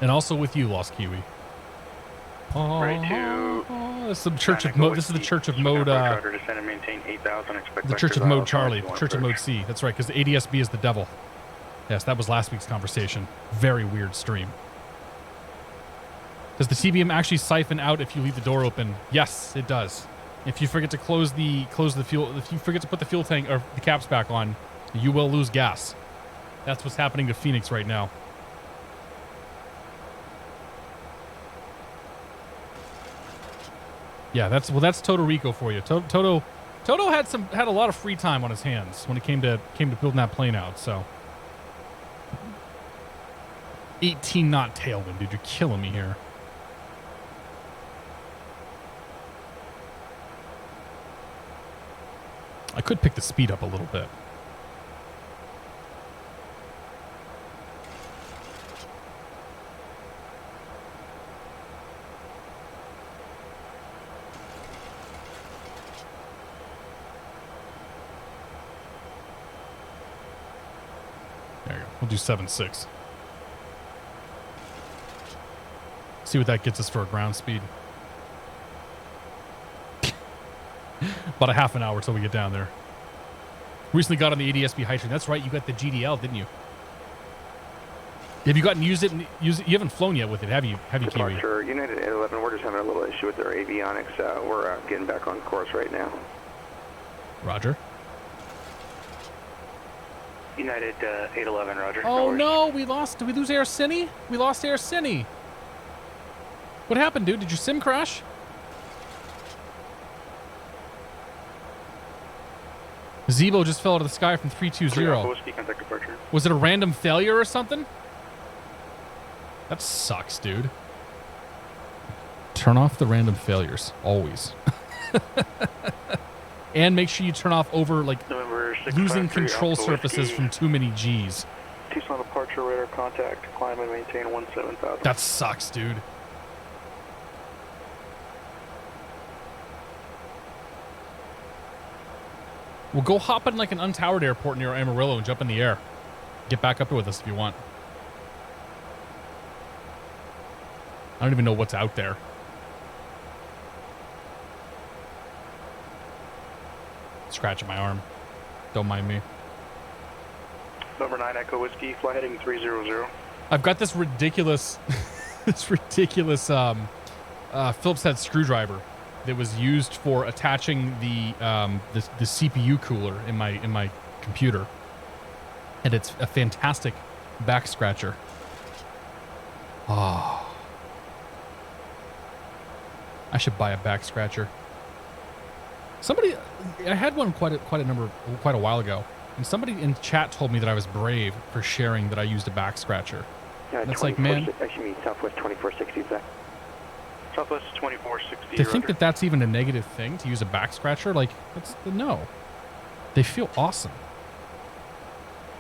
And also with you, Lost Kiwi. This is the Church of Mode. This is the Church of Mode. The Church of Mode Charlie. The Church of Mode C. That's right, because the ADSB is the devil. Yes, that was last week's conversation. Very weird stream. Does the TBM actually siphon out if you leave the door open? Yes, it does. If you forget to close the fuel, if you forget to put the fuel tank or the caps back on, you will lose gas. That's what's happening to Phoenix right now. Yeah, that's Toto Rico for you. Toto had a lot of free time on his hands when it came to building that plane out. So 18 knot tailwind, dude. You're killing me here. I could pick the speed up a little bit. There you go. We'll do 7.6. See what that gets us for a ground speed. About a half an hour till we get down there. Recently got on the ADSB high train. That's right, you got the GDL, didn't you? Have you gotten to use it? You haven't flown yet with it, have you? Have you, Kiwi? Departure, United 11. We're just having a little issue with our avionics. We're getting back on course right now. Roger. United 811, Roger. Oh no, we lost. Did we lose Air Cine? We lost Air Cine. What happened, dude? Did your sim crash? Zebo just fell out of the sky from 320. Was it a random failure or something? That sucks, dude. Turn off the random failures, always. And make sure you turn off losing control surfaces from too many Gs. Tucson departure radar contact, climb and maintain 17,000. That sucks, dude. Well, go hop in like an untowered airport near Amarillo and jump in the air. Get back up with us if you want. I don't even know what's out there. Scratching my arm. Don't mind me. Number 9 Echo Whiskey, fly heading 300. I've got this ridiculous, Phillips head screwdriver that was used for attaching the CPU cooler in my computer, and it's a fantastic back scratcher. Oh, I should buy a back scratcher. Somebody, I had one quite a while ago, and somebody in chat told me that I was brave for sharing that I used a back scratcher. And it's like, man, Actually, Southwest 2460 is that. Southwest 2460. to think that that's even a negative thing to use a back scratcher, like, that's no. They feel awesome.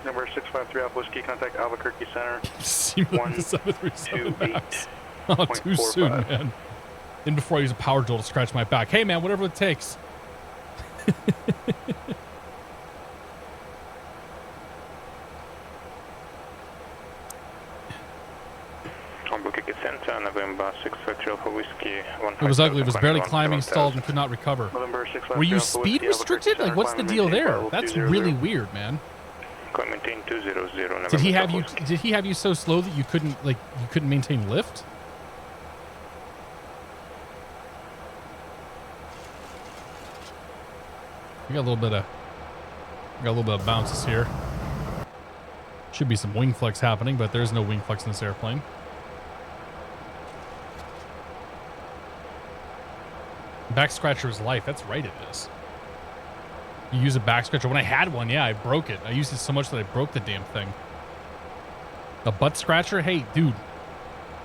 Number 653 Alpha Whiskey, contact Albuquerque Center. 12737 max. Oh, too soon, man. And before I use a power drill to scratch my back. Hey, man, whatever it takes. Albuquerque Center, November 653 Alpha Whiskey. It was ugly. It was barely climbing, stalled, and could not recover. Were you speed restricted? Like, what's the deal there? That's really weird, man. Maintain 200. Did he have you so slow that you couldn't maintain lift? We got a little bit of bounces here. Should be some wing flex happening, but there's no wing flex in this airplane. Back scratcher is life. That's right, it is. You use a back scratcher. When I had one, yeah, I broke it. I used it so much that I broke the damn thing. A butt scratcher? Hey, dude.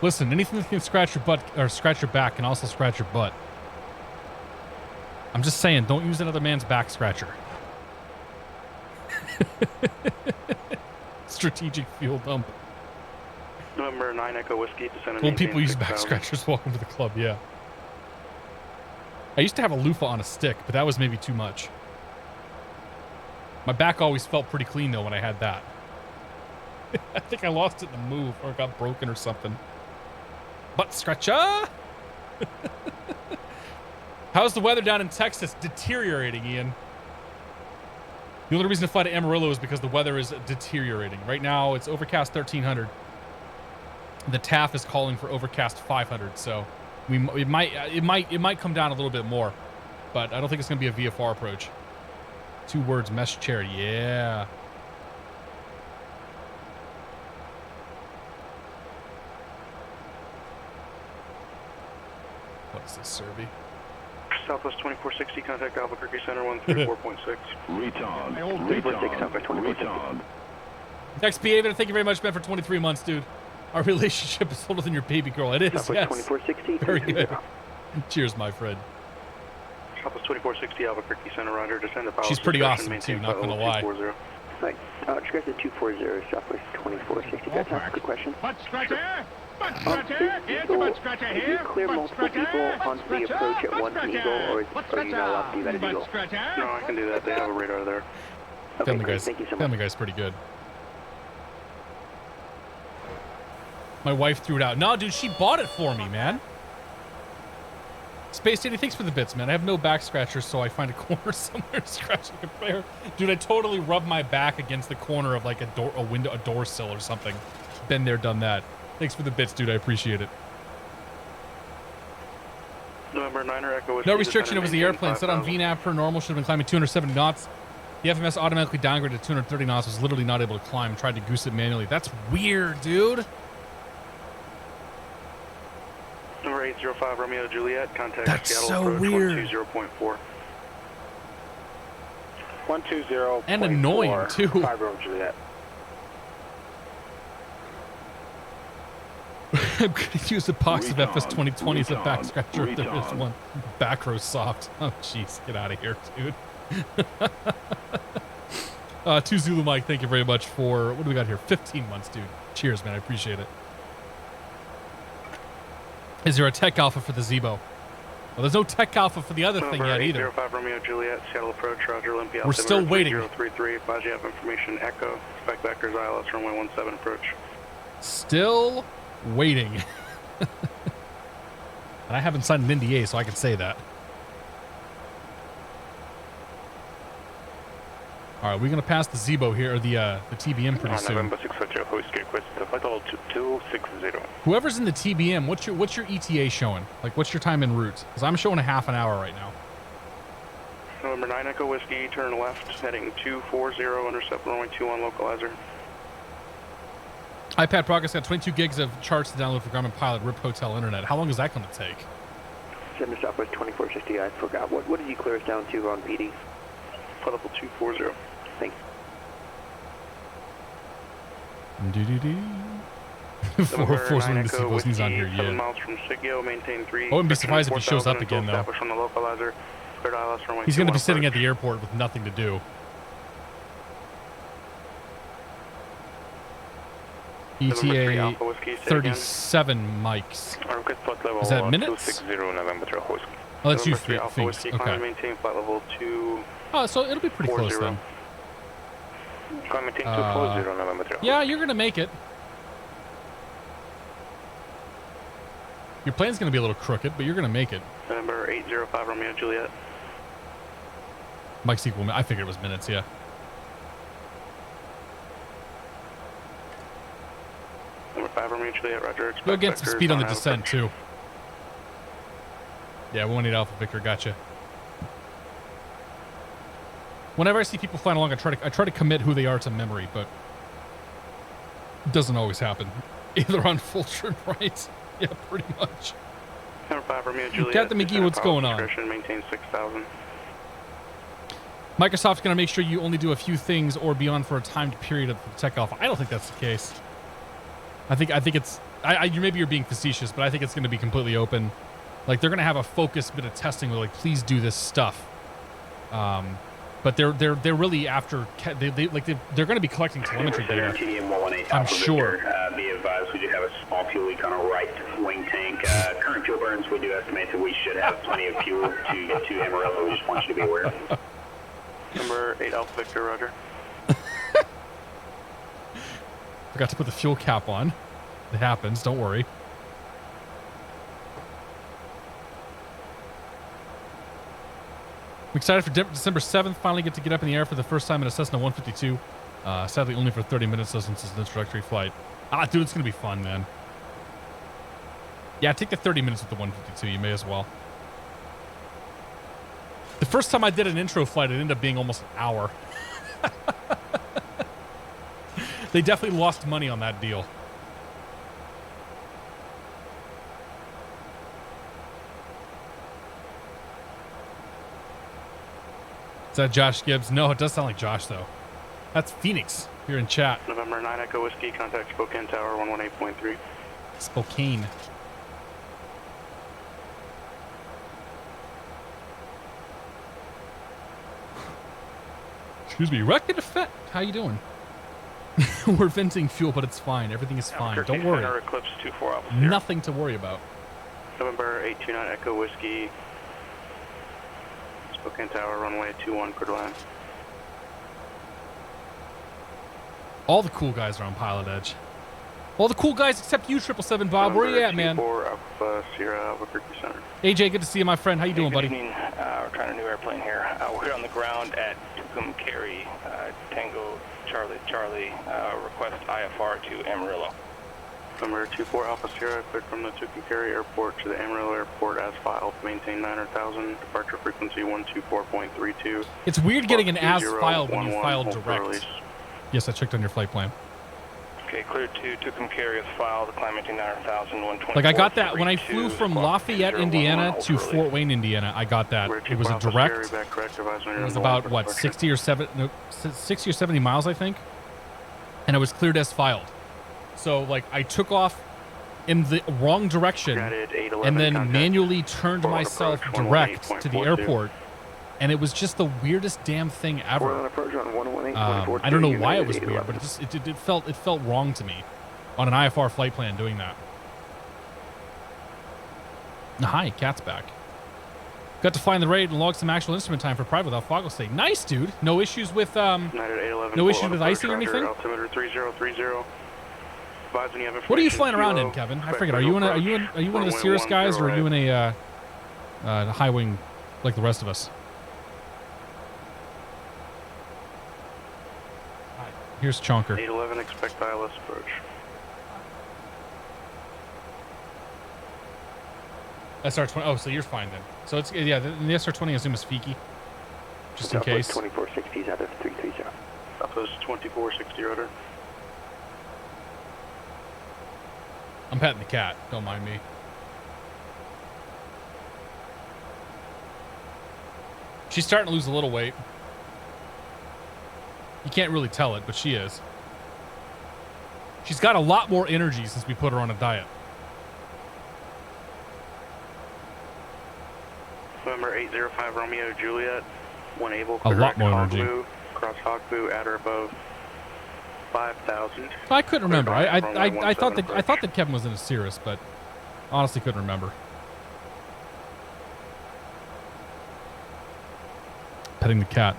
Listen, anything that can scratch your butt or scratch your back can also scratch your butt. I'm just saying, don't use another man's back scratcher. Strategic fuel dump. November 9 Echo Whiskey, descend and Well, people use 6,000. back scratchers. Welcome to the club, yeah. I used to have a loofah on a stick, but that was maybe too much. My back always felt pretty clean, though, when I had that. I think I lost it in the move, or it got broken or something. Butt scratcher! How's the weather down in Texas? Deteriorating, Ian. The only reason to fly to Amarillo is because the weather is deteriorating. Right now, it's overcast 1300. The TAF is calling for overcast 500, so it might come down a little bit more, but I don't think it's going to be a VFR approach. 2 words, mesh chair, yeah. What is this, Serby? Southwest 2460, contact Albuquerque Center 134.6. Retard. XP Aven, thank you very much, man, for 23 months, dude. Our relationship is older than your baby girl. It is, Southwest yes. 2460. Very good. Cheers, my friend. Southwest 2460 Albuquerque Center, roger. Descend to She's pretty awesome, too, not gonna lie. Right. Discuss the 240, Southwest 2460. That's a good question. Butt scratcher! Butt Is scratcher! Here's the butt scratcher you here! clear Butt multiple scratcher! people onto the approach at one Eagle, or are you not allowed to do that at Eagle? No, I can do that. They have a radar there. Okay, Family great. Guy's, Thank you so much. Family Guy's pretty good. My wife threw it out. No, dude, she bought it for me, man. Space Daddy, thanks for the bits, man. I have no back scratchers, so I find a corner somewhere to scratch like a bear. Dude, I totally rubbed my back against the corner of like a door sill or something. Been there, done that. Thanks for the bits, dude. I appreciate it. November 9er Echo Whiskey. No restriction. It was the airplane. Set on VNAV per normal. Should have been climbing 270 knots. The FMS automatically downgraded to 230 knots. Was literally not able to climb. Tried to goose it manually. That's weird, dude. Number 805 Romeo Juliet, contact That's Seattle so approach weird. 120.4. 120.4. And annoying, too. 5 Romeo Juliet. I'm going to use the box of FS 2020 as a back scratcher if there is one. Back row soft. Oh, jeez. Get out of here, dude. 2 Zulu Mike, thank you very much for, what do we got here? 15 months, dude. Cheers, man. I appreciate it. Is there a tech alpha for the Zebo? Well, there's no tech alpha for the other thing yet either. 805 Romeo Juliet, Seattle approach, Roger Olympia. We're still waiting. 033, advise you have information, Echo, spec vectors, ILS runway 17 approach. Still waiting. And I haven't signed an NDA, so I can say that. All right, we're going to pass the Zebo here, or the TBM pretty soon. November 650 Whiskey request, vital 260. Whoever's in the TBM, what's your ETA showing? Like, what's your time en route? Because I'm showing a half an hour right now. November 9 Echo Whiskey, turn left, heading 240, intercept runway 21 localizer. iPad Progress got 22 gigs of charts to download for Garmin Pilot, RIP Hotel Internet. How long is that going to take? Center Southwest 2460, I forgot. What did you clear us down to on PD? Flight level 240. Thanks. Force Wind to see Boston's on here, 7 yeah. miles from Sigio, maintain 3. I wouldn't be surprised if he shows up again, though. From the localizer. Cleared ILS runway He's going to be 21 sitting at approach. the airport with nothing to do. ETA 37 mics. Is that minutes? 260 November 3 Whiskey. Oh, that's you, November 3 Alpha Finks. Whiskey, Okay. climb and maintain flight level 2. Oh, so it'll be pretty close then. Climb and maintain 240 November 3. Yeah, you're going to make it. Your plan's going to be a little crooked, but you're going to make it. November 805 Romeo Juliet. Mike's equal. I figured it was minutes, yeah. Number 5 Romeo Juliet, roger. Go against the Expect speed on the vectors descent, too. Yeah, 118 Alpha Victor, gotcha. Whenever I see people flying along, I try to commit who they are to memory, but it doesn't always happen. Either on full turn right. Yeah, pretty much. Number 5 Romeo Juliet. Captain McGee, what's going on? Maintain 6,000. Microsoft's going to make sure you only do a few things or be on for a timed period of tech off. I don't think that's the case. I think it's... maybe you're being facetious, but I think it's going to be completely open. Like, they're going to have a focused bit of testing where, like, please do this stuff. But they're really after... They're going to be collecting telemetry data. I'm sure. Be advised, we do have a small fuel leak on our right wing tank. Current fuel burns, we do estimate that we should have plenty of fuel to get to Amarillo. We just want you to be aware. Number 8 Alpha Victor, roger. Forgot to put the fuel cap on. It happens, don't worry. I'm excited for December 7th. Finally get to get up in the air for the first time in a Cessna 152. Sadly, only for 30 minutes, though, since it's an introductory flight. Ah, dude, it's going to be fun, man. Yeah, take the 30 minutes with the 152. You may as well. The first time I did an intro flight, it ended up being almost an hour. They definitely lost money on that deal. Is that Josh Gibbs? No, it does sound like Josh, though. That's Phoenix here in chat. November 9 Echo Whiskey, contact Spokane Tower 118.3. Spokane. Excuse me. Rocket Effect. How you doing? We're venting fuel, but it's fine. Everything is fine. Don't worry. Eclipse 24 Alpha Nothing to worry about. November 829 Echo Whiskey, Spokane Tower, runway 21, clear to land. All the cool guys are on PilotEdge. All the cool guys except you, 777 Bob. Where you at, man? 4 Alpha Sierra Albuquerque Center. AJ, good to see you, my friend. How you doing, buddy? Good evening. We're trying a new airplane here. We're here on the ground at Tucumcari, Tango Charlie Charlie. Request IFR to Amarillo. Number 24 Alpha Sierra, cleared from the Tucumcari Airport to the Amarillo Airport as filed. Maintain 900,000. Departure frequency 124.32. It's weird getting an as filed when you file direct. Yes, I checked on your flight plan. Okay, cleared to Tucumcari as filed. Climb maintain 900,000. 124. Like I got that when I flew from Lafayette, Indiana to Fort Wayne, Indiana. I got that. It was a direct. It was about what 60 or 70 miles, I think, and it was cleared as filed. So like I took off in the wrong direction and then manually turned myself direct to the airport, and it was just the weirdest damn thing ever. I don't know why it was weird, but it felt wrong to me on an IFR flight plan doing that. Hi, Cat's back. Got to find the raid and log some actual instrument time for private without Foggle State. Nice, dude. No issues with no issues with icing or anything. Altimeter 3030. What are you flying around in, Kevin? I forget. Are you one of the Cirrus guys, or are you in a high wing like the rest of us? Here's Chonker. 811, expect ILS approach. SR-20. Oh, so you're fine then. So it's the SR-20 I assume is Fiki, just in case. 2460 is out of 330. Southwest 2460 rudder. I'm petting the cat. Don't mind me. She's starting to lose a little weight. You can't really tell it, but she is. She's got a lot more energy since we put her on a diet. November 805 Romeo Juliet, 1 able, A lot more energy. Cross Hogbu at or above 5,000. I couldn't remember. I thought that Kevin was in a Cirrus, but honestly couldn't remember. Petting the cat.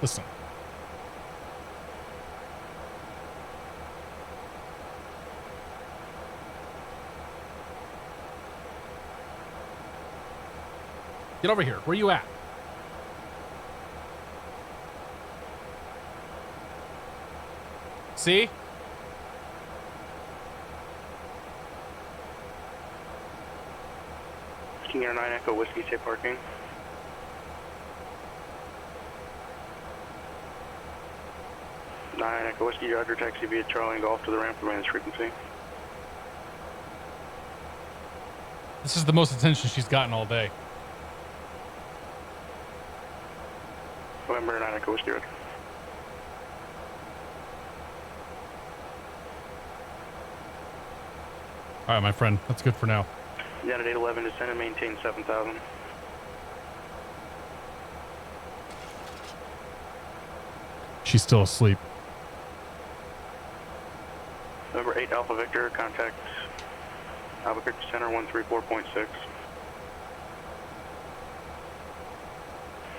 Listen. Get over here. Where you at? See? King Air 9 Echo Whiskey, say parking. Nine Echo Whiskey, Roger, taxi via Charlie and Golf to the ramp, remains frequency. This is the most attention she's gotten all day. November 9 Echo Whiskey, Roger. All right, my friend. That's good for now. Down at 811, descend and maintain 7,000. She's still asleep. November 8 Alpha Victor, contact Albuquerque Center 134.6.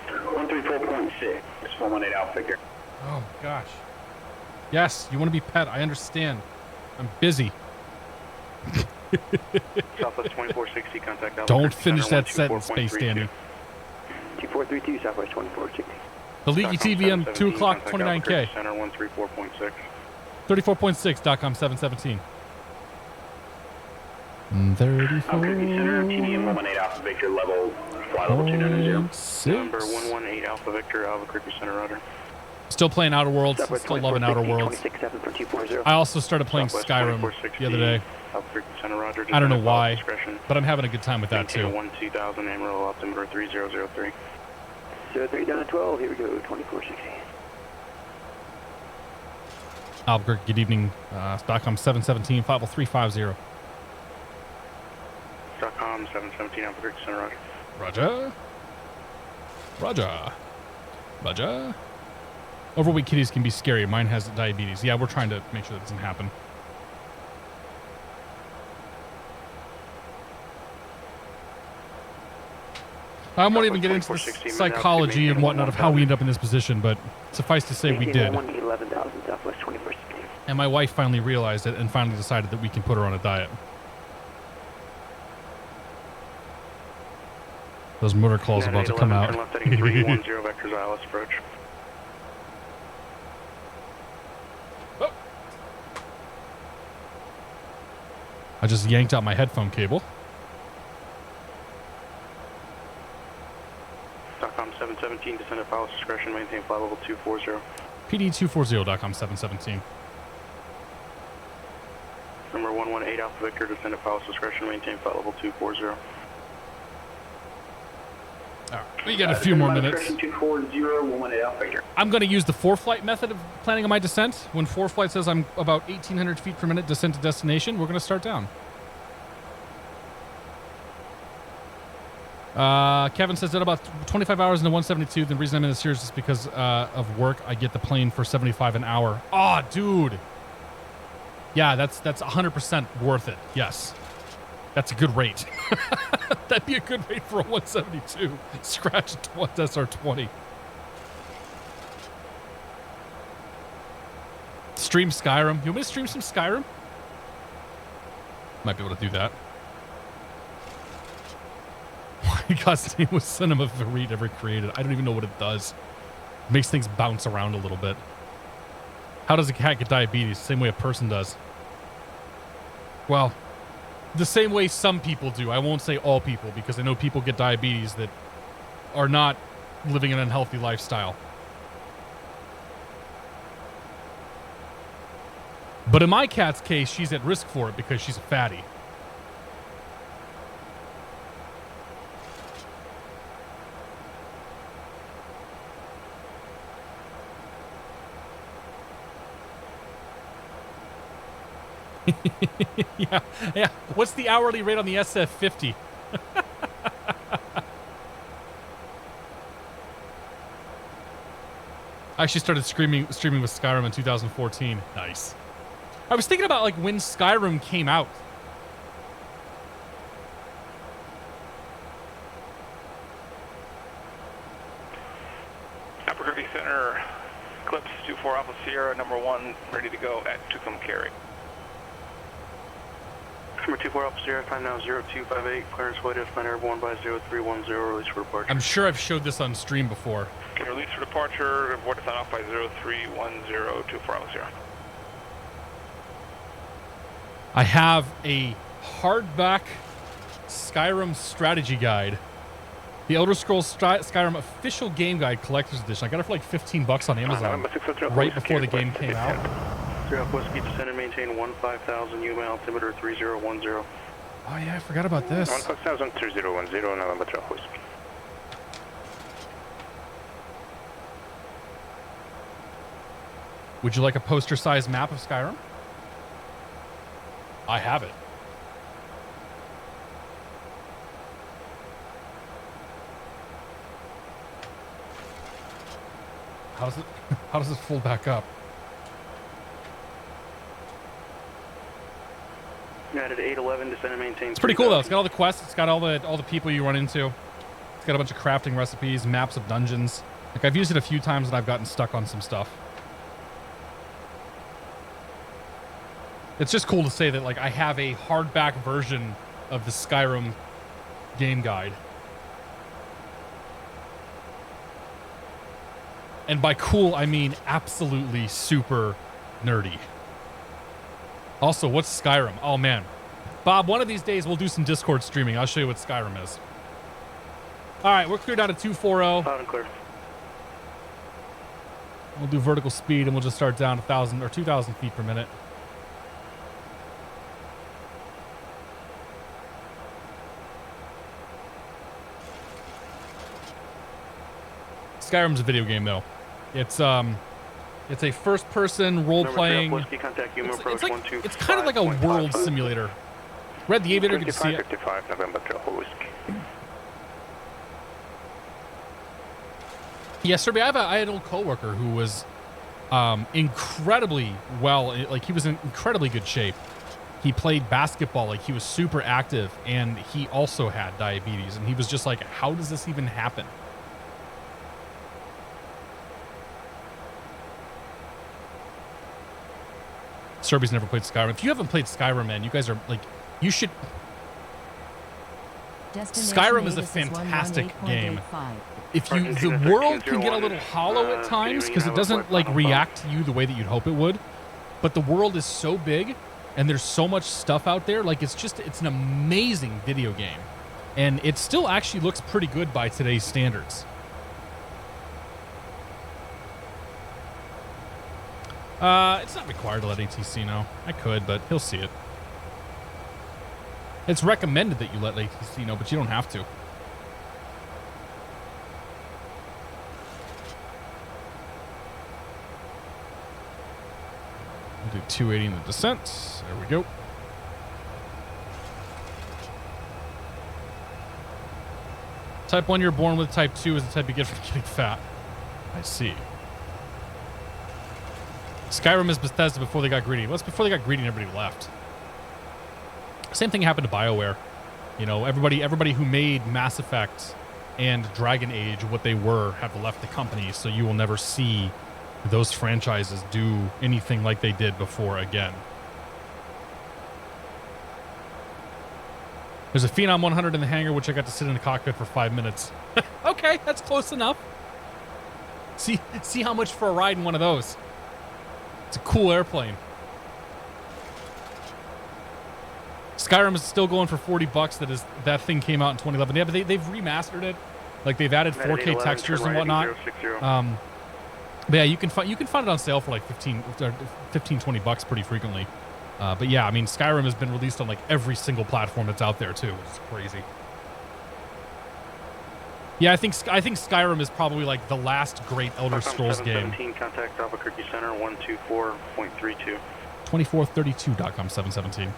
134.6, 418 Alpha Victor. Oh, my gosh. Yes, you want to be pet. I understand. I'm busy. Southwest 2460, contact Albuquerque Don't finish Center, that sentence, Space Dandy. 2432, Southwest 2460. The leaky TVM 2 o'clock 29K. Center 134.6. 34.6, .com 717. 34. Albuquerque Center, TDM 118 Alpha Victor, level, fly level 290. Number 118 Alpha Victor, Albuquerque Center, Roger. Still playing Outer Worlds. Still loving Outer Worlds. I also started playing Skyrim the other day. I don't know why, but I'm having a good time with that too. 2000 Amarillo altimeter 3003. 03 down to 12, here we go, 2460. Albuquerque, good evening. .com 717, 50350. .com 717 Albuquerque Center, Roger. Roger. Roger. Roger. Overweight kitties can be scary. Mine has diabetes. Yeah, we're trying to make sure that doesn't happen. I won't even get into the psychology and whatnot of how we end up in this position, but suffice to say we did. 11,000 Southwest 21st. And my wife finally realized it and finally decided that we can put her on a diet. Those motor calls about to come out. Turn left heading 310 vectors ILS approach. I just yanked out my headphone cable. .com 717, descend at pilot's discretion, maintain flight level 240. PD 240.com 717. Number 118 Alpha Victor, descend at pilot's discretion, maintain flight level 240. All right, we got a few more minutes. 240, 118 Alpha Victor. I'm going to use the 4-flight method of planning on my descent. When 4-flight says I'm about 1,800 feet per minute descent to destination, we're going to start down. Kevin says that about 25 hours into 172. The reason I'm in the series is because of work. I get the plane for 75 an hour. Oh, dude. Yeah, that's 100% worth it. Yes. That's a good rate. That'd be a good rate for a 172. Scratch SR20. Stream Skyrim. You want me to stream some Skyrim? Might be able to do that. God's name was Cinema Verite ever created. I don't even know what it does. It makes things bounce around a little bit. How does a cat get diabetes? Same way a person does. Well, the same way some people do. I won't say all people, because I know people get diabetes that are not living an unhealthy lifestyle. But in my cat's case, she's at risk for it because she's a fatty. Yeah, yeah. What's the hourly rate on the SF50? I actually started streaming with Skyrim in 2014. Nice. I was thinking about like when Skyrim came out. Albuquerque Center, Eclipse 24 Alpha Sierra, number 1, ready to go at Tucumcari. Number 24 Alpha Sierra, time now 0258, clearance way to flight airborne by 0310, release for departure. I'm sure I've showed this on stream before. Okay, release for departure, report to sign off by 0310, 24 Alpha Sierra. I have a hardback Skyrim strategy guide. The Elder Scrolls Skyrim official game guide collector's edition. I got it for like $15 on Amazon right before the game came out. 3 Alpha Whiskey, descend and maintain 15,000, UMA altimeter 3010. Oh yeah, I forgot about this. 15,000, 3010, November 12 Whiskey. Would you like a poster-sized map of Skyrim? I have it. How does it fold back up? United 811, descend and maintain. It's pretty cool though. It's got all the quests. It's got all the people you run into. It's got a bunch of crafting recipes, maps of dungeons. Like I've used it a few times and I've gotten stuck on some stuff. It's just cool to say that like I have a hardback version of the Skyrim game guide. And by cool, I mean absolutely super nerdy. Also, what's Skyrim? Oh man. Bob, one of these days we'll do some Discord streaming. I'll show you what Skyrim is. All right, we're clear down to 240. Loud and clear. We'll do vertical speed and we'll just start down 1,000 or 2,000 feet per minute. Skyrim's a video game though. It's a first-person role-playing. It's kind of like a world simulator. Red the Aviator, good to see it. 55, November 12 Whiskey. Yeah, Serby, I had an old coworker who was incredibly well. Like he was in incredibly good shape. He played basketball, like he was super active, and he also had diabetes. And he was just like, "How does this even happen?" Serby's never played Skyrim. If you haven't played Skyrim, man, you guys are like, you should. Skyrim is a fantastic game. If you, the world can get a little hollow at times because it doesn't like react to you the way that you'd hope it would, but the world is so big and there's so much stuff out there. Like it's an amazing video game, and it still actually looks pretty good by today's standards. It's not required to let ATC know. I could, but he'll see it. It's recommended that you let ATC know, but you don't have to. We'll do 280 in the descent. There we go. Type 1 you're born with, type 2 is the type you get from getting fat. I see. Skyrim is Bethesda before they got greedy. Well, it's before they got greedy and everybody left. Same thing happened to BioWare. You know, everybody who made Mass Effect and Dragon Age, what they were, have left the company, so you will never see those franchises do anything like they did before again. There's a Phenom 100 in the hangar, which I got to sit in the cockpit for 5 minutes. Okay, that's close enough. See how much for a ride in one of those. It's a cool airplane. Skyrim is still going for $40. That thing came out in 2011. Yeah, but they've remastered it. Like they've added 4K textures and whatnot. But yeah, you can find it on sale for like $15-20 pretty frequently. But yeah, I mean, Skyrim has been released on like every single platform that's out there too, which is crazy. Yeah, I think Skyrim is probably like the last great Elder Scrolls game. 17, contact Albuquerque Center 124.32. 2432.com 717.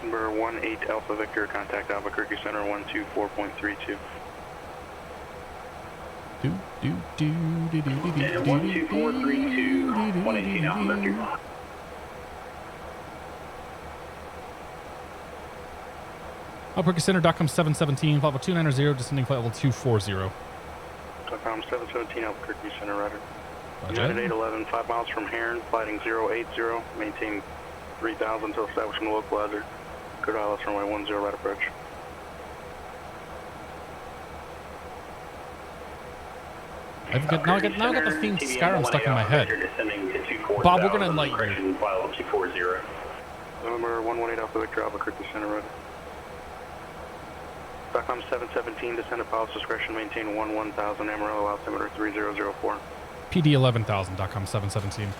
Number 18 Alpha Victor, contact Albuquerque Center 124.32. Do, do, do, do, do, do, do, 12432, 118 Alpha Victor. Albuquerque Center.com 717, flight level 290, descending flight level 240. .com 717 Albuquerque Center, Roger. Roger. United 811, 5 miles from Heron, flighting 080, maintain 3000 until establishing the localizer. Cleared ILS runway 10 right approach. Now I got the theme to Skyrim stuck in my head. Bob, we're gonna enlighten you. November 118 Alpha Victor, Albuquerque Center, Roger. .com 717, descend at pilot's discretion, maintain 1000, Amarillo, altimeter 3004. PD 11,000.com 717.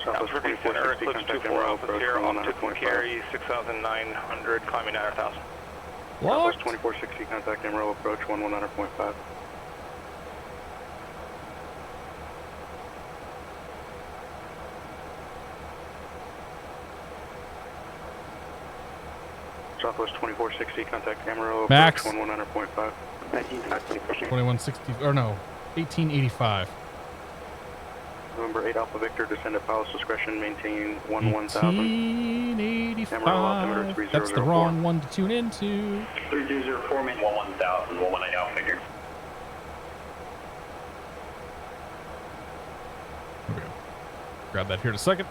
Albuquerque Center, Eclipse 24 Alpha Sierra, off to carry 6,900, climbing 9,000. What? 2460, contact Amarillo approach 119.5. Southwest 2460, contact Amarillo Max. approach 119.5. 2160, or no, 1885. November 8 Alpha Victor, descend at pilot's discretion, maintain 1000. 1885. That's the wrong one to tune into. 3204, main 1000, 118 Alpha Victor. Here we go. Grab that here in a second.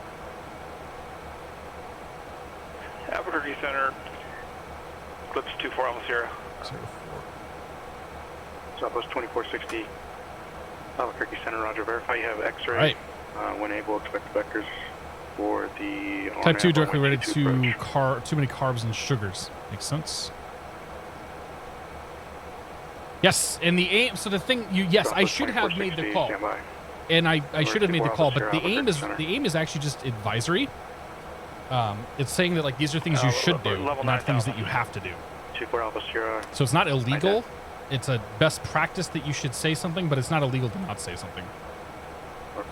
Albuquerque Center, Eclipse 24 Alpha Sierra. 04. Southwest 2460, Albuquerque Center, Roger. Verify you have X-ray. Right. When able, expect vectors for the Type 2 RNAV directly related to approach. too many carbs and sugars. Makes sense. Yes, and the aim. So the thing, yes, I should have made the call, and I should have made the call, but the aim is actually just advisory. It's saying that like these are things you should do, not things that you have to do. 24 Alpha Sierra. So it's not illegal. It's a best practice that you should say something, but it's not illegal to not say something.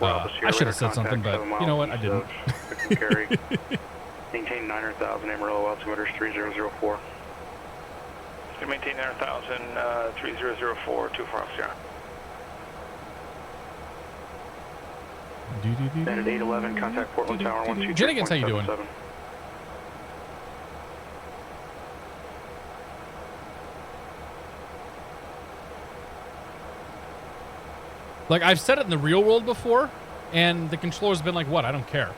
I should have said something, but you know what? I didn't. Maintain 9,000, Amarillo, altimeter 3004. To maintain 9,000, 3004, 24 Alpha Sierra. Standard 811, contact Portland Tower 123.77. Jennings, how you doing? Like, I've said it in the real world before, and the controller's been like, what? I don't care.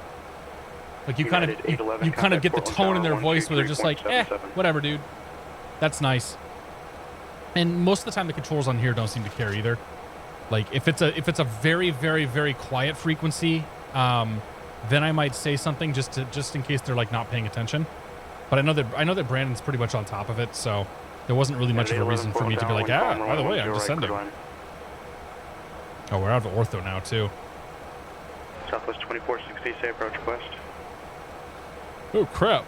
Like, you kind of get the tone in their voice where they're just like, whatever, dude. That's nice. And most of the time, the controllers on here don't seem to care either. Like, if it's a very, very, very quiet frequency, then I might say something just in case they're like not paying attention. But I know that Brandon's pretty much on top of it, so there wasn't really much of a reason for me to be like, by the way, I'm descending. Oh, we're out of ortho now, too. Southwest 2460, say approach west. Oh, crap.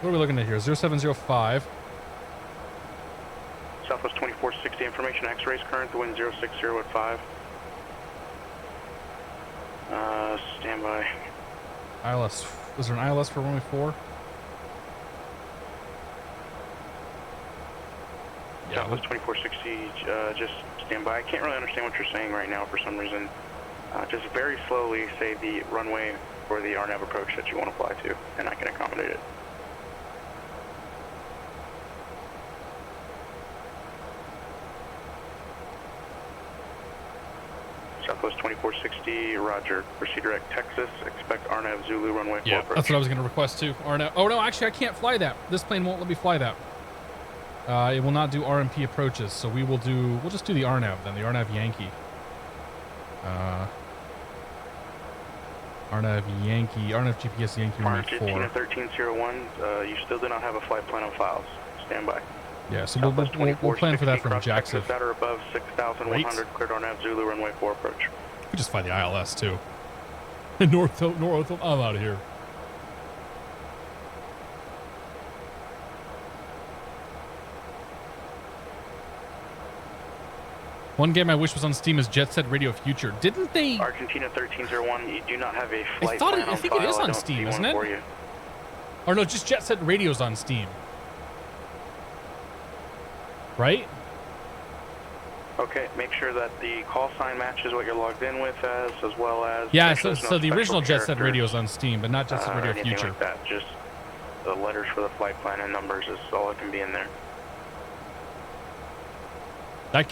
What are we looking at here? 0705. Southwest 2460, information X-rays current, the wind 060 at 5. Standby. ILS. Was there an ILS for runway 4? Yeah. Southwest 2460, just stand by. I can't really understand what you're saying right now for some reason. Just very slowly say the runway for the RNAV approach that you want to fly to, and I can accommodate it. Southwest 2460, roger. Proceed direct Texas. Expect RNAV Zulu runway 4 approach. That's what I was going to request too. RNAV. Oh no, actually I can't fly that. This plane won't let me fly that. It will not do RMP approaches, so we'll just do the RNAV then, the RNAV Yankee. RNAV GPS Yankee runway 4. 15 and 1301, you still do not have a flight plan on files. Stand by. Yeah, so we'll plan for that from Jackson. That are above 6,100, cleared RNAV Zulu runway 4 approach. We just fly the ILS too. North, I'm out of here. One game I wish was on Steam is Jet Set Radio Future. Didn't they? Argentina 1301, you do not have a I flight thought plan I on think file. it is I on don't Steam, see isn't one it? for you. Or no, just Jet Set Radio's on Steam. Right? Okay, make sure that the call sign matches what you're logged in with as well as... Yeah, make sure so there's no the original special Jet Set characters, Radio's on Steam, but not Jet Set Radio anything Future. like that. Just the letters for the flight plan and numbers is all that can be in there. That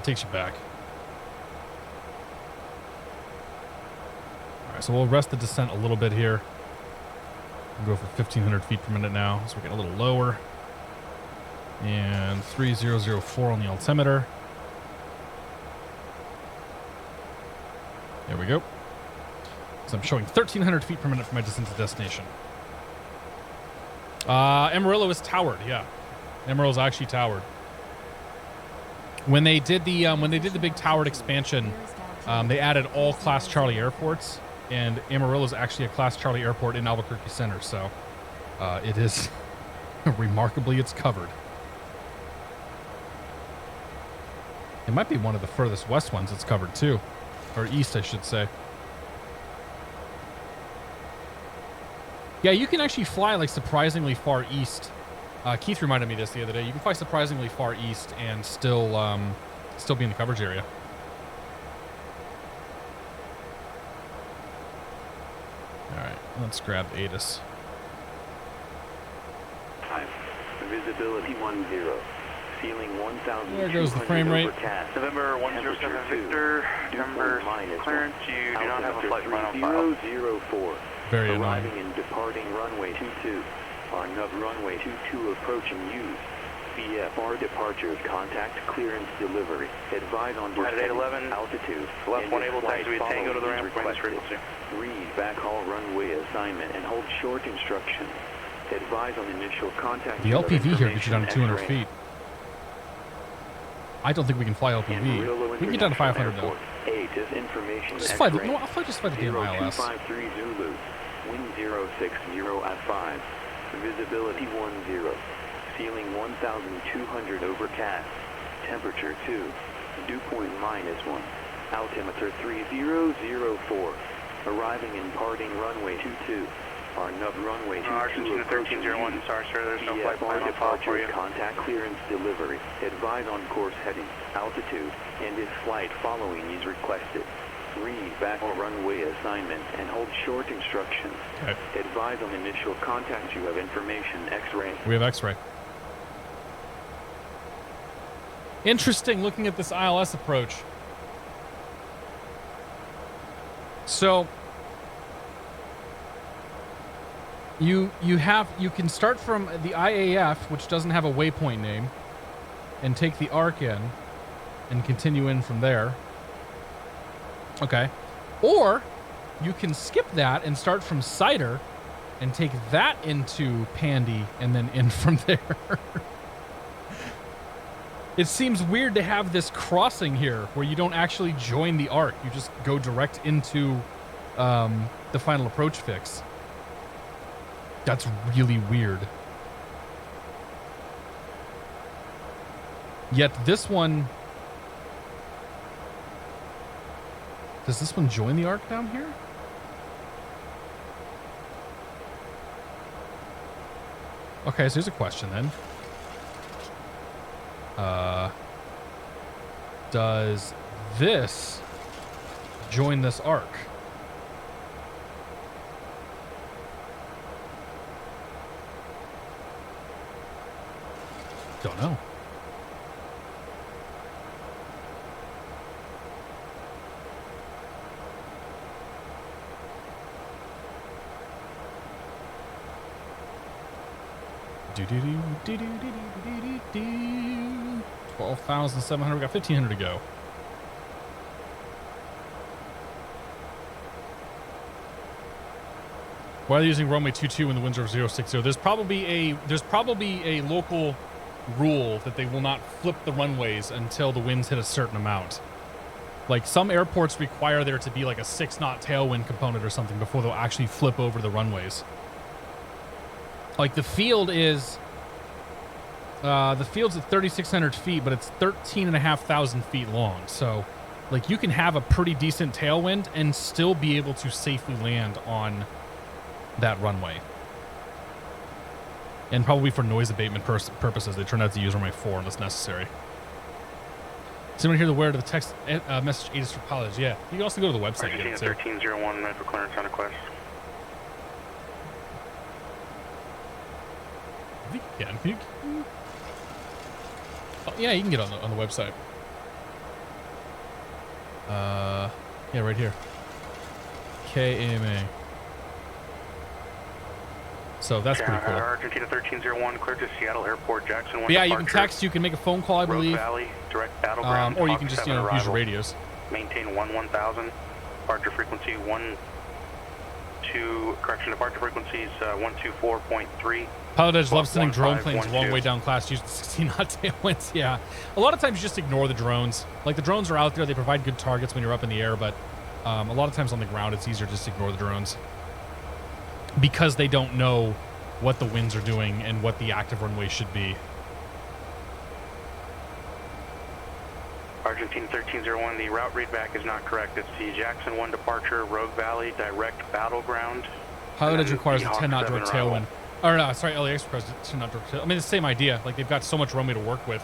takes you back. All right, so we'll rest the descent a little bit here. We'll go for 1,500 feet per minute now, so we're getting a little lower. And 3004 on the altimeter. There we go. So I'm showing 1,300 feet per minute for my descent to destination. Amarillo is towered, yeah. Amarillo's actually towered. When they did the big towered expansion, they added all Class Charlie airports, and Amarillo is actually a Class Charlie airport in Albuquerque Center. So it is remarkably, it's covered. It might be one of the furthest west ones it's covered too, or east, I should say. Yeah, you can actually fly like surprisingly far east. Keith reminded me this the other day. You can fly surprisingly far east and still be in the coverage area. All right, let's grab ATIS. Visibility 10. Ceiling 1,000. There goes the frame rate. November 107 Victor, number clearance, you do not have a flight plan on file. 004. Very annoying. Arriving and departing runway 22. On runway 22 approaching use. VFR departures, contact clearance delivery. Advise on United 811, altitude. left one able taxi with Tango to the ramp, minus frequency. Read backhaul runway assignment and hold short instructions. Advise on initial contact. The LPV here gets you down to 200 feet. I don't think we can fly LPV. We can get down to 500 though. Information. Just fly the, no, I'll just fly the damn ILS. 0253 Zulu. Wind 060 at 5. Visibility 10. Ceiling 1,200 overcast. Temperature 2. Dew point -1. Altimeter 3004. Arriving and parting runway 22. Our nub runway 22. Argentina 1301, sorry sir, there's no flight plan on file for you. Contact clearance delivery. Advise on course heading, altitude, and if flight following is requested. Read back runway assignment and hold short instructions. Okay. Advise on initial contact. You have information X-ray. We have X-ray. Interesting looking at this ILS approach. So you can start from the IAF, which doesn't have a waypoint name, and take the arc in and continue in from there. Okay. Or you can skip that and start from Cider and take that into Pandy and then in from there. It seems weird to have this crossing here where you don't actually join the arc. You just go direct into the final approach fix. That's really weird. Yet this one... Does this one join the arc down here? Okay, so here's a question then. Does this join this arc? Don't know. Do do do do do do do do do. 12,700. We got 1,500 to go. Why are they using runway 22 when the winds are 060? There's probably a local rule that they will not flip the runways until the winds hit a certain amount. Like some airports require there to be like a 6-knot tailwind component or something before they'll actually flip over the runways. Like the field is The field's at 3,600 feet, but it's 13,500 feet long. So, like, you can have a pretty decent tailwind and still be able to safely land on that runway. And probably for noise abatement purposes, they turned out to use runway 4 unless necessary. Someone hear the word of the text message 8 is for pilots. Yeah, you can also go to the website and get it too. 1301, red for clearance on request. I think you can. Can you? Oh, yeah, you can get on the website. Yeah, right here. KAMA. So that's pretty cool. Argentina 1301, cleared to Seattle Airport, Jackson 1 But yeah, departure. you can text, you can make a phone call, I believe. Rogue Valley, direct battleground. Or you can just, use your radios. Maintain 1000. Departure frequency departure frequencies 124.3. PilotEdge loves sending drone planes a long way down class using 16 knot tailwinds. Yeah. A lot of times you just ignore the drones. Like, the drones are out there. They provide good targets when you're up in the air, but a lot of times on the ground, it's easier just to ignore the drones. Because they don't know what the winds are doing and what the active runway should be. Argentina 1301, the route readback is not correct. It's the Jackson 1 departure, Rogue Valley, direct battleground. PilotEdge requires a 10 knot direct tailwind. Or no, sorry, LAX requires a 10 knot direct tailwind. I mean, it's the same idea. Like, they've got so much runway to work with.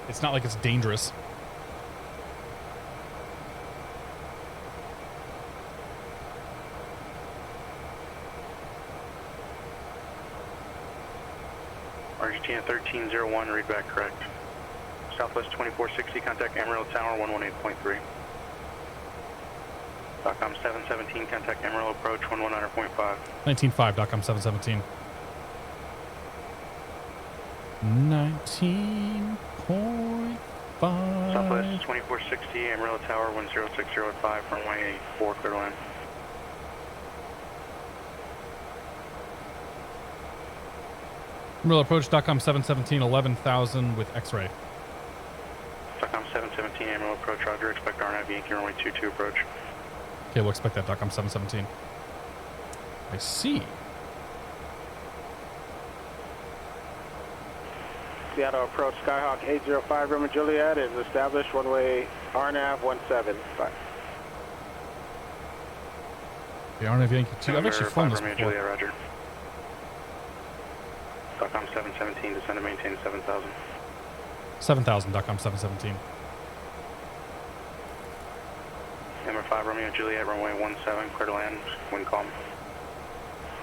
It's not like it's dangerous. Argentina 1301, readback correct. Southwest 2460, contact Amarillo Tower 118.3. .com 717, contact Amarillo approach 119.5. 19.5, .com 717. 19.5. Southwest 2460, Amarillo Tower 10605, runway 4, clear to land. Amarillo approach, .com 717, 11,000 with X-ray. .com 717, Amarillo approach, roger, expect RNAV Yankee runway 22 approach. Okay, we'll expect that, .com 717. I see. Seattle approach, Skyhawk 805, Roman Juliet is established, runway RNAV 17. The RNAV Yankee 2. I've actually flown this Romeo before. Juliet, roger. .com 717, descend and maintain 7,000. 7,000, .com 717. Number 5, Romeo Juliet, runway 17, clear to land, wind calm.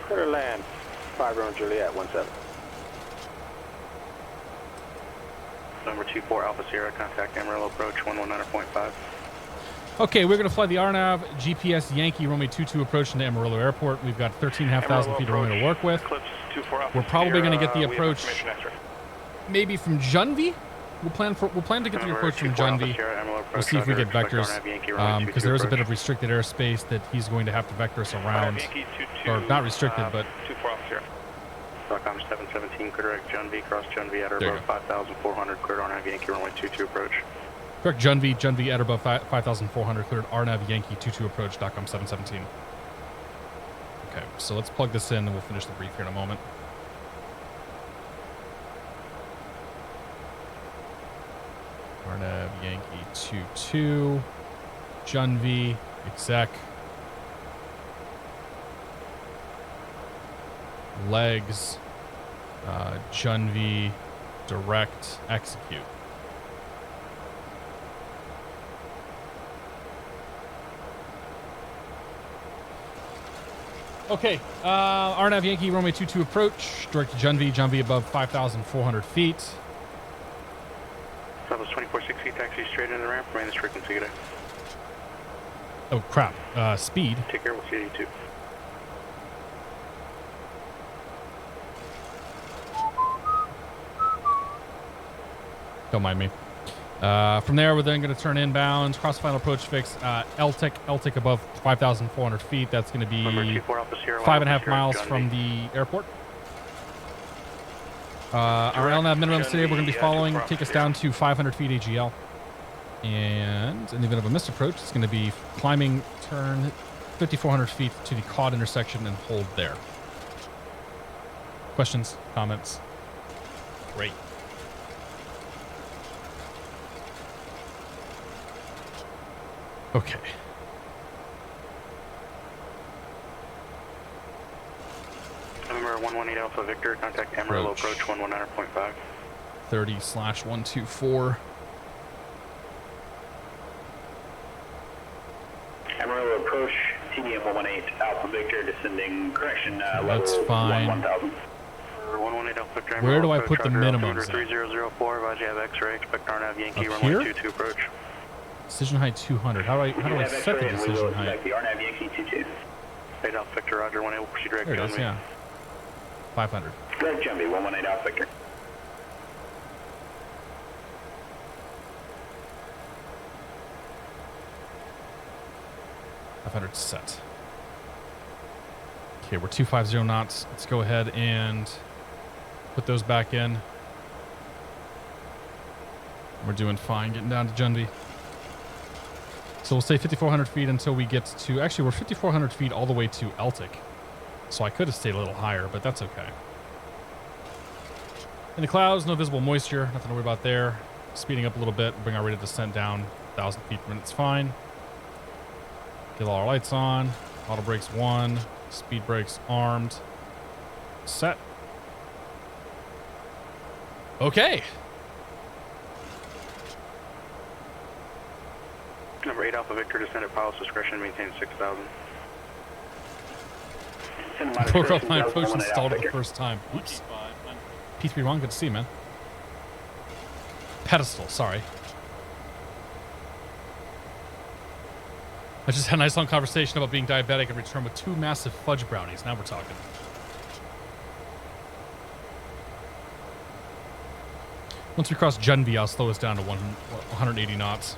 Clear to land, 5 Romeo Juliet 17. Number 24, Alpha Sierra, contact Amarillo approach 119.5. Okay, we're going to fly the RNAV GPS Yankee Romeo 22 approach into Amarillo Airport. We've got 13,500 feet of runway to work with. We're probably going to get the approach maybe from Junvi. We'll plan to get the approach from Junvi. We'll see if we get vectors, because there is a bit of restricted airspace that he's going to have to vector us around, or not restricted, but. .com 717, clear direct Junvi, cross Junvi at or above 5,400, cleared RNAV Yankee runway 22 approach. Correct, Junvi at or above 5,400, cleared RNAV Yankee 22 approach, .com 717. Okay, so let's plug this in and we'll finish the brief here in a moment. RNAV Yankee 22, Junvi, exec. Legs, Junvi, direct, execute. Okay, RNAV Yankee runway 22 approach, direct to Junvi above 5,400 feet. Southwest 2460, taxi straight into the ramp, remain this frequency today. Oh crap, speed. Take care, we'll see you at 82. Don't mind me. From there, we're then going to turn inbound, cross final approach fix, LTIC above 5,400 feet. That's going to be 5.5 miles from the airport. Our LNAV minimums today we're going to be following take us down to 500 feet AGL. And in the event of a missed approach, it's going to be climbing, turn 5,400 feet to the COD intersection and hold there. Questions? Comments? Great. Okay. November 118 Alpha Victor, contact Amarillo approach 119.5. 30/124. Amarillo approach, TDM 118 Alpha Victor, descending correction That's level fine. 1000. 118 Alpha Victor, Where do I Amarillo put the approach, minimums at? 3004, advise you have X-ray, expect RNAV Yankee, Up runway here? 22 approach. Decision height 200. How do I set the decision height? The RNAV Yankee 22. 8 Alpha Victor, Roger, 1 able proceed direct There it is, Jumbie. yeah. 500. Direct Jumbie, 118 Alpha Victor. Set. Okay, we're 250 knots. Let's go ahead and put those back in. We're doing fine getting down to Junby. So we'll stay 5,400 feet until we get to... Actually, we're 5,400 feet all the way to Eltic. So I could have stayed a little higher, but that's okay. In the clouds, no visible moisture. Nothing to worry about there. Speeding up a little bit. Bring our rate of descent down. 1,000 feet per minute. It's fine. Get all our lights on. Auto brakes 1. Speed brakes armed. Set. Okay. Number 8 Alpha Victor, descend at pilot's discretion, maintain 6,000. Poor up my approach installed it the first time. Oops. P31, good to see you, man. Pedestal, sorry. I just had a nice long conversation about being diabetic and returned with 2 massive fudge brownies. Now we're talking. Once we cross Junby, I'll slow us down to 180 knots.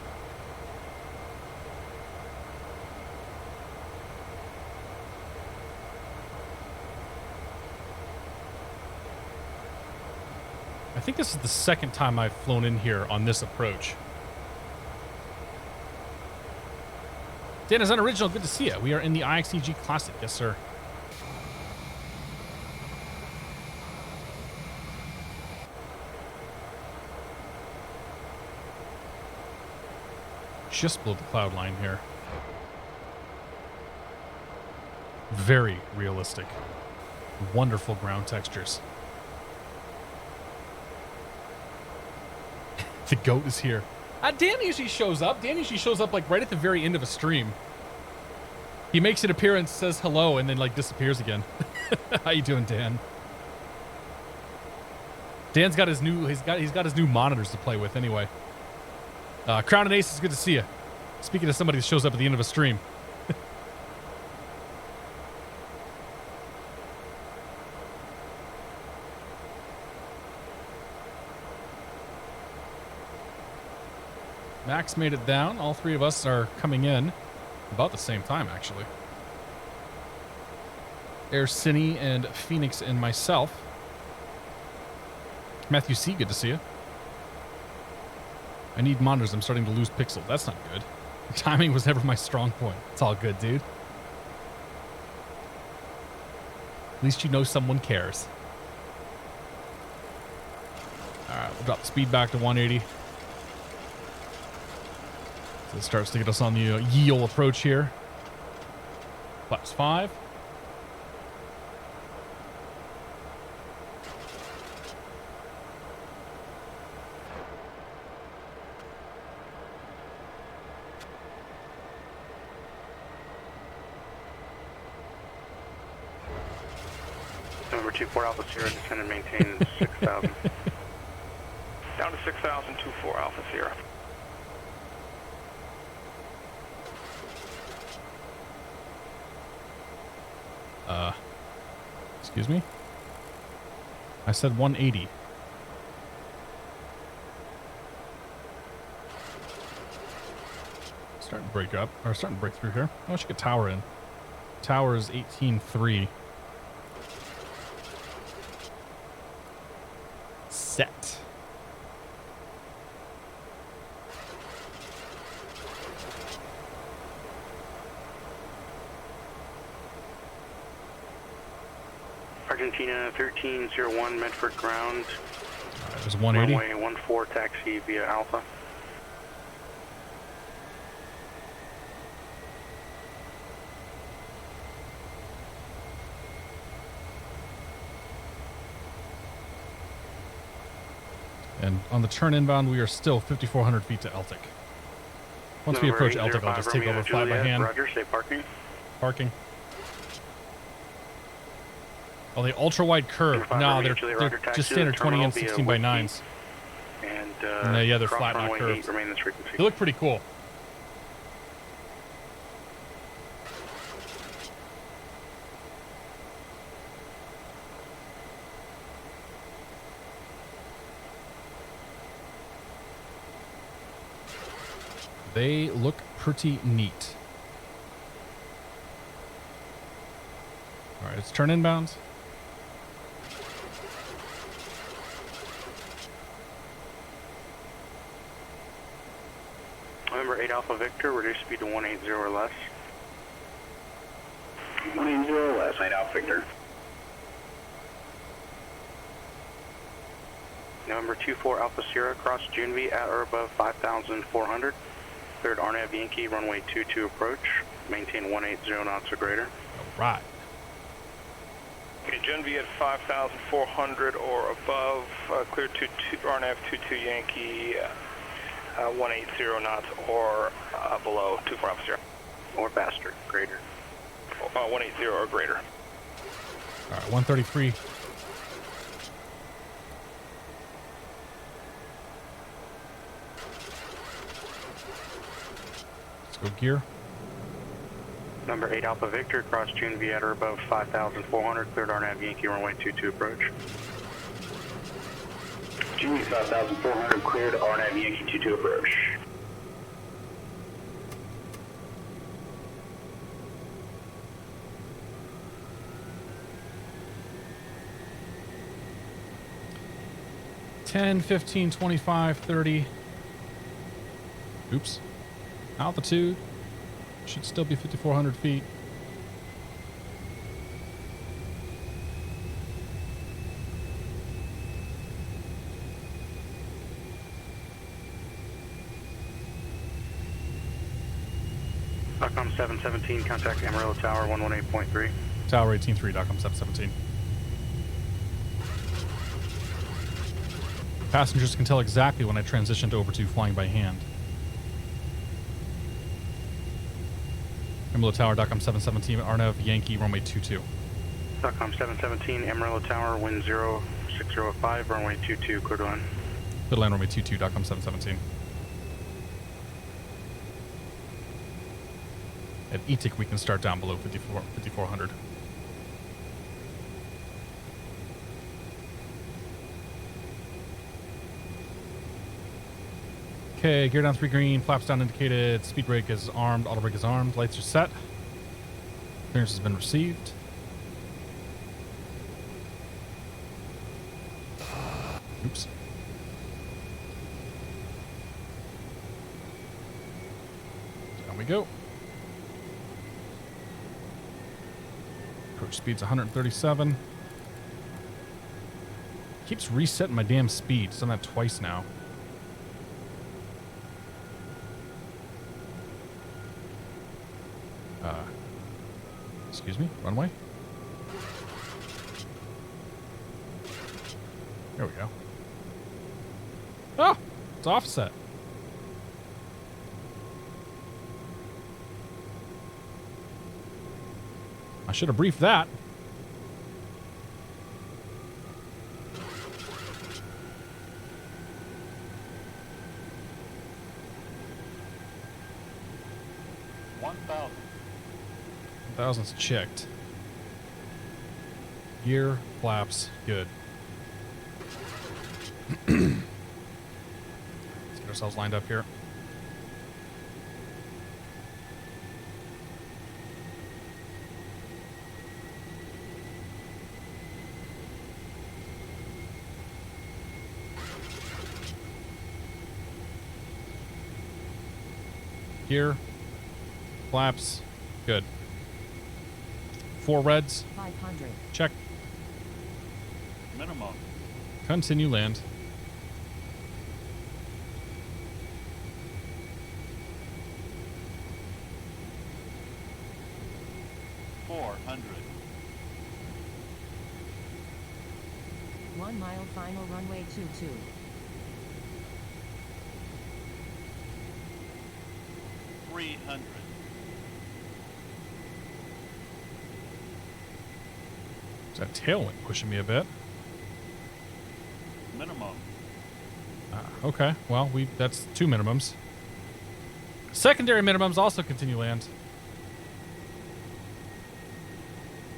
I think this is the second time I've flown in here on this approach. Dan is unoriginal. Good to see you. We are in the IXEG Classic. Yes, sir. Just below the cloud line here. Very realistic. Wonderful ground textures. The goat is here. Dan usually shows up. Dan usually shows up like right at the very end of a stream. He makes an appearance, says hello, and then like disappears again. How you doing, Dan? Dan's got his new he's got his new monitors to play with anyway. Crown and Ace, it's good to see you. Speaking of somebody that shows up at the end of a stream. Max made it down. All 3 of us are coming in about the same time, actually. Air Cine and Phoenix and myself. Matthew C., good to see you. I need monitors. I'm starting to lose pixel. That's not good. Timing was never my strong point. It's all good, dude. At least you know someone cares. All right, we'll drop the speed back to 180. So it starts to get us on the Yale approach here. Flaps 5. Number 24 Alpha Sierra, descend and maintain 6,000. Down to 6,000, 24 Alpha Sierra. Excuse me? I said 180. Starting to break up, or starting to break through here. Oh, I should get tower in. Tower is 18.3. Set. Argentina 1301 Medford ground. It was 180. Runway 14 taxi via Alpha. And on the turn inbound, we are still 5,400 feet to Eltic. Once we approach Eltic, I'll just take over fly by hand. Roger, say parking. Parking. Oh, the ultra-wide curve. No, they're just standard 20 and 16 by 9s. And yeah, they're flat, not curved. They look pretty cool. They look pretty neat. All right, let's turn inbounds. November 8 Alpha Victor, reduce speed to 180 or less. 180 or less, 8 Alpha Victor. November 24 Alpha Sierra, cross Junevie at or above 5,400. Cleared RNAV Yankee, runway 22 approach. Maintain 180 knots or greater. All right. Okay, Junevie at 5,400 or above. Clear RNAV 22 Yankee, 180 knots or below 24 Alpha Sierra. Or faster, greater. 180 or greater. All right, 133. Let's go gear. Number 8 Alpha Victor, cross Junevie at or above 5,400. Cleared RNAV Yankee, runway 22 approach. Junevie 5,400, cleared RNAV Yankee 22 approach. $10, $15, $25, $30. Oops. Altitude. Should still be 5,400 feet. .com 717, contact Amarillo Tower 118.3. Tower 18.3, .com 717. Passengers can tell exactly when I transitioned over to flying by hand. Amarillo Tower, .com 717, RNAV Yankee, runway 22. .com 717, Amarillo Tower, wind 0605, runway 22, clear to land. Clear to land, runway 22, .com 717. At ETIC, we can start down below 5,400. Okay, gear down 3 green, flaps down indicated, speed brake is armed, auto brake is armed, lights are set. Clearance has been received. Oops. Down we go. Approach speed's 137. Keeps resetting my damn speed. It's done that twice now. Excuse me, runway. There we go. Oh, it's offset. I should have briefed that. Thousands checked. Gear, flaps, good. Let's get ourselves lined up here. Gear, flaps, good. 4 reds. 500. Check. Minimum. Continue land. $400. 1 mile final runway 22. 300. Is that tailwind pushing me a bit? Minimum. Okay, well, that's 2 minimums. Secondary minimums also continue land.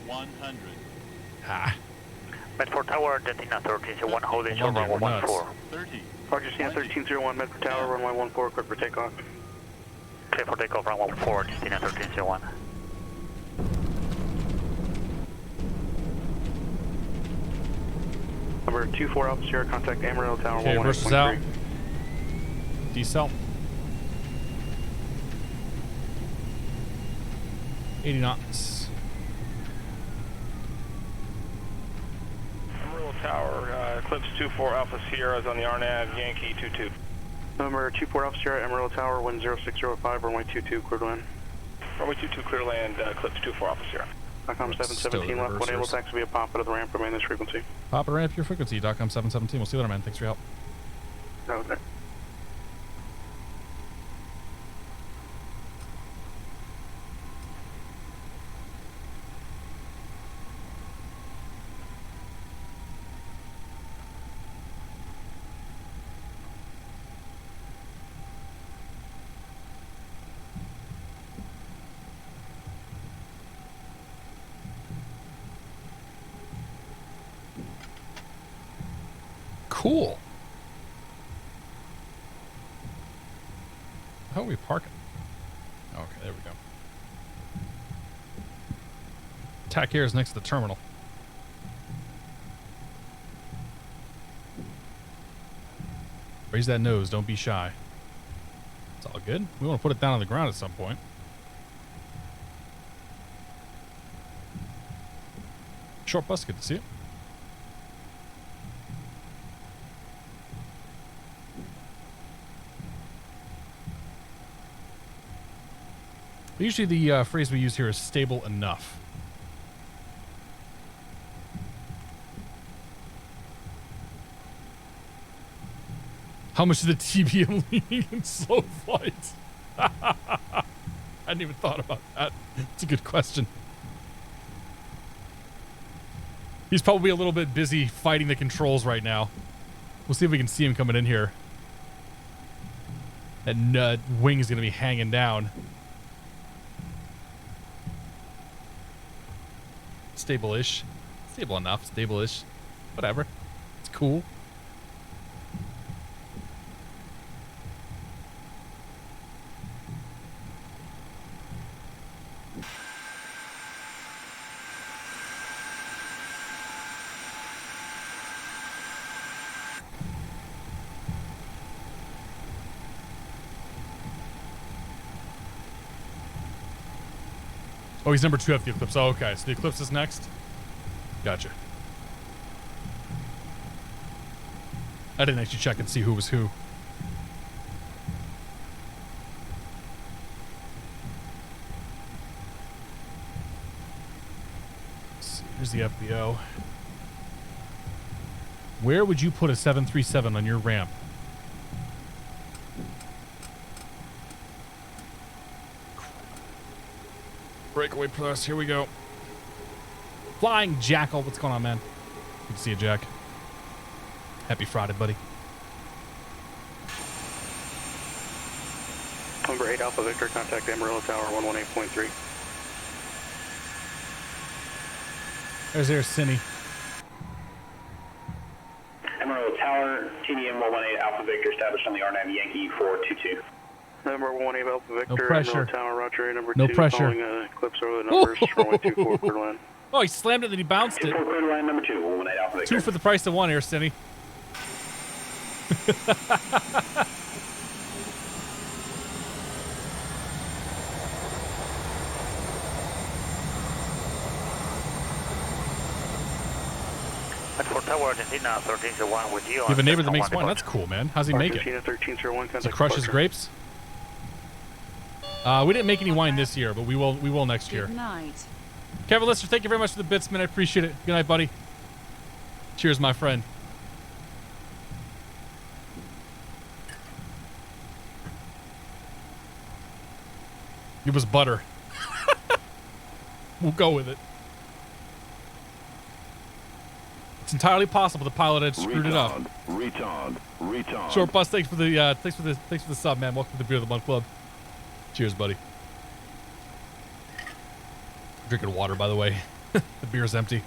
100. Medford Tower, Dentina 1301, holding short runway 14. 30. Roger, Cena 1301, Medford Tower, runway 14, clear for takeoff. Clear for takeoff, runway 14, Dentina 1301. Number 24 Alpha Sierra, contact Amarillo Tower, Okay, versus out. 11.3. Decel. 80 knots. Amarillo Tower, Eclipse 24 Alpha Sierra is on the RNAV, Yankee 22. Number 24 Alpha Sierra, Amarillo Tower, wind 0605, runway 22, clear to land. Runway 22, clear to land, Eclipse 24 Alpha Sierra. .com 717 left, one able taxi via pop out of the ramp, remain this frequency. Pop it ramp your frequency, .com 717. We'll see you later, man. Thanks for your help. That was it. Cool. How are we parking? Okay, there we go. TAC Air is next to the terminal. Raise that nose. Don't be shy. It's all good. We want to put it down on the ground at some point. Short bus, good to see it. Usually the phrase we use here is stable enough. How much is the TBM leaning in slow flights? I hadn't even thought about that. It's a good question. He's probably a little bit busy fighting the controls right now. We'll see if we can see him coming in here. That wing is going to be hanging down. Stable-ish. Stable enough. Stable-ish. Whatever. It's cool. Oh, he's number 2 after the Eclipse. Oh, okay. So the Eclipse is next? Gotcha. I didn't actually check and see who was who. Let's see. Here's the FBO. Where would you put a 737 on your ramp? Breakaway plus, here we go. Flying Jackal, what's going on, man? Good to see you, Jack. Happy Friday, buddy. Number 8 Alpha Victor, contact Amarillo Tower 118.3. There's Cindy. Amarillo Tower, TDM 118 Alpha Victor, established on the RNAV Yankee 422. Number 18 Alpha Victor, No pressure. Amarillo Tower, Roger, number No 2, pressure. following Eclipse over the numbers, runway 24, clear to land. Oh, he slammed it, then he bounced it. 24 clear to land, number 2, 118 Alpha Victor. 2 for the price of 1 here, Cindy. Medford Tower, Dentina 1301 with you. You have a neighbor that makes wine. That's cool, man. How's he make it? 1301, Does he crush his grapes? We didn't make any wine this year, but we will next year. Good night. Kevin Lister, thank you very much for the bits, man. I appreciate it. Good night, buddy. Cheers, my friend. Give us butter. We'll go with it. It's entirely possible the PilotEdge screwed it up. Retard. Short Bus, thanks for the sub, man. Welcome to the Beer of the Month Club. Cheers, buddy. I'm drinking water, by the way. The beer's empty.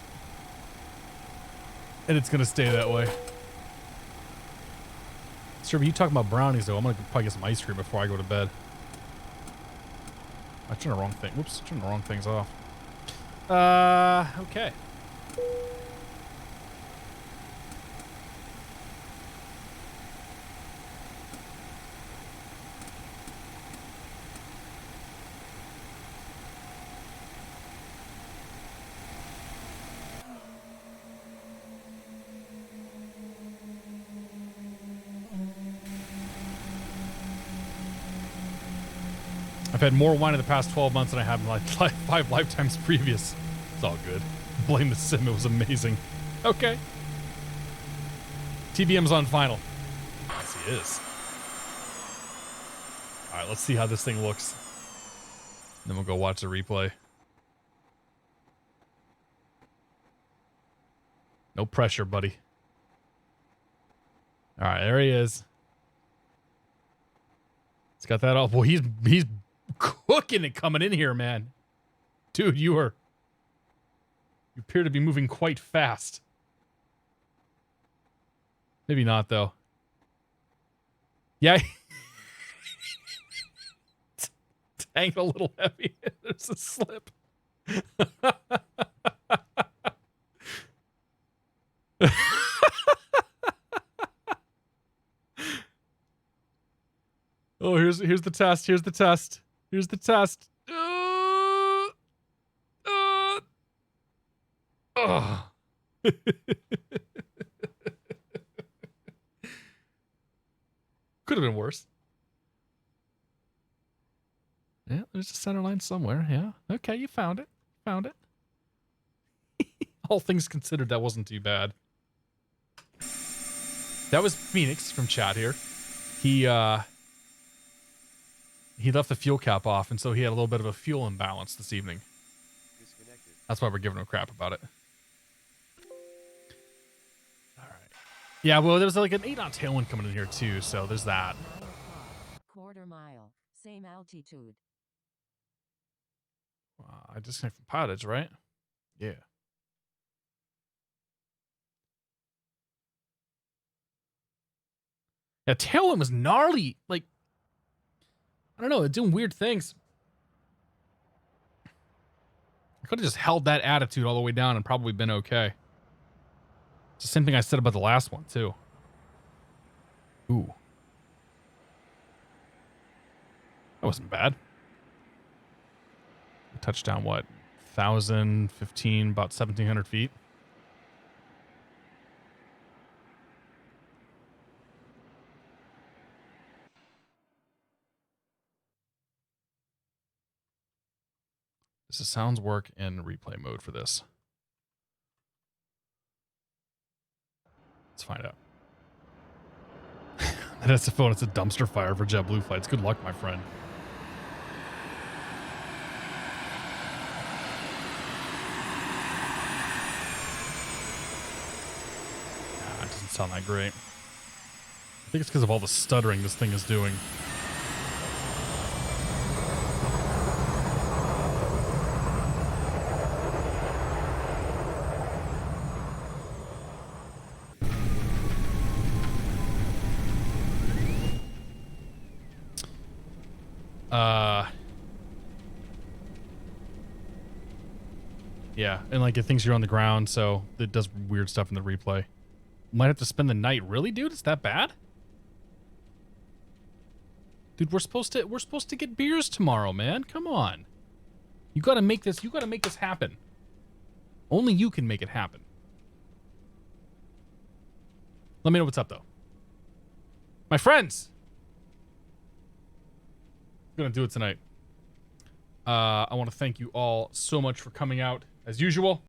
And it's gonna stay that way. Sir, you talking about brownies though? I'm gonna probably get some ice cream before I go to bed. I turned the wrong thing. Whoops, turned the wrong things off. Okay. I've had more wine in the past 12 months than I have in like 5 lifetimes previous. It's all good. Blame the sim, it was amazing. Okay. TBM's on final. Yes, he is. Alright, let's see how this thing looks. Then we'll go watch the replay. No pressure, buddy. Alright, there he is. It's got that all. Boy, he's cooking it coming in here, man. Dude, you appear to be moving quite fast. Maybe not, though. Yeah. Tank a little heavy. There's a slip. Oh, here's the test. Here's the test. Here's the test. Could have been worse. Yeah, there's a center line somewhere. Yeah. Okay, you found it. Found it. All things considered, that wasn't too bad. That was Phoenix from chat here. He left the fuel cap off, and so he had a little bit of a fuel imbalance this evening. That's why we're giving him crap about it. All right. Yeah, well, there's like an 8-knot tailwind coming in here too, so there's that. Quarter mile, same altitude. I disconnect from PilotEdge, right? Yeah. Yeah, tailwind was gnarly. Like, I don't know, it's doing weird things. I could have just held that attitude all the way down and probably been okay. It's the same thing I said about the last one, too. Ooh. That wasn't bad. Touchdown, what? 1,015, about 1,700 feet. Does the sounds work in replay mode for this? Let's find out. That's the phone. It's a dumpster fire for JetBlue flights. Good luck, my friend. Nah, it doesn't sound that great. I think it's because of all the stuttering this thing is doing. Yeah, and like it thinks you're on the ground, so it does weird stuff in the replay. Might have to spend the night. Really, dude? It's that bad? Dude, we're supposed to get beers tomorrow, man. Come on. You gotta make this happen. Only you can make it happen. Let me know what's up though. My friends! I'm gonna do it tonight. I want to thank you all so much for coming out as usual.